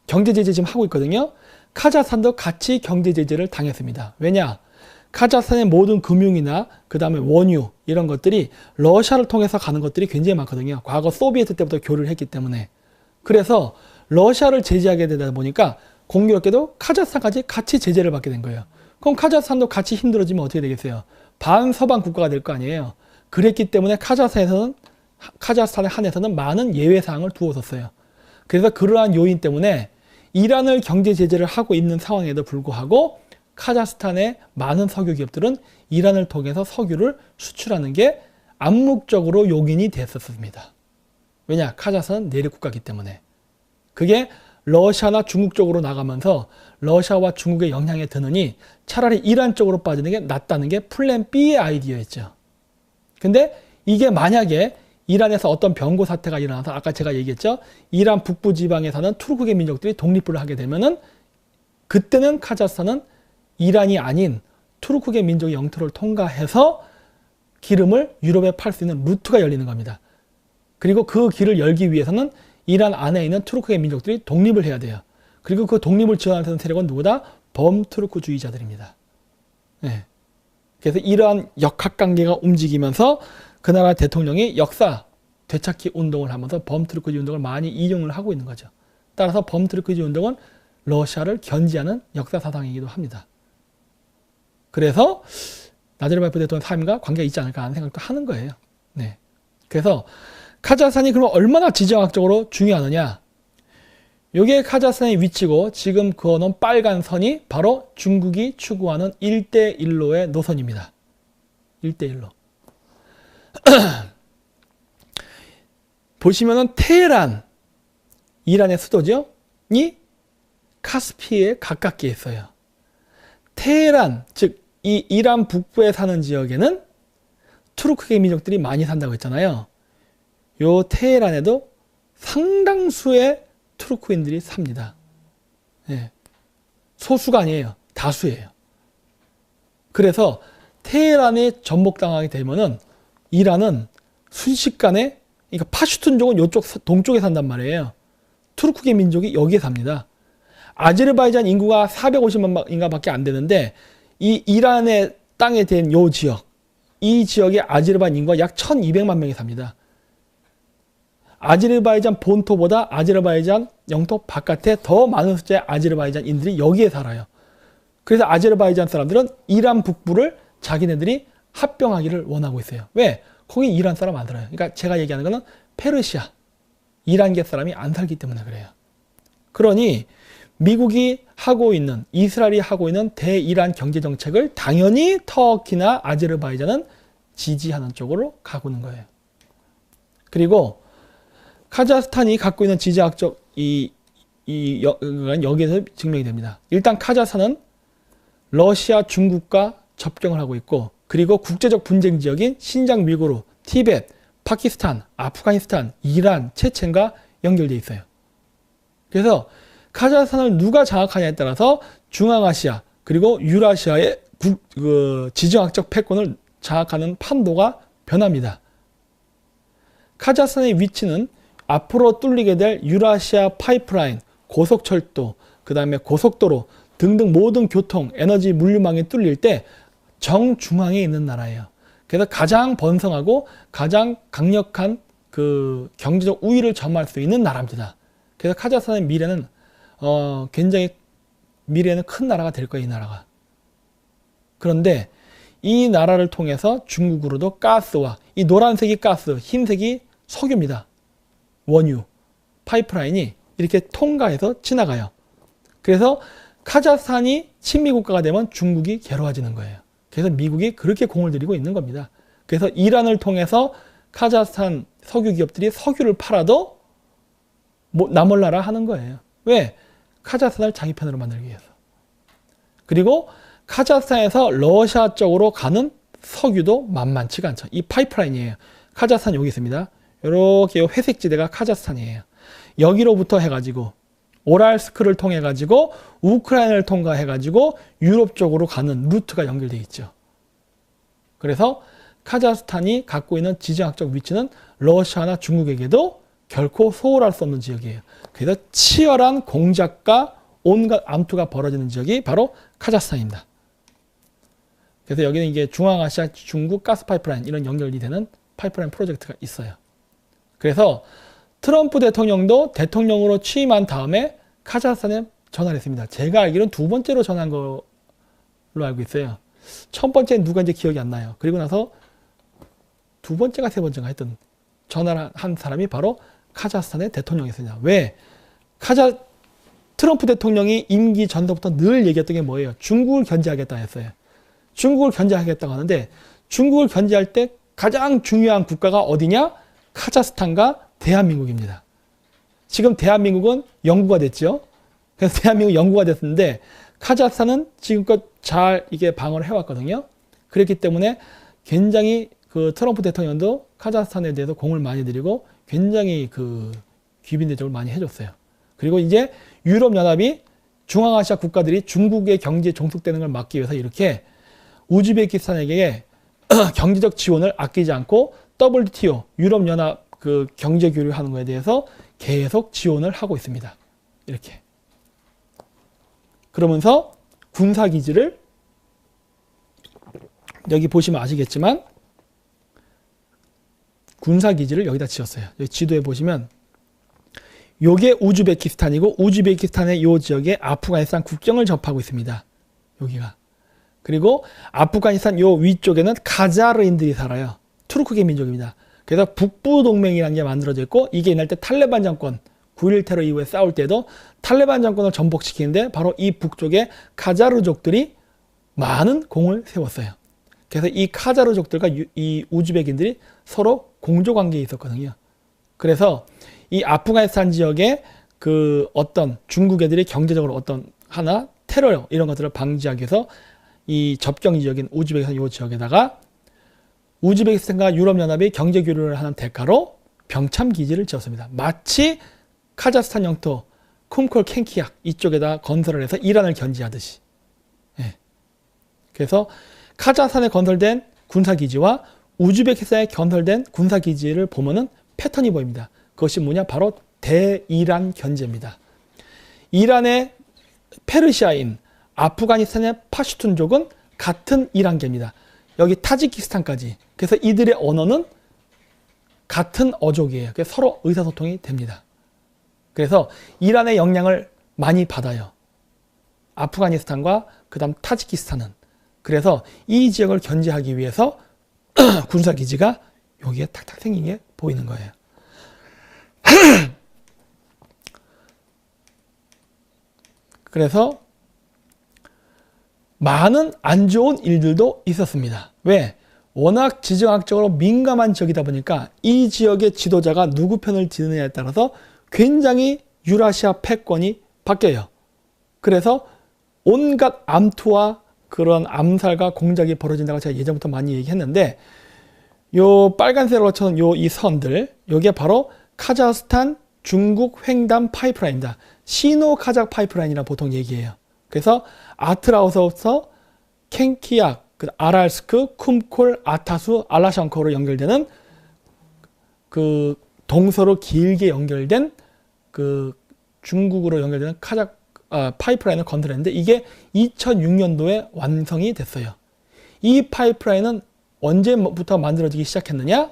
A: 경제 제재 지금 하고 있거든요. 카자흐스탄도 같이 경제 제재를 당했습니다. 왜냐? 카자흐스탄의 모든 금융이나 그 다음에 원유 이런 것들이 러시아를 통해서 가는 것들이 굉장히 많거든요. 과거 소비에트 때부터 교류를 했기 때문에. 그래서 러시아를 제재하게 되다 보니까 공교롭게도 카자흐스탄까지 같이 제재를 받게 된 거예요. 그럼 카자흐스탄도 같이 힘들어지면 어떻게 되겠어요? 반서방 국가가 될 거 아니에요. 그랬기 때문에 카자흐스탄에 한해서는 많은 예외사항을 두었었어요. 그래서 그러한 요인 때문에 이란을 경제 제재를 하고 있는 상황에도 불구하고 카자흐스탄의 많은 석유 기업들은 이란을 통해서 석유를 수출하는 게 암묵적으로 용인이 됐었습니다. 왜냐? 카자흐스탄은 내륙 국가이기 때문에. 그게 러시아나 중국 쪽으로 나가면서 러시아와 중국의 영향에 드느니 차라리 이란 쪽으로 빠지는 게 낫다는 게 플랜 B의 아이디어였죠. 근데 이게 만약에 이란에서 어떤 병고 사태가 일어나서 아까 제가 얘기했죠. 이란 북부 지방에 사는 투르크계 민족들이 독립을 하게 되면은 그때는 카자흐스탄은 이란이 아닌 투르크계 민족의 영토를 통과해서 기름을 유럽에 팔 수 있는 루트가 열리는 겁니다. 그리고 그 길을 열기 위해서는 이란 안에 있는 투르크계 민족들이 독립을 해야 돼요. 그리고 그 독립을 지원하는 세력은 누구다? 범투르크주의자들입니다. 네. 그래서 이러한 역학관계가 움직이면서 그 나라 대통령이 역사 되찾기 운동을 하면서 범투르크주의 운동을 많이 이용을 하고 있는 거죠. 따라서 범투르크주의 운동은 러시아를 견지하는 역사 사상이기도 합니다. 그래서 나제르바예프 대통령 삶과 관계가 있지 않을까 하는 생각도 하는 거예요. 네. 그래서 카자흐스탄이 그럼 얼마나 지정학적으로 중요하느냐? 이게 카자흐스탄의 위치고 지금 그어놓은 빨간 선이 바로 중국이 추구하는 1대1로의 노선입니다. 1대1로. 보시면은 테헤란, 이란의 수도죠? 이 카스피에 가깝게 있어요. 테헤란, 즉 이 이란 북부에 사는 지역에는 투르크계 민족들이 많이 산다고 했잖아요. 요 테헤란에도 상당수의 투르크인들이 삽니다. 예. 소수가 아니에요. 다수예요. 그래서 테헤란에 전복당하게 되면은 이란은 순식간에, 그러니까 파슈툰족은 이쪽 동쪽에 산단 말이에요. 투르크계 민족이 여기에 삽니다. 아제르바이잔 인구가 450만인가 밖에 안 되는데 이 이란의 땅에 된 요 지역, 이 지역에 아제르바이잔 인구가 약 1200만 명이 삽니다. 아제르바이잔 본토보다 아제르바이잔 영토 바깥에 더 많은 숫자의 아제르바이잔인들이 여기에 살아요. 그래서 아제르바이잔 사람들은 이란 북부를 자기네들이 합병하기를 원하고 있어요. 왜? 거기 이란 사람 안 살아요. 그러니까 제가 얘기하는 거는 페르시아, 이란계 사람이 안 살기 때문에 그래요. 그러니 미국이 하고 있는, 이스라엘이 하고 있는 대이란 경제정책을 당연히 터키나 아제르바이잔은 지지하는 쪽으로 가고 있는 거예요. 그리고 카자흐스탄이 갖고 있는 지정학적 여기에서 증명이 됩니다. 일단 카자흐스탄은 러시아, 중국과 접경을 하고 있고, 그리고 국제적 분쟁 지역인 신장 위구르, 티벳, 파키스탄, 아프가니스탄, 이란, 체첸과 연결되어 있어요. 그래서 카자흐스탄을 누가 장악하냐에 따라서 중앙아시아 그리고 유라시아의 지정학적 패권을 장악하는 판도가 변합니다. 카자흐스탄의 위치는 앞으로 뚫리게 될 유라시아 파이프라인, 고속철도, 그 다음에 고속도로 등등 모든 교통, 에너지 물류망이 뚫릴 때 정중앙에 있는 나라예요. 그래서 가장 번성하고 가장 강력한 그 경제적 우위를 점할 수 있는 나라입니다. 그래서 카자흐스탄의 미래는 굉장히 미래에는 큰 나라가 될 거예요, 이 나라가. 그런데 이 나라를 통해서 중국으로도 가스와, 이 노란색이 가스, 흰색이 석유입니다. 원유, 파이프라인이 이렇게 통과해서 지나가요. 그래서 카자흐스탄이 친미국가가 되면 중국이 괴로워지는 거예요. 그래서 미국이 그렇게 공을 들이고 있는 겁니다. 그래서 이란을 통해서 카자흐스탄 석유 기업들이 석유를 팔아도 나몰라라 하는 거예요. 왜? 카자흐스탄을 자기 편으로 만들기 위해서. 그리고 카자흐스탄에서 러시아 쪽으로 가는 석유도 만만치가 않죠. 이 파이프라인이에요. 카자흐스탄 여기 있습니다. 이렇게 회색 지대가 카자흐스탄이에요. 여기로부터 해가지고 오랄스크를 통해 가지고 우크라이나를 통과해 가지고 유럽 쪽으로 가는 루트가 연결되어 있죠. 그래서 카자흐스탄이 갖고 있는 지정학적 위치는 러시아나 중국에게도 결코 소홀할 수 없는 지역이에요. 그래서 치열한 공작과 온갖 암투가 벌어지는 지역이 바로 카자흐스탄입니다. 그래서 여기는 이게 중앙아시아 중국 가스 파이프라인 이런 연결이 되는 파이프라인 프로젝트가 있어요. 그래서 트럼프 대통령도 대통령으로 취임한 다음에 카자흐스탄에 전화를 했습니다. 제가 알기로는 두 번째로 전화한 걸로 알고 있어요. 첫 번째는 누가 이제 기억이 안 나요. 그리고 나서 두 번째가 세 번째가 하여튼 전화를 한 사람이 바로 카자흐스탄의 대통령이었습니다. 왜? 트럼프 대통령이 임기 전부터 늘 얘기했던 게 뭐예요? 중국을 견제하겠다 했어요. 중국을 견제하겠다고 하는데 중국을 견제할 때 가장 중요한 국가가 어디냐? 카자흐스탄과 대한민국입니다. 지금 대한민국은 영구가 됐죠. 그래서 대한민국 영구가 됐는데 카자흐스탄은 지금껏 잘 이게 방어를 해왔거든요. 그렇기 때문에 굉장히 그 트럼프 대통령도 카자흐스탄에 대해서 공을 많이 들이고 굉장히 그 귀빈 대접을 많이 해줬어요. 그리고 이제 유럽연합이 중앙아시아 국가들이 중국의 경제에 종속되는 걸 막기 위해서 이렇게 우즈베키스탄에게 경제적 지원을 아끼지 않고 WTO, 유럽연합 그 경제 교류하는 거에 대해서 계속 지원을 하고 있습니다. 이렇게. 그러면서 군사기지를 여기 보시면 아시겠지만 군사기지를 여기다 지었어요. 여기 지도에 보시면 요게 우즈베키스탄이고 우즈베키스탄의 요 지역에 아프가니스탄 국경을 접하고 있습니다. 여기가. 그리고 아프가니스탄 요 위쪽에는 카자르인들이 살아요. 투르크계 민족입니다. 그래서 북부 동맹이라는 게 만들어져 있고 이게 옛날 때 탈레반 정권 9.11 테러 이후에 싸울 때도 탈레반 정권을 전복시키는데 바로 이 북쪽에 카자르족들이 많은 공을 세웠어요. 그래서 이 카자르족들과 이 우즈벡인들이 서로 공조관계에 있었거든요. 그래서 이 아프가니스탄 지역에 그 어떤 중국 애들이 경제적으로 어떤 하나 테러 이런 것들을 방지하기 위해서 이 접경 지역인 우즈베키스탄 이 지역에다가 우즈베키스탄과 유럽연합이 경제 교류를 하는 대가로 병참 기지를 지었습니다. 마치 카자흐스탄 영토 쿰콜 켄키약 이쪽에다 건설을 해서 이란을 견제하듯이. 예. 그래서 카자흐스탄에 건설된 군사기지와 우즈베키스탄에 건설된 군사기지를 보면은 패턴이 보입니다. 그것이 뭐냐? 바로 대이란 견제입니다. 이란의 페르시아인, 아프가니스탄의 파슈툰족은 같은 이란계입니다. 여기 타지키스탄까지. 그래서 이들의 언어는 같은 어족이에요. 그래서 서로 의사소통이 됩니다. 그래서 이란의 영향을 많이 받아요. 아프가니스탄과 그 다음 타지키스탄은. 그래서 이 지역을 견제하기 위해서 군사기지가 여기에 탁탁 생긴 게 보이는 거예요. 그래서 많은 안 좋은 일들도 있었습니다. 왜? 워낙 지정학적으로 민감한 지역이다 보니까 이 지역의 지도자가 누구 편을 드느냐에 따라서 굉장히 유라시아 패권이 바뀌어요. 그래서 온갖 암투와 그런 암살과 공작이 벌어진다고 제가 예전부터 많이 얘기했는데, 요 빨간색으로 쳐놓은 이 선들, 요게 바로 카자흐스탄 중국 횡단 파이프라인입니다. 시노 카작 파이프라인이라 보통 얘기해요. 그래서 아트라우서부터 켄키약, 아랄스크, 쿰콜, 아타수, 알라샹코로 연결되는 그 동서로 길게 연결된 그 중국으로 연결되는 카작 파이프라인을 건설했는데 이게 2006년도에 완성이 됐어요. 이 파이프라인은 언제부터 만들어지기 시작했느냐?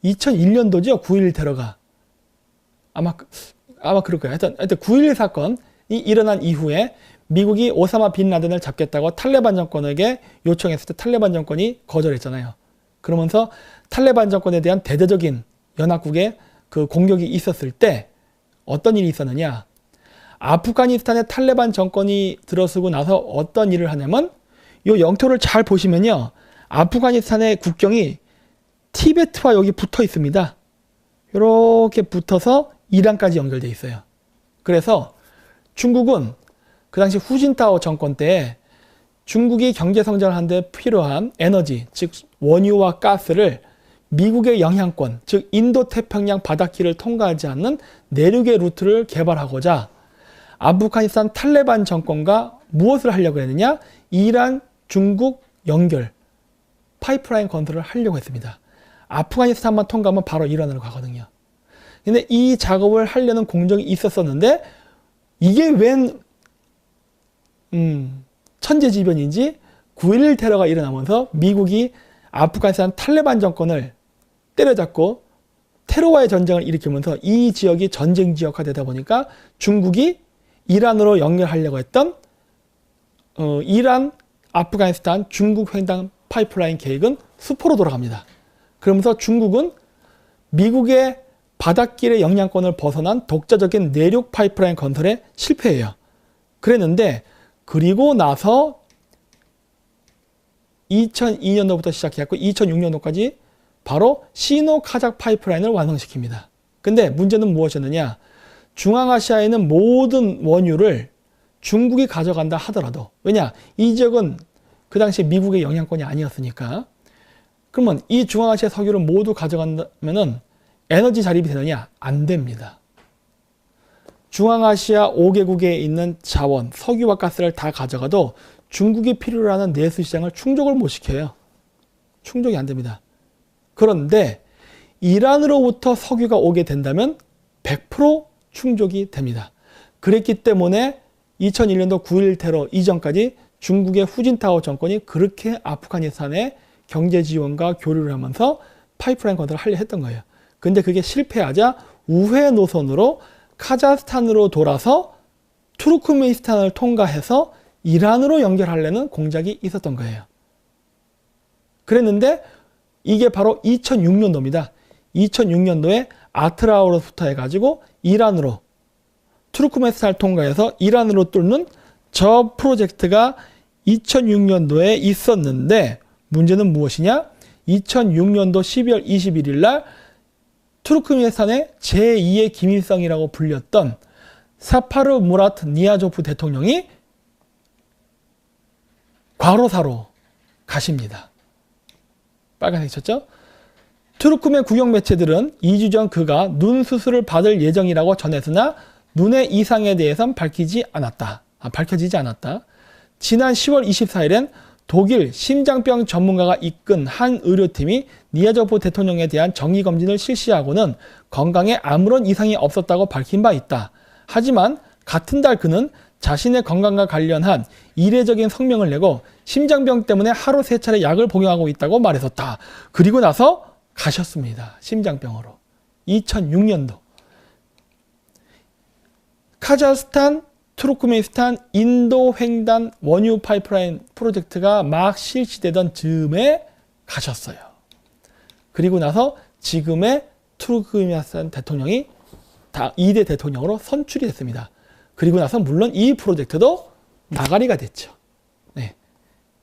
A: 2001년도죠. 9.11 테러가. 아마 그럴 거예요. 하여튼 9.11 사건이 일어난 이후에 미국이 오사마 빈 라덴을 잡겠다고 탈레반 정권에게 요청했을 때 탈레반 정권이 거절했잖아요. 그러면서 탈레반 정권에 대한 대대적인 연합국의 그 공격이 있었을 때 어떤 일이 있었느냐? 아프가니스탄의 탈레반 정권이 들어서고 나서 어떤 일을 하냐면, 이 영토를 잘 보시면요, 아프가니스탄의 국경이 티베트와 여기 붙어 있습니다. 이렇게 붙어서 이란까지 연결되어 있어요. 그래서 중국은 그 당시 후진타오 정권 때 중국이 경제 성장을 하는데 필요한 에너지, 즉 원유와 가스를 미국의 영향권, 즉 인도태평양 바닷길을 통과하지 않는 내륙의 루트를 개발하고자 아프가니스탄 탈레반 정권과 무엇을 하려고 했느냐? 이란, 중국 연결, 파이프라인 건설을 하려고 했습니다. 아프가니스탄만 통과하면 바로 이란으로 가거든요. 근데 이 작업을 하려는 공정이 있었었는데 이게 웬 천재지변인지 9.11 테러가 일어나면서 미국이 아프가니스탄 탈레반 정권을 때려잡고 테러와의 전쟁을 일으키면서 이 지역이 전쟁 지역화되다 보니까 중국이 이란으로 연결하려고 했던 이란, 아프가니스탄, 중국 횡단 파이프라인 계획은 수포로 돌아갑니다. 그러면서 중국은 미국의 바닷길의 영향권을 벗어난 독자적인 내륙 파이프라인 건설에 실패해요. 그랬는데 그리고 나서 2002년도부터 시작해갖고 2006년도까지 바로 시노 카작 파이프라인을 완성시킵니다. 근데 문제는 무엇이었느냐? 중앙아시아에 있는 모든 원유를 중국이 가져간다 하더라도, 왜냐? 이 지역은 그 당시 미국의 영향권이 아니었으니까. 그러면 이 중앙아시아 석유를 모두 가져간다면은 에너지 자립이 되느냐? 안 됩니다. 중앙아시아 5개국에 있는 자원, 석유와 가스를 다 가져가도 중국이 필요로 하는 내수 시장을 충족을 못 시켜요. 충족이 안 됩니다. 그런데 이란으로부터 석유가 오게 된다면 100% 충족이 됩니다. 그랬기 때문에 2001년도 9.11 테러 이전까지 중국의 후진타오 정권이 그렇게 아프가니스탄에 경제 지원과 교류를 하면서 파이프라인 건설을 하려 했던 거예요. 근데 그게 실패하자 우회 노선으로 카자흐스탄으로 돌아서 투르크메니스탄을 통과해서 이란으로 연결하려는 공작이 있었던 거예요. 그랬는데 이게 바로 2006년도입니다. 2006년도에 아트라우로부터 해가지고 이란으로 투르크메니스탄을 통과해서 이란으로 뚫는 저 프로젝트가 2006년도에 있었는데 문제는 무엇이냐? 2006년도 12월 21일 날 투르크메니스탄의 제2의 김일성이라고 불렸던 사파르 무라트 니아조프 대통령이 과로사로 가십니다. 빨간색 쳤죠? 투르크멘 국영 매체들은 2주 전 그가 눈 수술을 받을 예정이라고 전했으나 눈의 이상에 대해선 밝혀지지 않았다. 지난 10월 24일엔 독일 심장병 전문가가 이끈 한 의료팀이 니아조프 대통령에 대한 정기검진을 실시하고는 건강에 아무런 이상이 없었다고 밝힌 바 있다. 하지만 같은 달 그는 자신의 건강과 관련한 이례적인 성명을 내고 심장병 때문에 하루 3차례 약을 복용하고 있다고 말했었다. 그리고 나서 가셨습니다. 심장병으로. 2006년도. 카자흐스탄, 투르크메니스탄, 인도 횡단 원유 파이프라인 프로젝트가 막 실시되던 즈음에 가셨어요. 그리고 나서 지금의 투르크메니스탄 대통령이 2대 대통령으로 선출이 됐습니다. 그리고 나서 물론 이 프로젝트도 나가리가 됐죠. 네.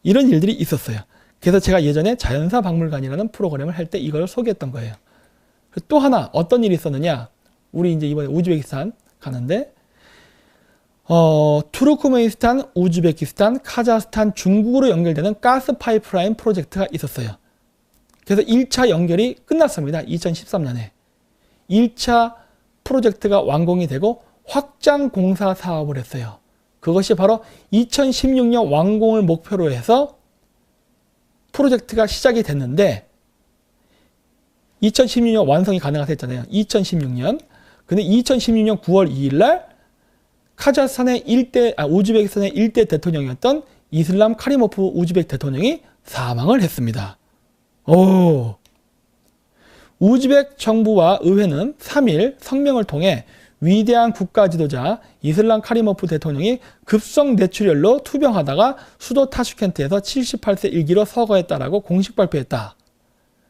A: 이런 일들이 있었어요. 그래서 제가 예전에 자연사 박물관이라는 프로그램을 할 때 이걸 소개했던 거예요. 또 하나 어떤 일이 있었느냐. 우리 이제 이번에 우즈베키스탄 가는데 투르크메니스탄, 우즈베키스탄, 카자흐스탄, 중국으로 연결되는 가스 파이프라인 프로젝트가 있었어요. 그래서 1차 연결이 끝났습니다. 2013년에. 1차 프로젝트가 완공이 되고 확장 공사 사업을 했어요. 그것이 바로 2016년 완공을 목표로 해서 프로젝트가 시작이 됐는데 2016년 완성이 가능하다 했잖아요. 2016년. 근데 2016년 9월 2일 날 카자흐스탄의 우즈베키스탄의 일대 대통령이었던 이슬람 카리모프 우즈베크 대통령이 사망을 했습니다. 우즈베크 정부와 의회는 3일 성명을 통해 위대한 국가 지도자 이슬람 카리모프 대통령이 급성 뇌출혈로 투병하다가 수도 타슈켄트에서 78세 일기로 서거했다라고 공식 발표했다.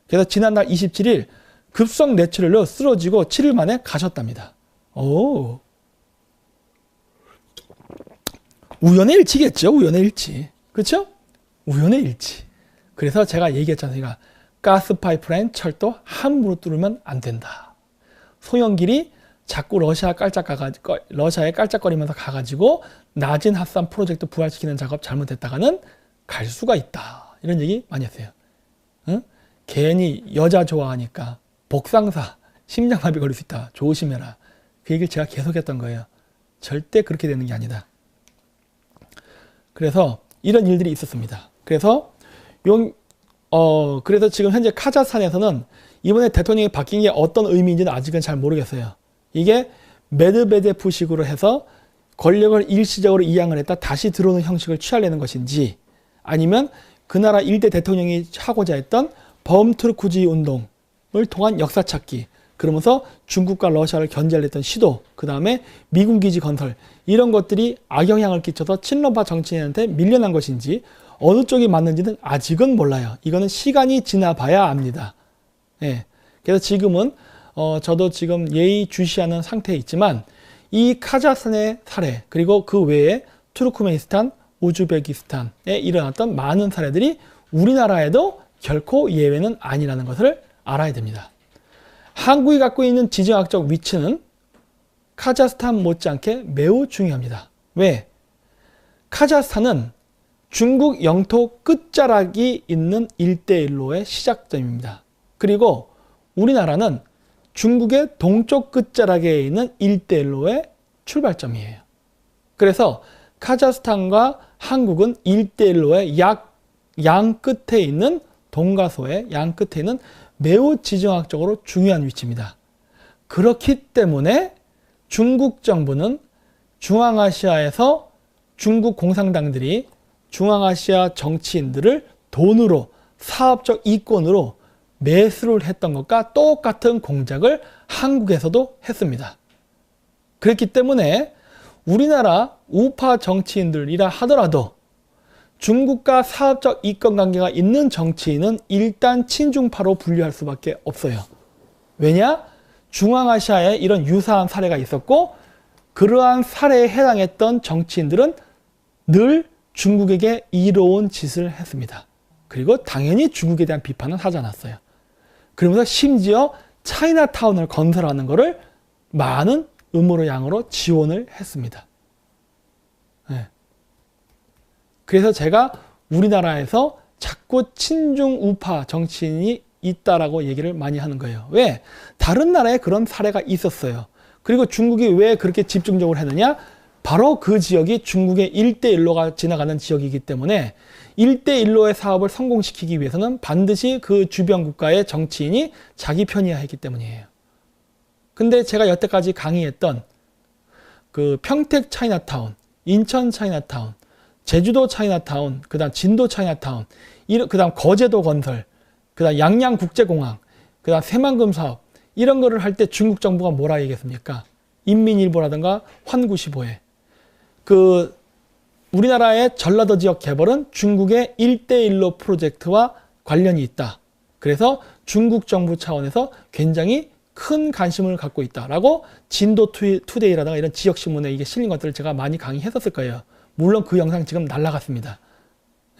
A: 그래서 지난달 27일 급성 뇌출혈로 쓰러지고 7일 만에 가셨답니다. 우연의 일치겠죠. 우연의 일치. 그렇죠? 우연의 일치. 그래서 제가 얘기했잖아요. 가스 파이프라인 철도 함부로 뚫으면 안 된다. 송영길이 자꾸 러시아에 깔짝거리면서 가가지고 낮은 핫산 프로젝트 부활시키는 작업 잘못했다가는 갈 수가 있다. 이런 얘기 많이 했어요. 응? 괜히 여자 좋아하니까 복상사, 심장마비 걸릴 수 있다. 조심해라. 그 얘기를 제가 계속했던 거예요. 절대 그렇게 되는 게 아니다. 그래서 이런 일들이 있었습니다. 그래서 그래서 지금 현재 카자흐스탄에서는 이번에 대통령이 바뀐 게 어떤 의미인지는 아직은 잘 모르겠어요. 이게 메드베데프식으로 해서 권력을 일시적으로 이양을 했다 다시 들어오는 형식을 취하려는 것인지 아니면 그 나라 일대 대통령이 하고자 했던 범투르크주의 운동을 통한 역사 찾기, 그러면서 중국과 러시아를 견제하려던 시도, 그 다음에 미군 기지 건설, 이런 것들이 악영향을 끼쳐서 친러파 정치인한테 밀려난 것인지 어느 쪽이 맞는지는 아직은 몰라요. 이거는 시간이 지나봐야 압니다. 예. 그래서 지금은 저도 지금 예의주시하는 상태에 있지만 이 카자흐스탄의 사례, 그리고 그 외에 투르크메니스탄, 우즈베키스탄에 일어났던 많은 사례들이 우리나라에도 결코 예외는 아니라는 것을 알아야 됩니다. 한국이 갖고 있는 지정학적 위치는 카자흐스탄 못지않게 매우 중요합니다. 왜? 카자흐스탄은 중국 영토 끝자락이 있는 일대일로의 시작점입니다. 그리고 우리나라는 중국의 동쪽 끝자락에 있는 일대일로의 출발점이에요. 그래서 카자흐스탄과 한국은 일대일로의 양 끝에 있는 동가소의 양 끝에 있는 매우 지정학적으로 중요한 위치입니다. 그렇기 때문에 중국 정부는 중앙아시아에서 중국 공산당들이 중앙아시아 정치인들을 돈으로 사업적 이권으로 매수를 했던 것과 똑같은 공작을 한국에서도 했습니다. 그렇기 때문에 우리나라 우파 정치인들이라 하더라도 중국과 사업적 이권 관계가 있는 정치인은 일단 친중파로 분류할 수밖에 없어요. 왜냐? 중앙아시아에 이런 유사한 사례가 있었고 그러한 사례에 해당했던 정치인들은 늘 중국에게 이로운 짓을 했습니다. 그리고 당연히 중국에 대한 비판은 하지 않았어요. 그러면서 심지어 차이나타운을 건설하는 것을 많은 음으로 양으로 지원을 했습니다. 네. 그래서 제가 우리나라에서 자꾸 친중 우파 정치인이 있다라고 얘기를 많이 하는 거예요. 왜? 다른 나라에 그런 사례가 있었어요. 그리고 중국이 왜 그렇게 집중적으로 했느냐? 바로 그 지역이 중국의 1대1로가 지나가는 지역이기 때문에 1대1로의 사업을 성공시키기 위해서는 반드시 그 주변 국가의 정치인이 자기 편이어야 했기 때문이에요. 근데 제가 여태까지 강의했던 그 평택 차이나타운, 인천 차이나타운, 제주도 차이나타운, 그 다음 진도 차이나타운, 그 다음 거제도 건설, 그 다음 양양국제공항, 그 다음 새만금 사업, 이런 거를 할 때 중국 정부가 뭐라 얘기했습니까? 인민일보라든가 환구시보에. 그 우리나라의 전라도 지역 개발은 중국의 1대1로 프로젝트와 관련이 있다. 그래서 중국 정부 차원에서 굉장히 큰 관심을 갖고 있다라고 진도 투데이라든가 이런 지역신문에 이게 실린 것들을 제가 많이 강의했었을 거예요. 물론 그 영상 지금 날라갔습니다.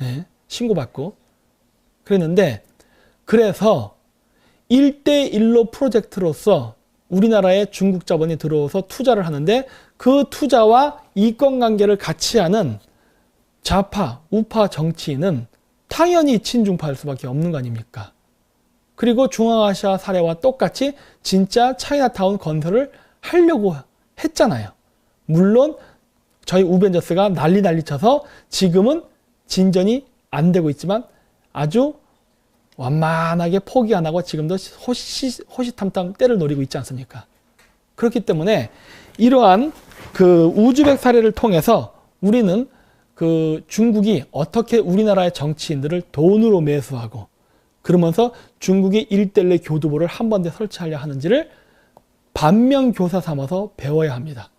A: 네, 신고받고. 그랬는데, 그래서 1대1로 프로젝트로서 우리나라에 중국 자본이 들어와서 투자를 하는데 그 투자와 이권관계를 같이 하는 좌파, 우파 정치인은 당연히 친중파일 수밖에 없는 거 아닙니까? 그리고 중앙아시아 사례와 똑같이 진짜 차이나타운 건설을 하려고 했잖아요. 물론 저희 우벤져스가 난리 쳐서 지금은 진전이 안 되고 있지만 아주 완만하게 포기 안 하고 지금도 호시탐탐 때를 노리고 있지 않습니까? 그렇기 때문에 이러한 그 우즈벡 사례를 통해서 우리는 그 중국이 어떻게 우리나라의 정치인들을 돈으로 매수하고 그러면서 중국이 1대1 교두보를 한 번에 설치하려 하는지를 반면교사 삼아서 배워야 합니다.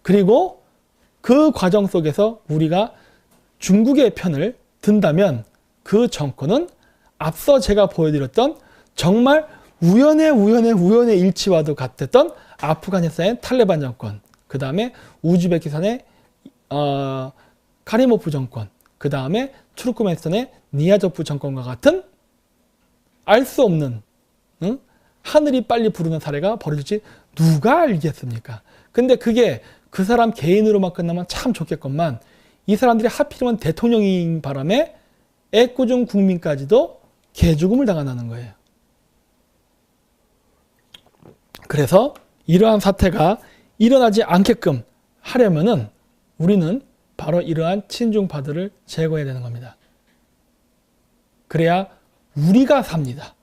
A: 그리고 그 과정 속에서 우리가 중국의 편을 든다면 그 정권은 앞서 제가 보여드렸던 정말 우연의 일치와도 같았던 아프가니스탄의 탈레반 정권, 그 다음에 우즈베키스탄의 카리모프 정권, 그 다음에 투르크메니스탄의 니아조프 정권과 같은 알 수 없는 하늘이 빨리 부르는 사례가 벌어질지 누가 알겠습니까? 근데 그게 그 사람 개인으로만 끝나면 참 좋겠건만 이 사람들이 하필이면 대통령인 바람에 애꿎은 국민까지도 개죽음을 당한다는 거예요. 그래서 이러한 사태가 일어나지 않게끔 하려면은 우리는 바로 이러한 친중파들을 제거해야 되는 겁니다. 그래야 우리가 삽니다.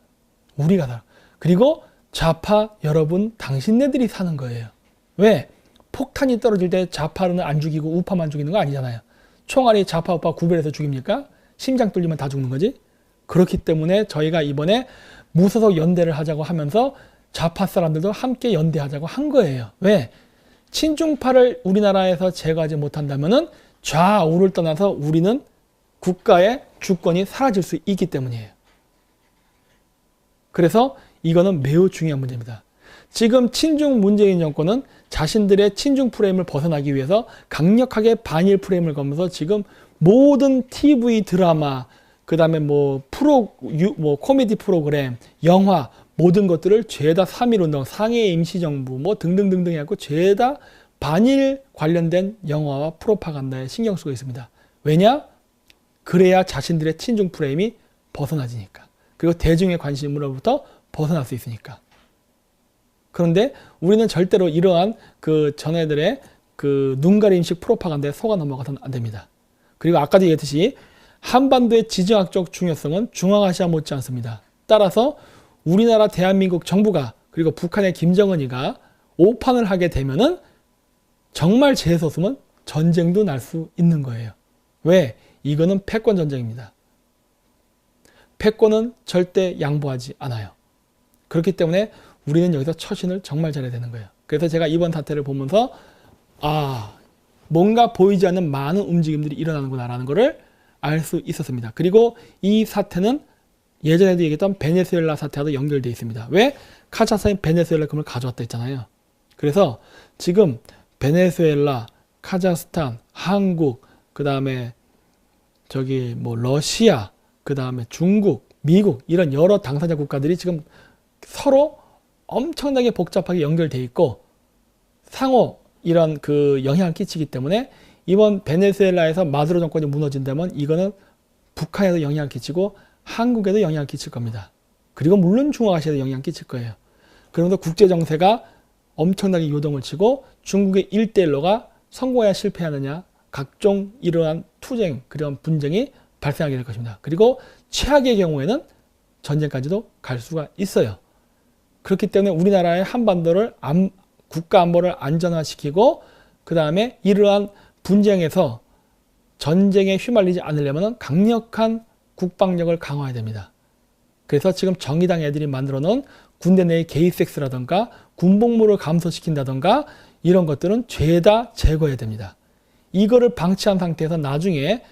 A: 우리가 살. 그리고 좌파 여러분 당신네들이 사는 거예요. 왜? 폭탄이 떨어질 때 좌파는 안 죽이고 우파만 죽이는 거 아니잖아요. 총알이 좌파 우파 구별해서 죽입니까? 심장 뚫리면 다 죽는 거지. 그렇기 때문에 저희가 이번에 무소속 연대를 하자고 하면서 좌파 사람들도 함께 연대하자고 한 거예요. 왜? 친중파를 우리나라에서 제거하지 못한다면은 좌우를 떠나서 우리는 국가의 주권이 사라질 수 있기 때문이에요. 그래서 이거는 매우 중요한 문제입니다. 지금 친중 문재인 정권은 자신들의 친중 프레임을 벗어나기 위해서 강력하게 반일 프레임을 걸면서 지금 모든 TV 드라마, 그 다음에 뭐 코미디 프로그램, 영화, 모든 것들을 죄다 3.1운동, 상해 임시정부 뭐 등등등등 해갖고 죄다 반일 관련된 영화와 프로파간다에 신경 쓰고 있습니다. 왜냐? 그래야 자신들의 친중 프레임이 벗어나지니까. 그리고 대중의 관심으로부터 벗어날 수 있으니까. 그런데 우리는 절대로 이러한 그 전애들의 그 눈가림식 프로파간다에 속아 넘어가서는 안 됩니다. 그리고 아까도 얘기했듯이 한반도의 지정학적 중요성은 중앙아시아 못지 않습니다. 따라서 우리나라 대한민국 정부가 그리고 북한의 김정은이가 오판을 하게 되면은 정말 재수없으면 전쟁도 날 수 있는 거예요. 왜? 이거는 패권 전쟁입니다. 패권은 절대 양보하지 않아요. 그렇기 때문에 우리는 여기서 처신을 정말 잘해야 되는 거예요. 그래서 제가 이번 사태를 보면서 뭔가 보이지 않는 많은 움직임들이 일어나는구나라는 것을 알 수 있었습니다. 그리고 이 사태는 예전에도 얘기했던 베네수엘라 사태와도 연결되어 있습니다. 왜? 카자흐스탄이 베네수엘라 금을 가져왔다 했잖아요. 그래서 지금 베네수엘라, 카자흐스탄, 한국, 그 다음에 저기 뭐 러시아, 그 다음에 중국, 미국 이런 여러 당사자 국가들이 지금 서로 엄청나게 복잡하게 연결돼 있고 상호 이런 그 영향을 끼치기 때문에 이번 베네수엘라에서 마두로 정권이 무너진다면 이거는 북한에도 영향을 끼치고 한국에도 영향을 끼칠 겁니다. 그리고 물론 중앙아시아에도 영향을 끼칠 거예요. 그러면서 국제 정세가 엄청나게 요동을 치고 중국의 1대1로가 성공해야 실패하느냐 각종 이러한 투쟁, 그런 분쟁이 발생하게 될 것입니다. 그리고 최악의 경우에는 전쟁까지도 갈 수가 있어요. 그렇기 때문에 우리나라의 한반도를 국가 안보를 안전화시키고 그 다음에 이러한 분쟁에서 전쟁에 휘말리지 않으려면 강력한 국방력을 강화해야 됩니다. 그래서 지금 정의당 애들이 만들어 놓은 군대 내의 게이섹스라든가 군복무를 감소시킨다든가 이런 것들은 죄다 제거해야 됩니다. 이거를 방치한 상태에서 나중에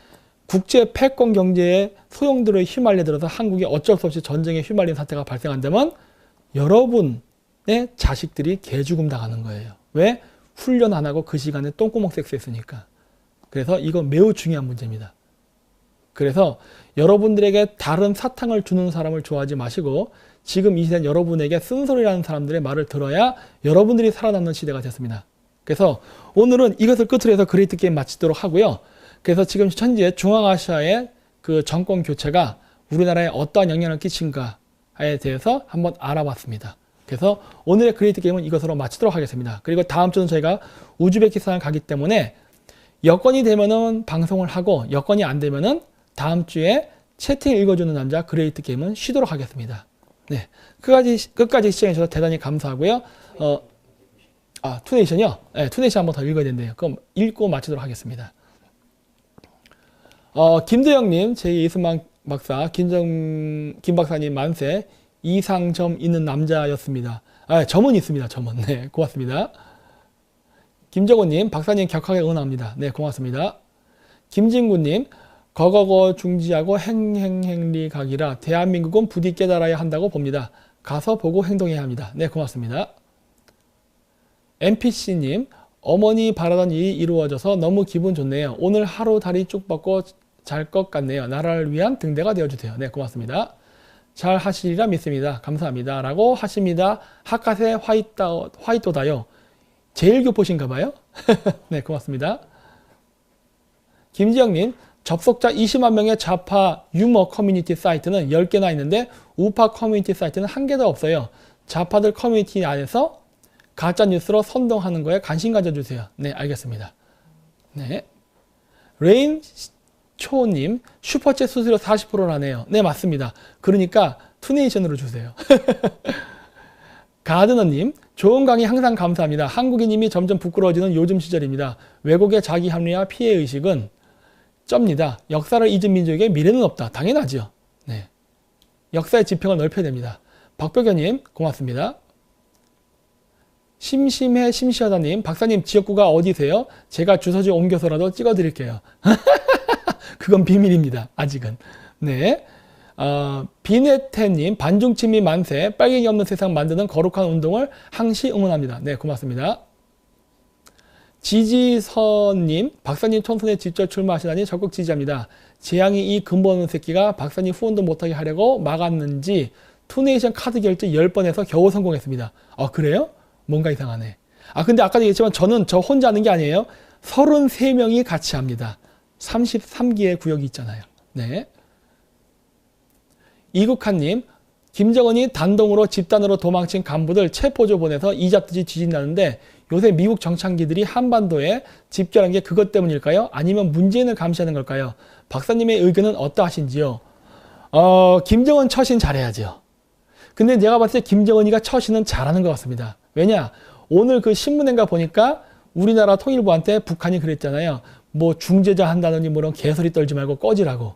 A: 국제 패권 경제의 소용돌이에 휘말려들어서 한국이 어쩔 수 없이 전쟁에 휘말린 사태가 발생한다면 여러분의 자식들이 개죽음 당하는 거예요. 왜? 훈련 안 하고 그 시간에 똥구멍 섹스했으니까. 그래서 이거 매우 중요한 문제입니다. 그래서 여러분들에게 다른 사탕을 주는 사람을 좋아하지 마시고 지금 이 시대는 여러분에게 쓴소리라는 사람들의 말을 들어야 여러분들이 살아남는 시대가 됐습니다. 그래서 오늘은 이것을 끝으로 해서 그레이트 게임 마치도록 하고요. 그래서 지금 현재 중앙아시아의 그 정권 교체가 우리나라에 어떠한 영향을 끼친가에 대해서 한번 알아봤습니다. 그래서 오늘의 그레이트 게임은 이것으로 마치도록 하겠습니다. 그리고 다음 주는 저희가 우즈베키스탄을 가기 때문에 여건이 되면은 방송을 하고 여건이 안 되면은 다음 주에 채팅 읽어주는 남자 그레이트 게임은 쉬도록 하겠습니다. 네, 끝까지 시청해주셔서 대단히 감사하고요. 투네이션이요? 네, 투네이션 한번 더 읽어야 된대요. 그럼 읽고 마치도록 하겠습니다. 김도영님, 제2예수만 박사, 김 박사님 만세, 이상점 있는 남자였습니다. 점은 있습니다. 점은. 네, 고맙습니다. 김정호님, 박사님 격하게 응원합니다. 네, 고맙습니다. 김진구님, 거거거 중지하고 행행행리 각이라 대한민국은 부디 깨달아야 한다고 봅니다. 가서 보고 행동해야 합니다. 네, 고맙습니다. NPC님, 어머니 바라던 일이 이루어져서 너무 기분 좋네요. 오늘 하루 다리 쭉 뻗고 잘 것 같네요. 나라를 위한 등대가 되어주세요. 네, 고맙습니다. 잘 하시리라 믿습니다. 감사합니다. 라고 하십니다. 하카세 화이토다요. 제일 교포신가 봐요. 네, 고맙습니다. 김지영님, 접속자 20만 명의 좌파 유머 커뮤니티 사이트는 10개나 있는데 우파 커뮤니티 사이트는 1개도 없어요. 좌파들 커뮤니티 안에서 가짜뉴스로 선동하는 거에 관심 가져주세요. 네, 알겠습니다. 네. 레인 초님, 슈퍼챗 수수료 40%라네요. 네, 맞습니다. 그러니까 투네이션으로 주세요. 가드너님, 좋은 강의 항상 감사합니다. 한국인님이 점점 부끄러워지는 요즘 시절입니다. 왜곡의 자기 합리화 피해의식은 쩝니다. 역사를 잊은 민족에게 미래는 없다. 당연하죠. 네. 역사의 지평을 넓혀야 됩니다. 박벽현님, 고맙습니다. 심심해 심시하다님, 박사님 지역구가 어디세요? 제가 주소지 옮겨서라도 찍어드릴게요. 그건 비밀입니다. 아직은. 네. 비네테님, 반중침미 만세, 빨갱이 없는 세상 만드는 거룩한 운동을 항시 응원합니다. 네, 고맙습니다. 지지선님, 박사님 총선에 직접 출마하시다니 적극 지지합니다. 재앙이 이 근본 새끼가 박사님 후원도 못하게 하려고 막았는지 투네이션 카드 결제 10번 해서 겨우 성공했습니다. 그래요? 뭔가 이상하네. 근데 아까도 얘기했지만 저는 저 혼자 하는 게 아니에요. 33명이 같이 합니다. 33기의 구역이 있잖아요. 네. 이국한님, 김정은이 단독으로 집단으로 도망친 간부들 체포조 보내서 이잡듯이 뒤진다는데 요새 미국 정찰기들이 한반도에 집결한 게 그것 때문일까요? 아니면 문재인을 감시하는 걸까요? 박사님의 의견은 어떠하신지요? 김정은 처신 잘해야죠. 근데 내가 봤을 때 김정은이가 처신은 잘하는 것 같습니다. 왜냐? 오늘 그 신문인가 보니까 우리나라 통일부한테 북한이 그랬잖아요. 뭐 중재자 한다느니 뭐런 개소리 떨지 말고 꺼지라고.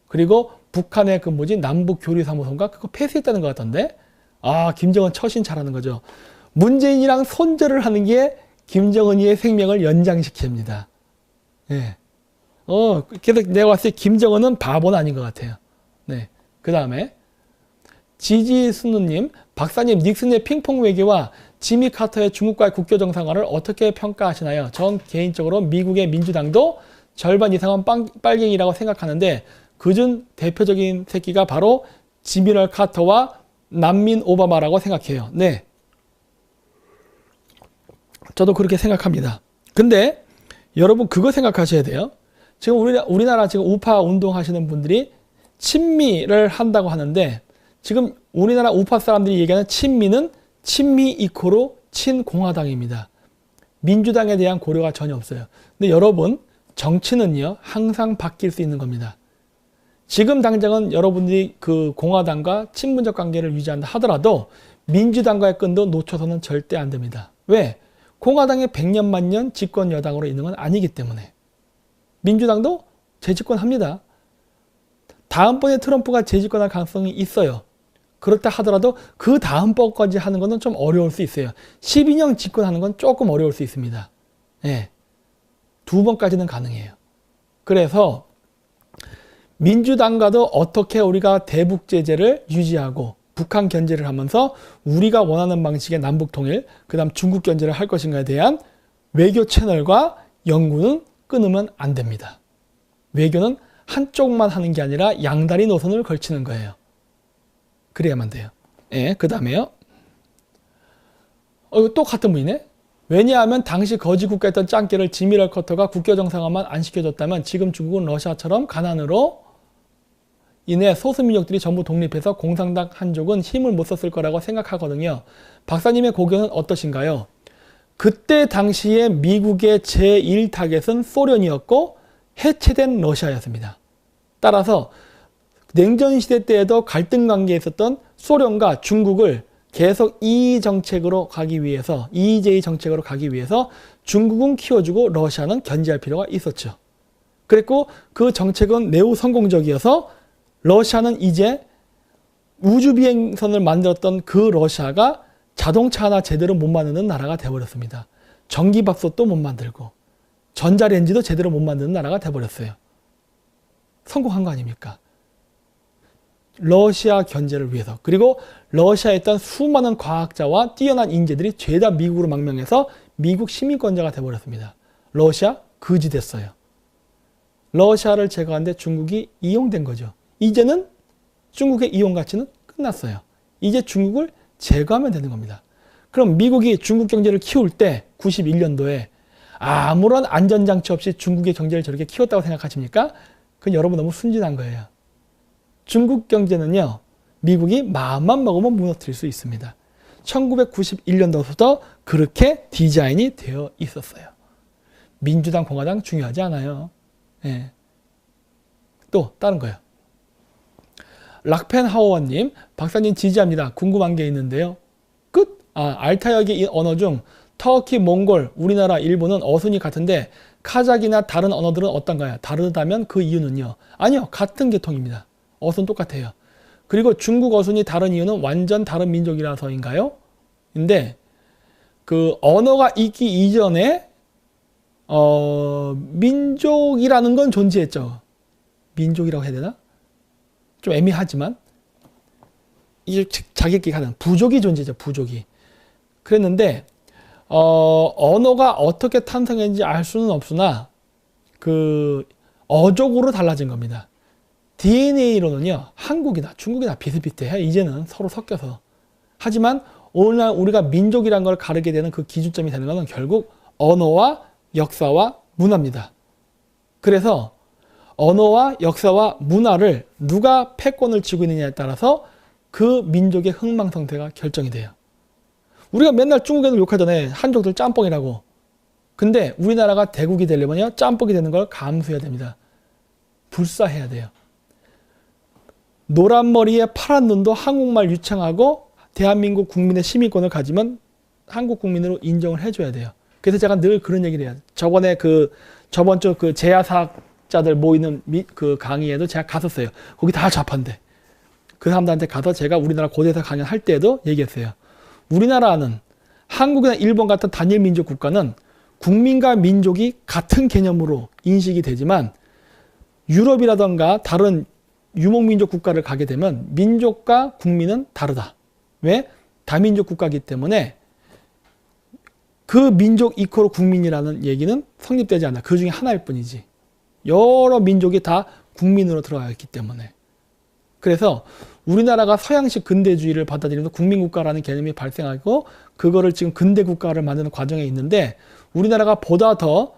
A: 그리고 북한의 그 남북교류사무소인가? 그거 폐쇄했다는 것 같던데? 김정은 처신 잘하는 거죠. 문재인이랑 손절을 하는 게 김정은이의 생명을 연장시킵니다. 예. 그래서 내가 봤을 때 김정은은 바보는 아닌 것 같아요. 네. 그 다음에 지지순우님, 박사님 닉슨의 핑퐁 외교와 지미 카터의 중국과의 국교 정상화를 어떻게 평가하시나요? 전 개인적으로 미국의 민주당도 절반 이상은 빨갱이라고 생각하는데 그중 대표적인 새끼가 바로 지미럴 카터와 난민 오바마라고 생각해요. 네, 저도 그렇게 생각합니다. 근데 여러분 그거 생각하셔야 돼요. 지금 우리나라 지금 우파 운동하시는 분들이 친미를 한다고 하는데 지금 우리나라 우파 사람들이 얘기하는 친미는 친미 이코로 친공화당입니다. 민주당에 대한 고려가 전혀 없어요. 근데 여러분 정치는요 항상 바뀔 수 있는 겁니다. 지금 당장은 여러분들이 그 공화당과 친문적 관계를 유지한다 하더라도 민주당과의 끈도 놓쳐서는 절대 안 됩니다. 왜? 공화당이 100년 만년 집권 여당으로 있는 건 아니기 때문에. 민주당도 재집권합니다. 다음번에 트럼프가 재집권할 가능성이 있어요. 그렇다 하더라도 그 다음번까지 하는 것은 좀 어려울 수 있어요. 12년 집권하는 건 조금 어려울 수 있습니다. 네. 2번까지는 가능해요. 그래서 민주당과도 어떻게 우리가 대북 제재를 유지하고 북한 견제를 하면서 우리가 원하는 방식의 남북 통일, 그 다음 중국 견제를 할 것인가에 대한 외교 채널과 연구는 끊으면 안 됩니다. 외교는 한쪽만 하는 게 아니라 양다리 노선을 걸치는 거예요. 그래야만 돼요. 예, 그 다음에요. 이거 또 같은 분이네. 왜냐하면 당시 거지 국가였던 짱깨를 지미럴 커터가 국교 정상화만 안 시켜줬다면 지금 중국은 러시아처럼 가난으로 인해 소수민족들이 전부 독립해서 공산당 한족은 힘을 못 썼을 거라고 생각하거든요. 박사님의 고견은 어떠신가요? 그때 당시에 미국의 제1타겟은 소련이었고 해체된 러시아였습니다. 따라서 냉전시대 때에도 갈등 관계에 있었던 소련과 중국을 계속 이의 정책으로 가기 위해서, EJ 정책으로 가기 위해서 중국은 키워주고 러시아는 견제할 필요가 있었죠. 그랬고 그 정책은 매우 성공적이어서 러시아는 이제 우주비행선을 만들었던 그 러시아가 자동차 하나 제대로 못 만드는 나라가 되어버렸습니다. 전기밥솥도 못 만들고 전자레인지도 제대로 못 만드는 나라가 되어버렸어요. 성공한 거 아닙니까? 러시아 견제를 위해서. 그리고 러시아에 있던 수많은 과학자와 뛰어난 인재들이 죄다 미국으로 망명해서 미국 시민권자가 되어버렸습니다. 러시아 거지 됐어요. 러시아를 제거하는데 중국이 이용된 거죠. 이제는 중국의 이용 가치는 끝났어요. 이제 중국을 제거하면 되는 겁니다. 그럼 미국이 중국 경제를 키울 때 91년도에 아무런 안전장치 없이 중국의 경제를 저렇게 키웠다고 생각하십니까? 그건 여러분 너무 순진한 거예요. 중국 경제는요, 미국이 마음만 먹으면 무너뜨릴 수 있습니다. 1991년도부터 그렇게 디자인이 되어 있었어요. 민주당, 공화당 중요하지 않아요. 예. 또 다른 거요. 락펜하워님, 박사님 지지합니다. 궁금한 게 있는데요. 끝? 알타역의 언어 중 터키, 몽골, 우리나라, 일본은 어순이 같은데 카자흐이나 다른 언어들은 어떤가요? 다르다면 그 이유는요? 아니요. 같은 계통입니다. 어순 똑같아요. 그리고 중국 어순이 다른 이유는 완전 다른 민족이라서인가요? 근데 그 언어가 있기 이전에 민족이라는 건 존재했죠. 민족이라고 해야 되나? 좀 애매하지만 이게 자기끼리 하는 부족이 존재죠. 부족이. 그랬는데 언어가 어떻게 탄생했는지 알 수는 없으나 그 어족으로 달라진 겁니다. DNA로는요. 한국이나 중국이나 비슷비슷해요. 이제는 서로 섞여서. 하지만 오늘날 우리가 민족이란 걸 가르게 되는 그 기준점이 되는 것은 결국 언어와 역사와 문화입니다. 그래서 언어와 역사와 문화를 누가 패권을 쥐고 있느냐에 따라서 그 민족의 흥망성쇠가 결정이 돼요. 우리가 맨날 중국 애들 욕하잖아요. 한족들 짬뽕이라고. 근데 우리나라가 대국이 되려면요. 짬뽕이 되는 걸 감수해야 됩니다. 불사해야 돼요. 노란 머리에 파란 눈도 한국말 유창하고 대한민국 국민의 시민권을 가지면 한국 국민으로 인정을 해줘야 돼요. 그래서 제가 늘 그런 얘기를 해요. 저번 주 그 제야사학자들 모이는 그 강의에도 제가 갔었어요. 거기 다 좌파인데. 그 사람들한테 가서 제가 우리나라 고대사 강연할 때에도 얘기했어요. 우리나라는 한국이나 일본 같은 단일 민족 국가는 국민과 민족이 같은 개념으로 인식이 되지만 유럽이라던가 다른 유목민족 국가를 가게 되면 민족과 국민은 다르다. 왜? 다민족 국가이기 때문에 그 민족 이코로 국민이라는 얘기는 성립되지 않아. 그 중에 하나일 뿐이지. 여러 민족이 다 국민으로 들어가 있기 때문에. 그래서 우리나라가 서양식 근대주의를 받아들이면서 국민국가라는 개념이 발생하고 그거를 지금 근대 국가를 만드는 과정에 있는데 우리나라가 보다 더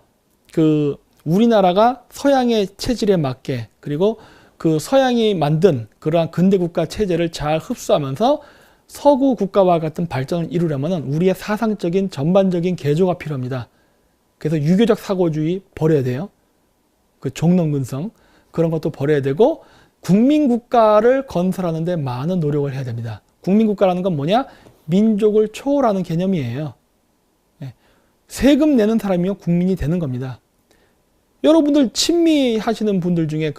A: 우리나라가 서양의 체질에 맞게 그리고 그 서양이 만든 그러한 근대 국가 체제를 잘 흡수하면서 서구 국가와 같은 발전을 이루려면 우리의 사상적인 전반적인 개조가 필요합니다. 그래서 유교적 사고주의 버려야 돼요. 그 종농근성 그런 것도 버려야 되고 국민국가를 건설하는 데 많은 노력을 해야 됩니다. 국민국가라는 건 뭐냐? 민족을 초월하는 개념이에요. 세금 내는 사람이면 국민이 되는 겁니다. 여러분들 친미하시는 분들 중에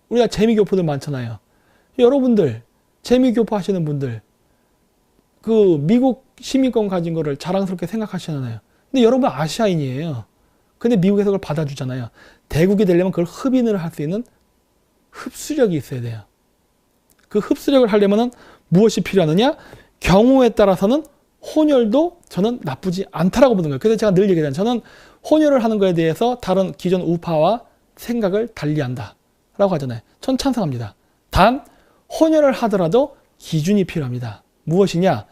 A: 우리가 재미교포들 많잖아요. 여러분들 재미교포 하시는 분들 미국 시민권 가진 거를 자랑스럽게 생각하시잖아요. 근데 여러분 아시아인이에요. 근데 미국에서 그걸 받아주잖아요. 대국이 되려면 그걸 흡인을 할 수 있는 흡수력이 있어야 돼요. 그 흡수력을 하려면 무엇이 필요하느냐? 경우에 따라서는 혼혈도 저는 나쁘지 않다라고 보는 거예요. 그래서 제가 늘 얘기하잖아요. 저는 혼혈을 하는 거에 대해서 다른 기존 우파와 생각을 달리한다 라고 하잖아요. 전 찬성합니다. 단 혼혈을 하더라도 기준이 필요합니다. 무엇이냐?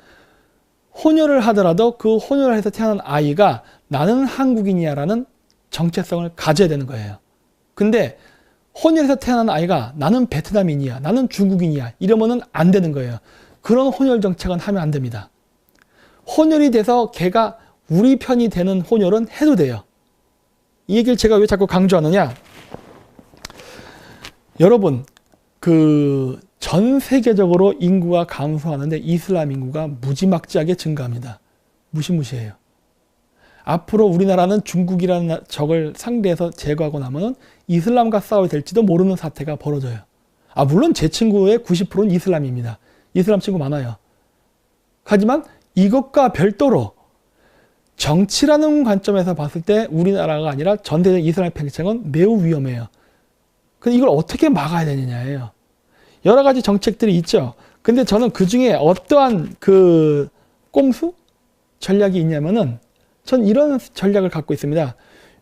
A: 혼혈을 하더라도 그 혼혈을 해서 태어난 아이가 나는 한국인이야 라는 정체성을 가져야 되는 거예요. 근데 혼혈해서 태어난 아이가 나는 베트남인이야 나는 중국인이야 이러면은 안 되는 거예요. 그런 혼혈 정책은 하면 안 됩니다. 혼혈이 돼서 걔가 우리 편이 되는 혼혈은 해도 돼요. 이 얘기를 제가 왜 자꾸 강조하느냐? 여러분 전 세계적으로 인구가 감소하는데 이슬람 인구가 무지막지하게 증가합니다. 무시무시해요. 앞으로 우리나라는 중국이라는 적을 상대해서 제거하고 나면 이슬람과 싸워야 될지도 모르는 사태가 벌어져요. 물론 제 친구의 90%는 이슬람입니다. 이슬람 친구 많아요. 하지만 이것과 별도로 정치라는 관점에서 봤을 때 우리나라가 아니라 전 세계 이슬람 팽창은 매우 위험해요. 근데 이걸 어떻게 막아야 되느냐예요. 여러 가지 정책들이 있죠. 근데 저는 그 중에 어떠한 꼼수? 전략이 있냐면은 전 이런 전략을 갖고 있습니다.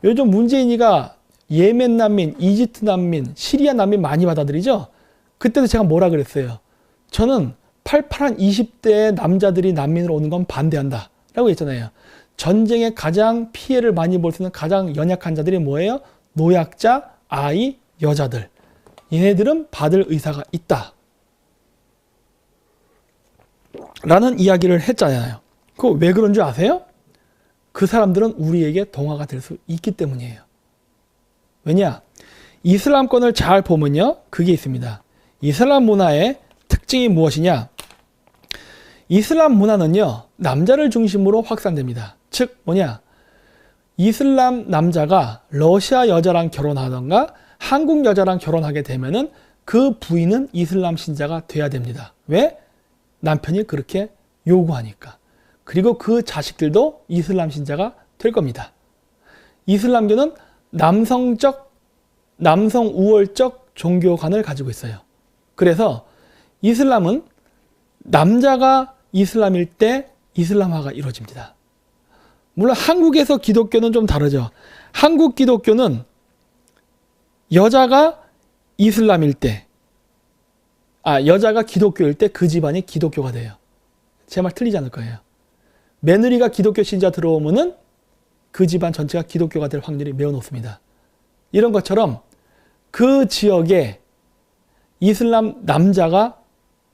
A: 요즘 문재인이가 예멘 난민, 이집트 난민, 시리아 난민 많이 받아들이죠? 그때도 제가 뭐라 그랬어요? 저는 팔팔한 20대의 남자들이 난민으로 오는 건 반대한다 라고 했잖아요. 전쟁에 가장 피해를 많이 볼 수 있는 가장 연약한 자들이 뭐예요? 노약자, 아이, 여자들. 얘네들은 받을 의사가 있다 라는 이야기를 했잖아요. 그거 왜 그런 줄 아세요? 그 사람들은 우리에게 동화가 될 수 있기 때문이에요. 왜냐? 이슬람권을 잘 보면요. 그게 있습니다. 이슬람 문화의 특징이 무엇이냐? 이슬람 문화는요. 남자를 중심으로 확산됩니다. 즉 뭐냐? 이슬람 남자가 러시아 여자랑 결혼하던가 한국 여자랑 결혼하게 되면은 그 부인은 이슬람 신자가 돼야 됩니다. 왜? 남편이 그렇게 요구하니까. 그리고 그 자식들도 이슬람 신자가 될 겁니다. 이슬람교는 남성 우월적 종교관을 가지고 있어요. 그래서 이슬람은 남자가 이슬람일 때 이슬람화가 이루어집니다. 물론 한국에서 기독교는 좀 다르죠. 한국 기독교는 여자가 이슬람일 때, 여자가 기독교일 때 그 집안이 기독교가 돼요. 제 말 틀리지 않을 거예요. 며느리가 기독교 신자 들어오면은 그 집안 전체가 기독교가 될 확률이 매우 높습니다. 이런 것처럼 그 지역에 이슬람 남자가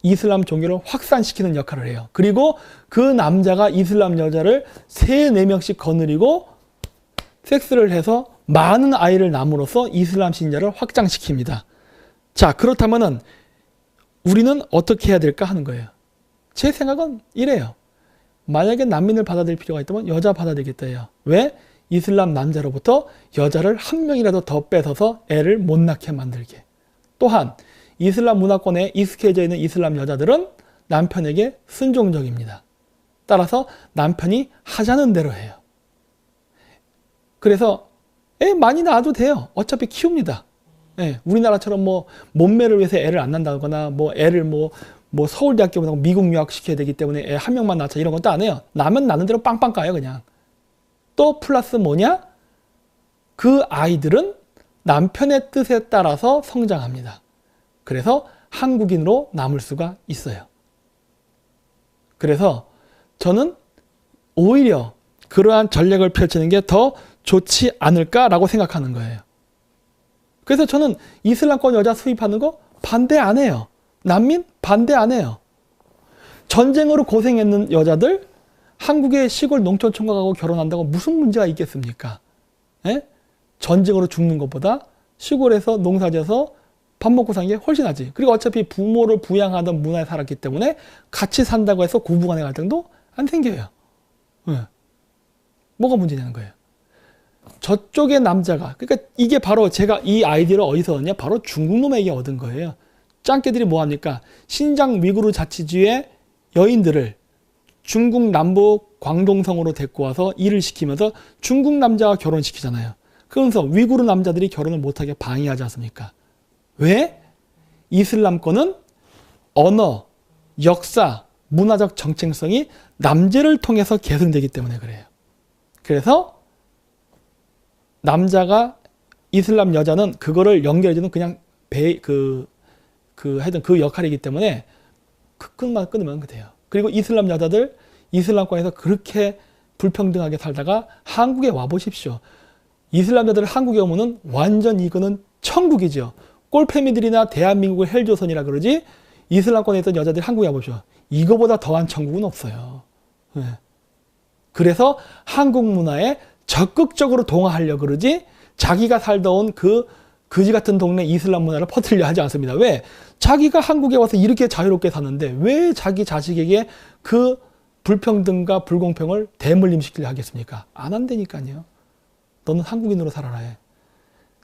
A: 이슬람 종교를 확산시키는 역할을 해요. 그리고 그 남자가 이슬람 여자를 3, 4명씩 거느리고 섹스를 해서 많은 아이를 낳음으로써 이슬람 신자를 확장시킵니다. 자, 그렇다면은 우리는 어떻게 해야 될까 하는 거예요. 제 생각은 이래요. 만약에 난민을 받아들일 필요가 있다면 여자 받아들이겠다예요. 왜? 이슬람 남자로부터 여자를 한 명이라도 더 뺏어서 애를 못 낳게 만들게. 또한 이슬람 문화권에 익숙해져 있는 이슬람 여자들은 남편에게 순종적입니다. 따라서 남편이 하자는 대로 해요. 그래서 애 많이 낳아도 돼요. 어차피 키웁니다. 우리나라처럼 몸매를 위해서 애를 안 낳는다거나 애를 서울대학교 보내고 미국 유학 시켜야 되기 때문에 애 한 명만 낳자 이런 것도 안 해요. 나면 낳는 대로 빵빵 까요 그냥. 또 플러스 뭐냐? 그 아이들은 남편의 뜻에 따라서 성장합니다. 그래서 한국인으로 남을 수가 있어요. 그래서 저는 오히려 그러한 전략을 펼치는 게 더 좋지 않을까라고 생각하는 거예요. 그래서 저는 이슬람권 여자 수입하는 거 반대 안 해요. 난민 반대 안 해요. 전쟁으로 고생했는 여자들 한국의 시골 농촌 총각하고 결혼한다고 무슨 문제가 있겠습니까? 예? 전쟁으로 죽는 것보다 시골에서 농사져서 밥 먹고 사는 게 훨씬 낫지. 그리고 어차피 부모를 부양하던 문화에 살았기 때문에 같이 산다고 해서 고부간의 갈등도 안 생겨요. 예. 뭐가 문제냐는 거예요. 저쪽의 남자가, 그러니까 이게 바로 제가 이 아이디어를 어디서 얻냐? 바로 중국 놈에게 얻은 거예요. 짱깨들이 뭐 합니까? 신장 위구르 자치주의 여인들을 중국 남부 광동성으로 데리고 와서 일을 시키면서 중국 남자와 결혼시키잖아요. 그러면서 위구르 남자들이 결혼을 못하게 방해하지 않습니까? 왜? 이슬람권은 언어, 역사, 문화적 정체성이 남제를 통해서 계승되기 때문에 그래요. 그래서 남자가 이슬람 여자는 그거를 연결해주는 그냥 하여튼 그 역할이기 때문에 그 끈만 끊으면 돼요. 그리고 이슬람 여자들 이슬람권에서 그렇게 불평등하게 살다가 한국에 와 보십시오. 이슬람 여자들 한국에 오면은 완전 이거는 천국이죠. 꼴패미들이나 대한민국의 헬조선이라 그러지 이슬람권에 있던 여자들 한국에 와 보십시오. 이거보다 더한 천국은 없어요. 네. 그래서 한국 문화에 적극적으로 동화하려고 그러지 자기가 살다 온 그 거지 같은 동네 이슬람 문화를 퍼뜨리려 하지 않습니다. 왜? 자기가 한국에 와서 이렇게 자유롭게 사는데 왜 자기 자식에게 그 불평등과 불공평을 대물림시키려 하겠습니까? 안 한다니까요. 너는 한국인으로 살아라 해.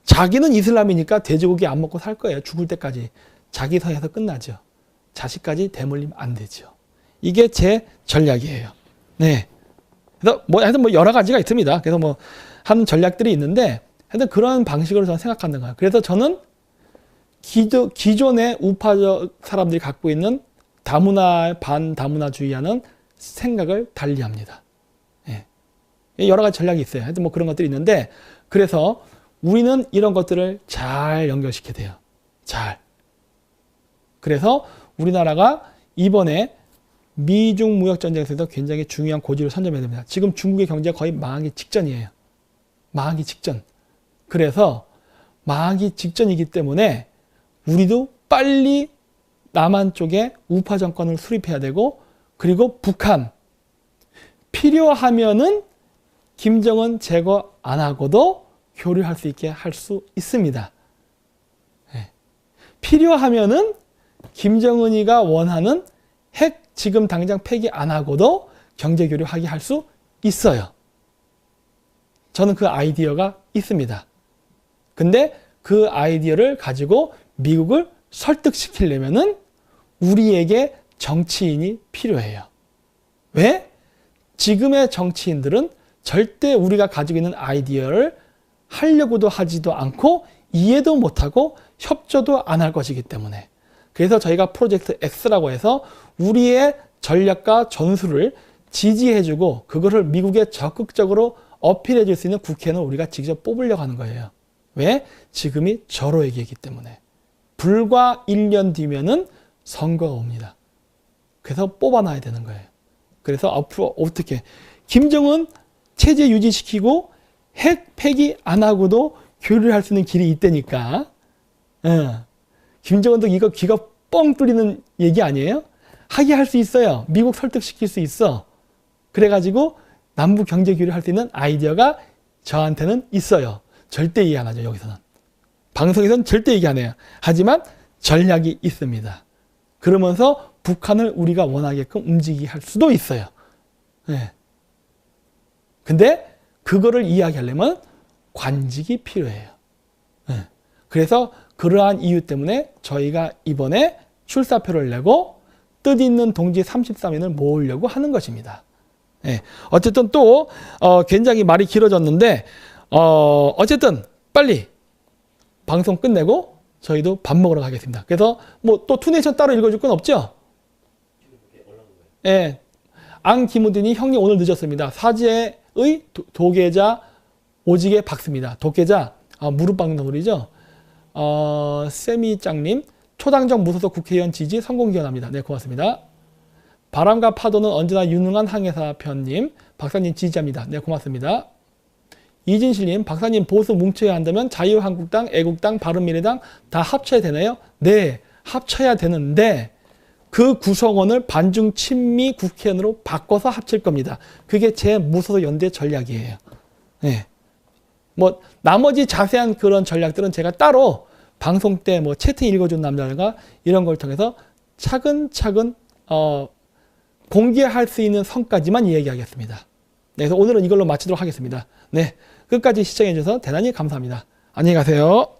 A: 자기는 이슬람이니까 돼지고기 안 먹고 살 거예요. 죽을 때까지. 자기 선에서 끝나죠. 자식까지 대물림 안 되죠. 이게 제 전략이에요. 네. 그래서 하여튼 여러 가지가 있습니다. 그래서 하는 전략들이 있는데 하여튼 그런 방식으로 저는 생각하는 거예요. 그래서 저는 기존의 우파적 사람들이 갖고 있는 반다문화주의하는 생각을 달리합니다. 예. 여러 가지 전략이 있어요. 하여튼 그런 것들이 있는데 그래서 우리는 이런 것들을 잘 연결시켜야 돼요. 잘. 그래서 우리나라가 이번에 미중 무역전쟁에서도 굉장히 중요한 고지를 선점해야 됩니다. 지금 중국의 경제가 거의 망하기 직전이에요. 망하기 직전. 그래서 망하기 직전이기 때문에 우리도 빨리 남한 쪽에 우파 정권을 수립해야 되고 그리고 북한 필요하면은 김정은 제거 안 하고도 교류할 수 있게 할 수 있습니다. 네. 필요하면은 김정은이가 원하는 핵 지금 당장 폐기 안 하고도 경제 교류하게 할 수 있어요. 저는 그 아이디어가 있습니다. 근데 그 아이디어를 가지고 미국을 설득시키려면은 우리에게 정치인이 필요해요. 왜? 지금의 정치인들은 절대 우리가 가지고 있는 아이디어를 하려고도 하지도 않고 이해도 못하고 협조도 안 할 것이기 때문에. 그래서 저희가 프로젝트 X라고 해서 우리의 전략과 전술을 지지해주고 그거를 미국에 적극적으로 어필해 줄 수 있는 국회의원을 우리가 직접 뽑으려고 하는 거예요. 왜? 지금이 절호의 기회이기 때문에. 불과 1년 뒤면은 선거가 옵니다. 그래서 뽑아놔야 되는 거예요. 그래서 앞으로 어떻게 김정은 체제 유지시키고 핵 폐기 안 하고도 교류를 할 수 있는 길이 있다니까. 김정은도 이거 귀가 뻥 뚫리는 얘기 아니에요? 하게 할 수 있어요. 미국 설득시킬 수 있어. 그래가지고 남북 경제 교류를 할 수 있는 아이디어가 저한테는 있어요. 절대 얘기 안 하죠, 여기서는. 방송에서는 절대 얘기 안 해요. 하지만 전략이 있습니다. 그러면서 북한을 우리가 원하게끔 움직이게 할 수도 있어요. 네. 근데 그거를 이야기하려면 관직이 필요해요. 네. 그래서 그러한 이유 때문에 저희가 이번에 출사표를 내고 뜻있는 동지 33인을 모으려고 하는 것입니다. 네. 어쨌든 또 굉장히 말이 길어졌는데 어쨌든 빨리 방송 끝내고 저희도 밥 먹으러 가겠습니다. 그래서 또 투네이션 따로 읽어줄 건 없죠? 예. 안기무드니 형님 오늘 늦었습니다. 사제의 도계자 오직의 박습니다. 도계자 무릎 박는 소리죠. 세미짱님 초당적 무소속 국회의원 지지 성공 기원합니다. 네, 고맙습니다. 바람과 파도는 언제나 유능한 항해사 편님 박사님 지지합니다. 네, 고맙습니다. 이진실님, 박사님 보수 뭉쳐야 한다면 자유한국당, 애국당, 바른미래당 다 합쳐야 되나요? 네, 합쳐야 되는데 그 구성원을 반중 친미 국회의원으로 바꿔서 합칠 겁니다. 그게 제 무소속 연대 전략이에요. 네. 뭐 나머지 자세한 그런 전략들은 제가 따로 방송 때 뭐 채팅 읽어준 남자가 이런 걸 통해서 차근차근 공개할 수 있는 선까지만 이야기하겠습니다. 네, 그래서 오늘은 이걸로 마치도록 하겠습니다. 네, 끝까지 시청해 주셔서 대단히 감사합니다. 안녕히 가세요.